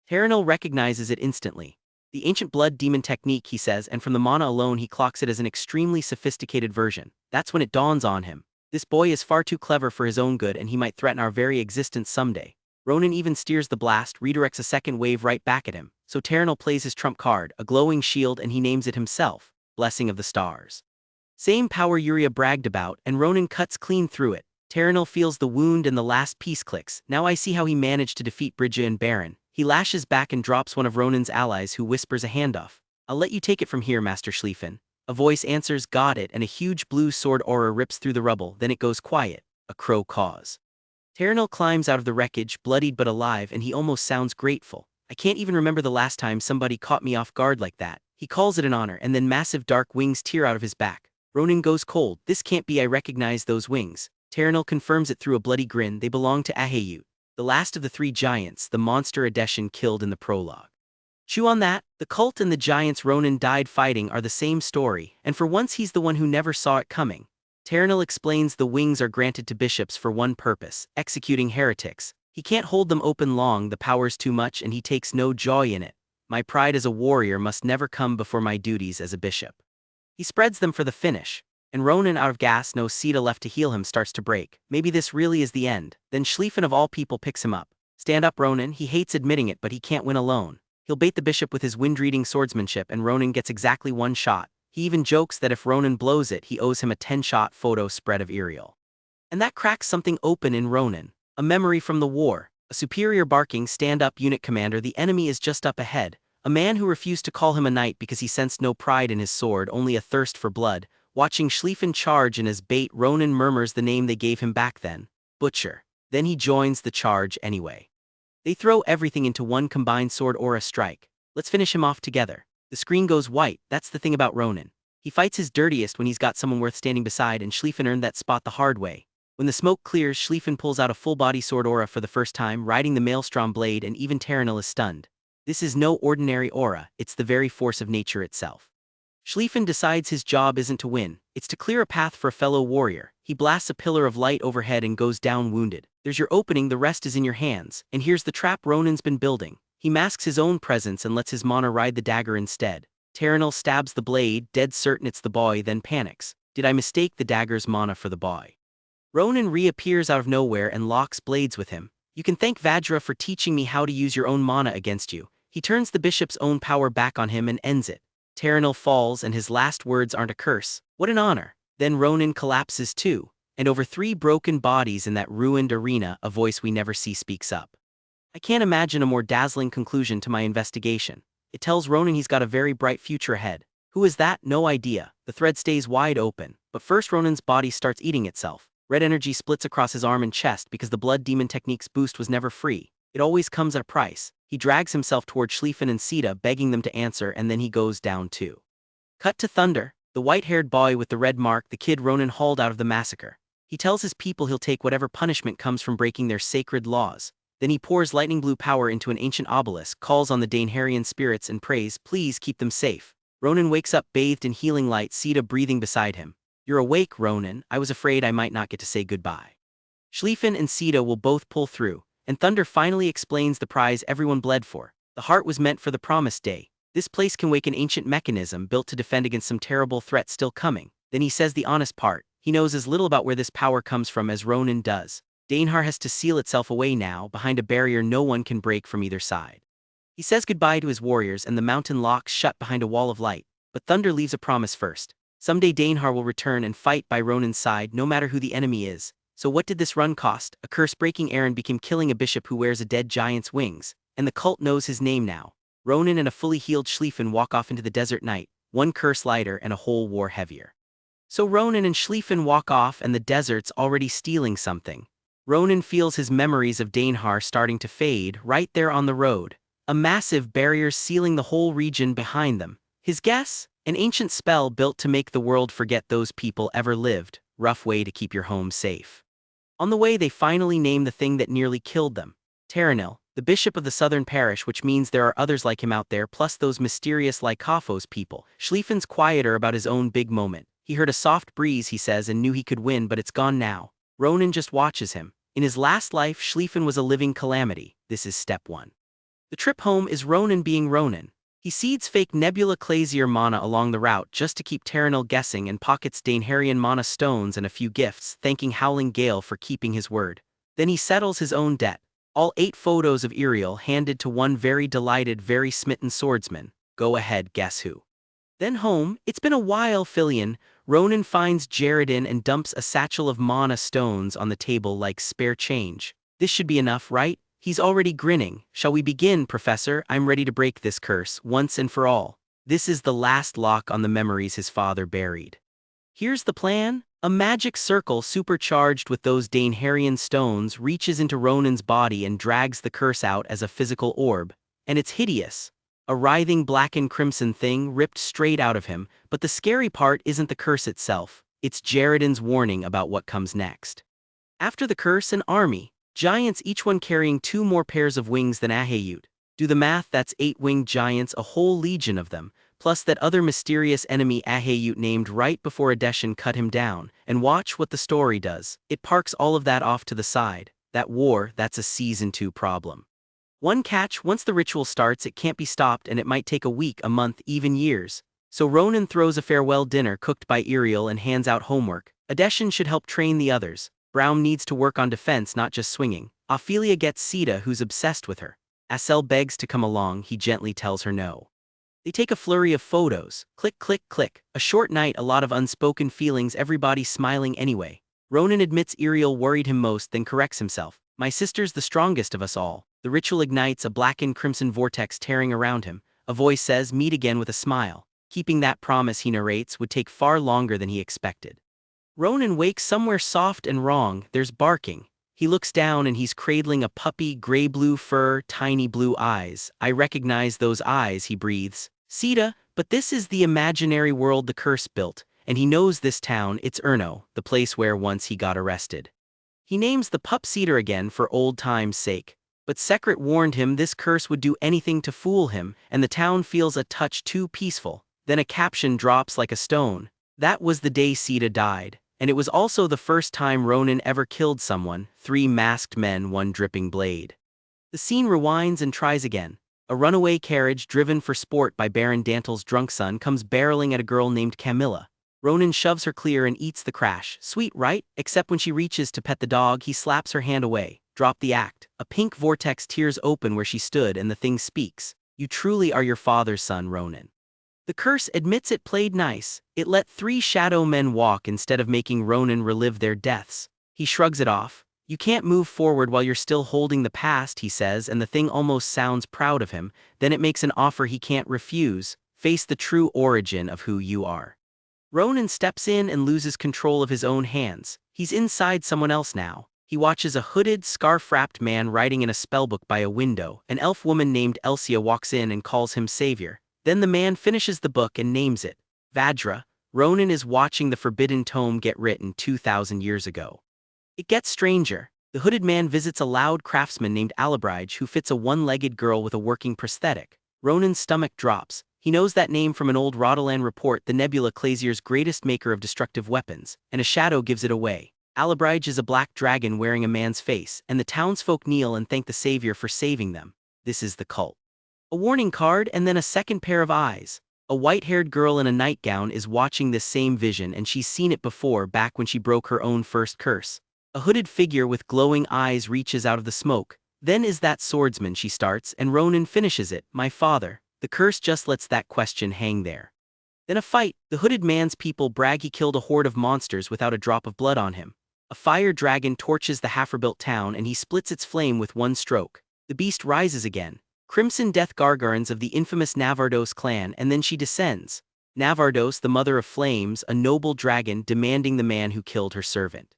Speaker 1: Terranil recognizes it instantly. The ancient blood demon technique, he says, and from the mana alone he clocks it as an extremely sophisticated version. That's when it dawns on him. This boy is far too clever for his own good, and he might threaten our very existence someday. Ronan even steers the blast, redirects a second wave right back at him. So Terranil plays his trump card, a glowing shield, and he names it himself, Blessing of the Stars. Same power Yuria bragged about, and Ronan cuts clean through it. Terranil feels the wound and the last piece clicks. Now I see how he managed to defeat Bridja and Baron. He lashes back and drops one of Ronan's allies, who whispers a handoff. "I'll let you take it from here, Master Schlieffen." A voice answers, "Got it," and a huge blue sword aura rips through the rubble. Then it goes quiet. A crow caws. Terranil climbs out of the wreckage, bloodied but alive, and he almost sounds grateful. "I can't even remember the last time somebody caught me off guard like that." He calls it an honor, and then massive dark wings tear out of his back. Ronan goes cold. "This can't be, I recognize those wings." Terranil confirms it through a bloody grin. They belong to Ahayut, the last of the 3 giants, the monster Adeshan killed in the prologue. Chew on that. The cult and the giants Ronan died fighting are the same story, and for once he's the one who never saw it coming. Terranil explains the wings are granted to bishops for one purpose, executing heretics. He can't hold them open long, the power's too much, and he takes no joy in it. "My pride as a warrior must never come before my duties as a bishop." He spreads them for the finish, and Ronan, out of gas, no Sita left to heal him, starts to break. Maybe this really is the end. Then Schlieffen of all people picks him up. "Stand up, Ronan." He hates admitting it, but he can't win alone. He'll bait the bishop with his wind-reading swordsmanship, and Ronan gets exactly 1 shot. He even jokes that if Ronan blows it, he owes him a 10-shot photo spread of Iriel. And that cracks something open in Ronan. A memory from the war. A superior barking, stand up unit commander, the enemy is just up ahead. A man who refused to call him a knight because he sensed no pride in his sword, only a thirst for blood. Watching Schlieffen charge and as bait, Ronan murmurs the name they gave him back then. Butcher. Then he joins the charge anyway. They throw everything into one combined sword aura strike. Let's finish him off together. The screen goes white. That's the thing about Ronan. He fights his dirtiest when he's got someone worth standing beside, and Schlieffen earned that spot the hard way. When the smoke clears, Schlieffen pulls out a full-body sword aura for the first time, riding the Maelstrom blade, and even Terranil is stunned. This is no ordinary aura, it's the very force of nature itself. Schlieffen decides his job isn't to win, it's to clear a path for a fellow warrior. He blasts a pillar of light overhead and goes down wounded. There's your opening, the rest is in your hands. And here's the trap Ronan's been building. He masks his own presence and lets his mana ride the dagger instead. Terranil stabs the blade, dead certain it's the boy, then panics. Did I mistake the dagger's mana for the boy? Ronan reappears out of nowhere and locks blades with him. You can thank Vajra for teaching me how to use your own mana against you. He turns the bishop's own power back on him and ends it. Terranil falls and his last words aren't a curse. What an honor. Then Ronan collapses too, and over 3 broken bodies in that ruined arena, a voice we never see speaks up. I can't imagine a more dazzling conclusion to my investigation. It tells Ronan he's got a very bright future ahead. Who is that? No idea. The thread stays wide open, but first Ronan's body starts eating itself. Red energy splits across his arm and chest because the blood demon technique's boost was never free. It always comes at a price. He drags himself toward Schlieffen and Sita, begging them to answer, and then he goes down too. Cut to Thunder, the white-haired boy with the red mark, the kid Ronan hauled out of the massacre. He tells his people he'll take whatever punishment comes from breaking their sacred laws. Then he pours lightning blue power into an ancient obelisk, calls on the Dainharian spirits and prays, please keep them safe. Ronan wakes up bathed in healing light, Sita breathing beside him. You're awake, Ronan. I was afraid I might not get to say goodbye. Schlieffen and Sita will both pull through, and Thunder finally explains the prize everyone bled for. The heart was meant for the promised day. This place can wake an ancient mechanism built to defend against some terrible threat still coming. Then he says the honest part. He knows as little about where this power comes from as Ronan does. Dainhar has to seal itself away now, behind a barrier no one can break from either side. He says goodbye to his warriors and the mountain locks shut behind a wall of light, but Thunder leaves a promise first. Someday Dainhar will return and fight by Ronan's side no matter who the enemy is. So what did this run cost? A curse-breaking errand became killing a bishop who wears a dead giant's wings, and the cult knows his name now. Ronan and a fully healed Schlieffen walk off into the desert night, one curse lighter and a whole war heavier. So Ronan and Schlieffen walk off and the desert's already stealing something. Ronan feels his memories of Dainhar starting to fade right there on the road. A massive barrier sealing the whole region behind them. His guess? An ancient spell built to make the world forget those people ever lived. Rough way to keep your home safe. On the way they finally name the thing that nearly killed them. Terranil, the bishop of the southern parish, which means there are others like him out there, plus those mysterious Lycophos people. Schlieffen's quieter about his own big moment. He heard a soft breeze, he says, and knew he could win, but it's gone now. Ronan just watches him. In his last life, Schlieffen was a living calamity. This is step 1. The trip home is Ronan being Ronan. He seeds fake Nebula Clazier mana along the route just to keep Terranil guessing and pockets Dainharian mana stones and a few gifts, thanking Howling Gale for keeping his word. Then he settles his own debt. All 8 photos of Iriel handed to one very delighted, very smitten swordsman. Go ahead, guess who. Then home. It's been a while, Phileon. Ronan finds Jaredin and dumps a satchel of mana stones on the table like spare change. This should be enough, right? He's already grinning. Shall we begin, Professor? I'm ready to break this curse, once and for all. This is the last lock on the memories his father buried. Here's the plan. A magic circle supercharged with those Dainharian stones reaches into Ronan's body and drags the curse out as a physical orb. And it's hideous. A writhing black and crimson thing ripped straight out of him, but the scary part isn't the curse itself. It's Jaredin's warning about what comes next. After the curse, an army. Giants, each one carrying 2 more pairs of wings than Ahayut. Do the math, that's 8 winged giants, a whole legion of them, plus that other mysterious enemy Ahayut named right before Adeshan cut him down. And watch what the story does. It parks all of that off to the side. That war, that's a Season 2 problem. One catch, once the ritual starts it can't be stopped and it might take a week, a month, even years. So Ronan throws a farewell dinner cooked by Iriel and hands out homework. Adeshan should help train the others. Brown needs to work on defense, not just swinging. Ophelia gets Sita, who's obsessed with her. Asel begs to come along, he gently tells her no. They take a flurry of photos. Click, click, click. A short night, a lot of unspoken feelings, everybody smiling anyway. Ronan admits Iriel worried him most, then corrects himself. My sister's the strongest of us all. The ritual ignites a blackened crimson vortex tearing around him. A voice says, meet again with a smile. Keeping that promise, he narrates, would take far longer than he expected. Ronan wakes somewhere soft and wrong. There's barking. He looks down and he's cradling a puppy, gray-blue fur, tiny blue eyes. I recognize those eyes, he breathes. Sita, but this is the imaginary world the curse built, and he knows this town, it's Erno, the place where once he got arrested. He names the pup Cedar again for old time's sake. But Sekret warned him this curse would do anything to fool him, and the town feels a touch too peaceful. Then a caption drops like a stone. That was the day Sita died. And it was also the first time Ronan ever killed someone, 3 masked men, 1 dripping blade. The scene rewinds and tries again. A runaway carriage driven for sport by Baron Dantel's drunk son comes barreling at a girl named Camilla. Ronan shoves her clear and eats the crash. Sweet, right? Except when she reaches to pet the dog, he slaps her hand away. Drop the act. A pink vortex tears open where she stood and the thing speaks. You truly are your father's son, Ronan. The curse admits it played nice. It let 3 shadow men walk instead of making Ronan relive their deaths. He shrugs it off. You can't move forward while you're still holding the past, he says, and the thing almost sounds proud of him. Then it makes an offer he can't refuse. Face the true origin of who you are. Ronan steps in and loses control of his own hands. He's inside someone else now. He watches a hooded, scarf-wrapped man writing in a spellbook by a window. An elf woman named Elsia walks in and calls him savior. Then the man finishes the book and names it Vajra. Ronan is watching the forbidden tome get written 2,000 years ago. It gets stranger. The hooded man visits a loud craftsman named Alabrige who fits a one-legged girl with a working prosthetic. Ronan's stomach drops. He knows that name from an old Rodalan report, the Nebula, Clazier's greatest maker of destructive weapons, and a shadow gives it away. Alabrige is a black dragon wearing a man's face, and the townsfolk kneel and thank the savior for saving them. This is the cult. A warning card and then a second pair of eyes. A white-haired girl in a nightgown is watching this same vision, and she's seen it before, back when she broke her own first curse. A hooded figure with glowing eyes reaches out of the smoke. Then is that swordsman, she starts, and Ronan finishes it. My father. The curse just lets that question hang there. Then a fight. The hooded man's people brag he killed a horde of monsters without a drop of blood on him. A fire dragon torches the half-rebuilt town and he splits its flame with one stroke. The beast rises again. Crimson death gargons of the infamous Navardos clan, and then she descends. Navardos, the mother of flames, a noble dragon demanding the man who killed her servant.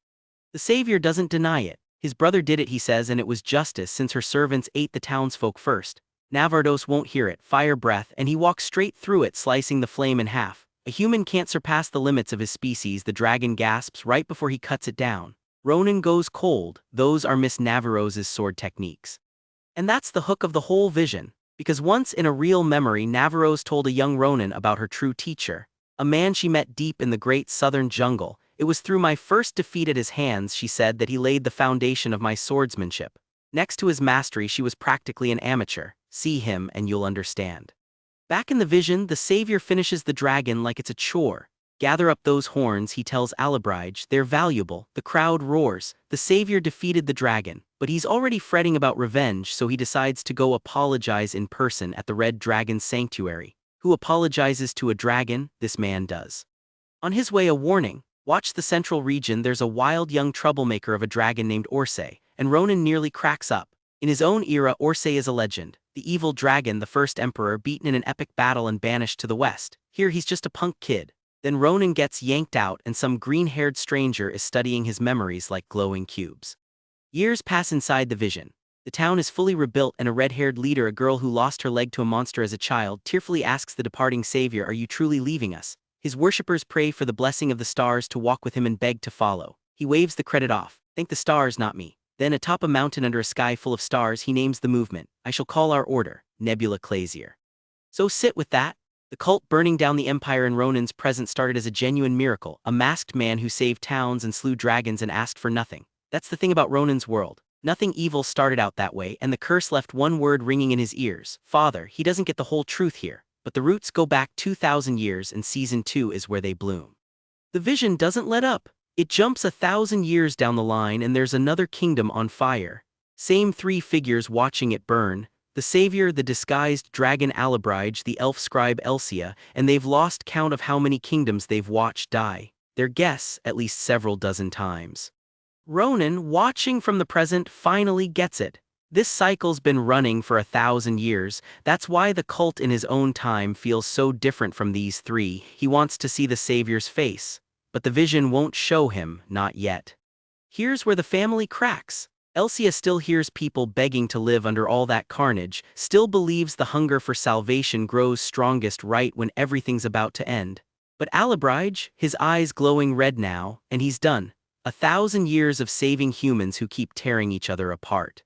Speaker 1: The savior doesn't deny it. His brother did it, he says, and it was justice since her servants ate the townsfolk first. Navardos won't hear it, fire breath, and he walks straight through it, slicing the flame in half. A human can't surpass the limits of his species, the dragon gasps right before he cuts it down. Ronan goes cold. Those are Miss Navarros's sword techniques. And that's the hook of the whole vision, because once in a real memory Navarros told a young Ronan about her true teacher, a man she met deep in the great southern jungle. It was through my first defeat at his hands, she said, that he laid the foundation of my swordsmanship. Next to his mastery she was practically an amateur. See him and you'll understand. Back in the vision, the savior finishes the dragon like it's a chore. Gather up those horns, he tells Alabrige, they're valuable. The crowd roars. The savior defeated the dragon, but he's already fretting about revenge, so he decides to go apologize in person at the Red Dragon's sanctuary. Who apologizes to a dragon? This man does. On his way, a warning. Watch the central region, there's a wild young troublemaker of a dragon named Orsay, and Ronan nearly cracks up. In his own era, Orsay is a legend. The evil dragon, the first emperor, beaten in an epic battle and banished to the west. Here he's just a punk kid. Then Ronan gets yanked out and some green-haired stranger is studying his memories like glowing cubes. Years pass inside the vision. The town is fully rebuilt and a red-haired leader, a girl who lost her leg to a monster as a child, tearfully asks the departing savior, are you truly leaving us? His worshippers pray for the blessing of the stars to walk with him and beg to follow. He waves the credit off. Thank the stars, not me. Then atop a mountain under a sky full of stars he names the movement. I shall call our order, Nebula Clazier. So sit with that. The cult burning down the empire in Ronan's presence started as a genuine miracle, a masked man who saved towns and slew dragons and asked for nothing. That's the thing about Ronan's world. Nothing evil started out that way, and the curse left one word ringing in his ears. Father. He doesn't get the whole truth here, but the roots go back 2,000 years and season 2 is where they bloom. The vision doesn't let up. It jumps 1,000 years down the line and there's another kingdom on fire. Same 3 figures watching it burn. The savior, the disguised dragon Alabrige, the elf scribe Elsia, and they've lost count of how many kingdoms they've watched die. Their guess, at least several dozen times. Ronan, watching from the present, finally gets it. This cycle's been running for 1,000 years. That's why the cult in his own time feels so different from these three. He wants to see the Savior's face, but the vision won't show him, not yet. Here's where the family cracks. Elsia still hears people begging to live under all that carnage, still believes the hunger for salvation grows strongest right when everything's about to end. But Alabrige, his eyes glowing red now, and he's done. 1,000 years of saving humans who keep tearing each other apart.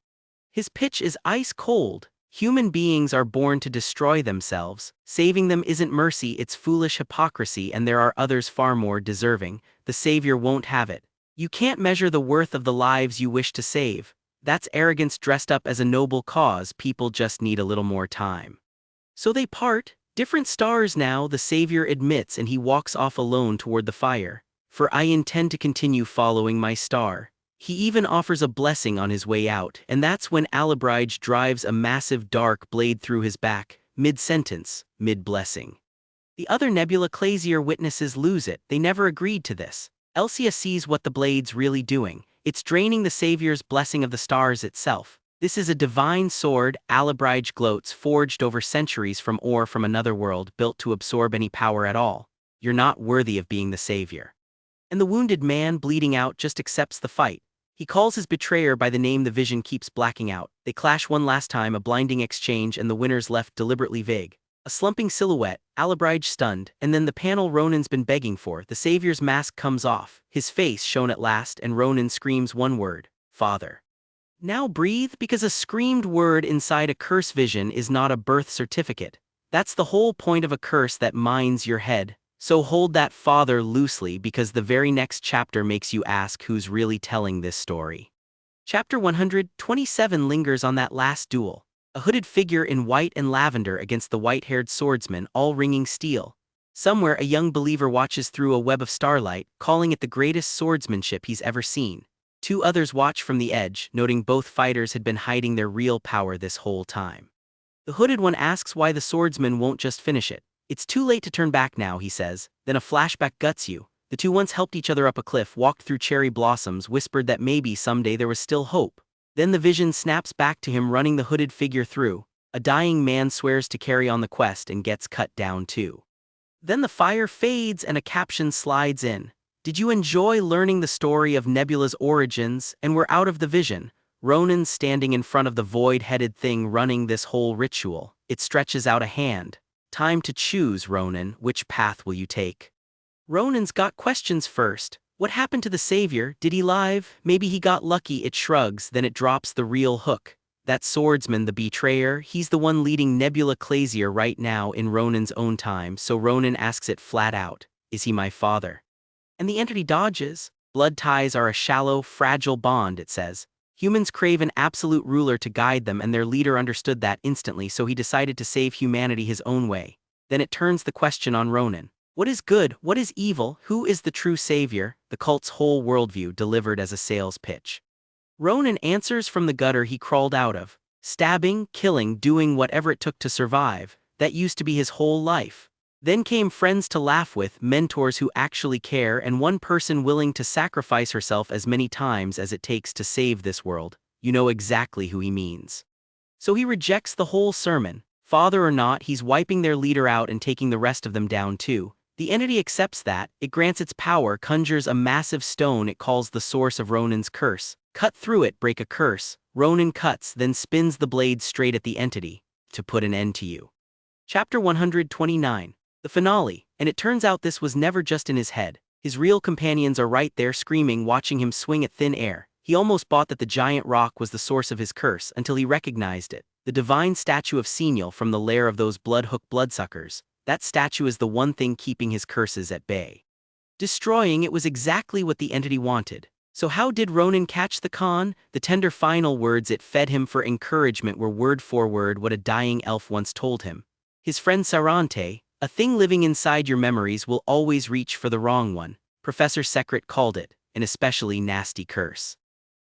Speaker 1: His pitch is ice cold. Human beings are born to destroy themselves. Saving them isn't mercy, it's foolish hypocrisy, and there are others far more deserving. The Savior won't have it. You can't measure the worth of the lives you wish to save. That's arrogance dressed up as a noble cause. People just need a little more time. So they part, different stars now, the Savior admits, and he walks off alone toward the fire. For I intend to continue following my star. He even offers a blessing on his way out, and that's when Alabrige drives a massive dark blade through his back, mid-sentence, mid-blessing. The other Nebula Clazier witnesses lose it. They never agreed to this. Elsia sees what the blade's really doing. It's draining the Savior's blessing of the stars itself. This is a divine sword, Alabrige gloats, forged over centuries from ore from another world, built to absorb any power at all. You're not worthy of being the Savior. And the wounded man, bleeding out, just accepts the fight. He calls his betrayer by the name the vision keeps blacking out. They clash one last time, a blinding exchange, and the winner's left deliberately vague. A slumping silhouette, Alabrige stunned, and then the panel Ronan's been begging for. The Savior's mask comes off, his face shown at last, and Ronan screams one word: Father. Now breathe, because a screamed word inside a curse vision is not a birth certificate. That's the whole point of a curse that mines your head. So hold that father loosely, because the very next chapter makes you ask who's really telling this story. Chapter 127 lingers on that last duel. A hooded figure in white and lavender against the white-haired swordsman, all ringing steel. Somewhere a young believer watches through a web of starlight, calling it the greatest swordsmanship he's ever seen. Two others watch from the edge, noting both fighters had been hiding their real power this whole time. The hooded one asks why the swordsman won't just finish it. It's too late to turn back now, he says. Then a flashback guts you. The two once helped each other up a cliff, walked through cherry blossoms, whispered that maybe someday there was still hope. Then the vision snaps back to him running the hooded figure through. A dying man swears to carry on the quest and gets cut down too. Then the fire fades and a caption slides in. Did you enjoy learning the story of Nebula's origins? And we're out of the vision. Ronan standing in front of the void-headed thing running this whole ritual. It stretches out a hand. Time to choose, Ronan. Which path will you take? Ronan's got questions first. What happened to the Savior? Did he live? Maybe he got lucky. It shrugs, then it drops the real hook. That swordsman, the betrayer, he's the one leading Nebula Clazier right now in Ronan's own time, so Ronan asks it flat out. Is he my father? And the entity dodges. Blood ties are a shallow, fragile bond, it says. Humans crave an absolute ruler to guide them, and their leader understood that instantly, so he decided to save humanity his own way. Then it turns the question on Ronan. What is good? What is evil? Who is the true savior? The cult's whole worldview delivered as a sales pitch. Ronan answers from the gutter he crawled out of. Stabbing, killing, doing whatever it took to survive. That used to be his whole life. Then came friends to laugh with, mentors who actually care, and one person willing to sacrifice herself as many times as it takes to save this world. You know exactly who he means. So he rejects the whole sermon. Father or not, he's wiping their leader out and taking the rest of them down too. The entity accepts that, it grants its power, conjures a massive stone it calls the source of Ronan's curse. Cut through it, break a curse. Ronan cuts, then spins the blade straight at the entity. To put an end to you. Chapter 129. The finale, and it turns out this was never just in his head. His real companions are right there screaming, watching him swing at thin air. He almost bought that the giant rock was the source of his curse until he recognized it. The divine statue of Senial from the lair of those blood-hooked bloodsuckers. That statue is the one thing keeping his curses at bay. Destroying it was exactly what the entity wanted. So how did Ronan catch the con? The tender final words it fed him for encouragement were word for word what a dying elf once told him. His friend Sarante, a thing living inside your memories will always reach for the wrong one. Professor Secret called it, an especially nasty curse.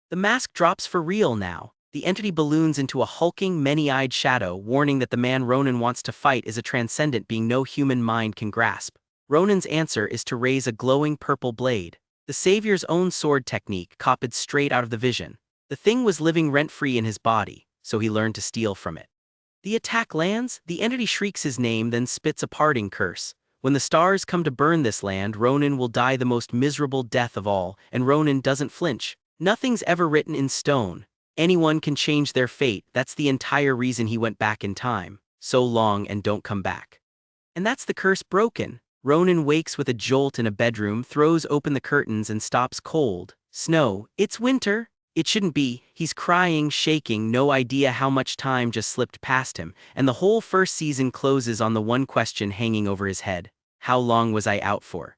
Speaker 1: The mask drops for real now. The entity balloons into a hulking, many-eyed shadow, warning that the man Ronan wants to fight is a transcendent being no human mind can grasp. Ronan's answer is to raise a glowing purple blade. The savior's own sword technique copied straight out of the vision. The thing was living rent-free in his body, so he learned to steal from it. The attack lands, the entity shrieks his name, then spits a parting curse. When the stars come to burn this land, Ronan will die the most miserable death of all, and Ronan doesn't flinch. Nothing's ever written in stone. Anyone can change their fate. That's the entire reason he went back in time. So long and don't come back. And that's the curse broken. Ronan wakes with a jolt in a bedroom, throws open the curtains and stops cold. Snow. It's winter. It shouldn't be. He's crying, shaking, no idea how much time just slipped past him, and the whole first season closes on the one question hanging over his head. How long was I out for?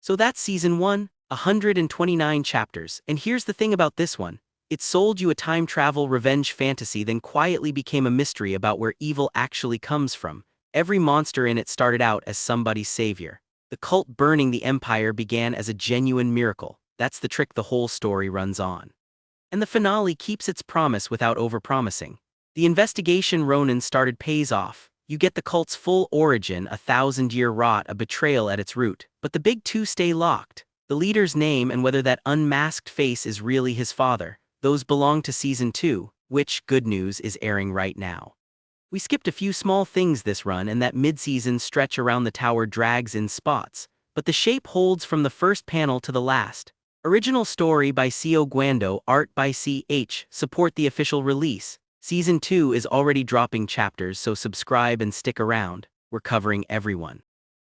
Speaker 1: So that's season 1, 129 chapters, and here's the thing about this one. It sold you a time travel revenge fantasy, then quietly became a mystery about where evil actually comes from. Every monster in it started out as somebody's savior. The cult burning the empire began as a genuine miracle. That's the trick the whole story runs on. And the finale keeps its promise without overpromising. The investigation Ronan started pays off. You get the cult's full origin, a 1,000-year rot, a betrayal at its root. But the big two stay locked. The leader's name and whether that unmasked face is really his father. Those belong to Season 2, which, good news, is airing right now. We skipped a few small things this run, and that mid-season stretch around the tower drags in spots. But the shape holds from the first panel to the last. Original story by C.O. Guando, art by C.H. Support the official release. Season 2 is already dropping chapters, so subscribe and stick around. We're covering everyone.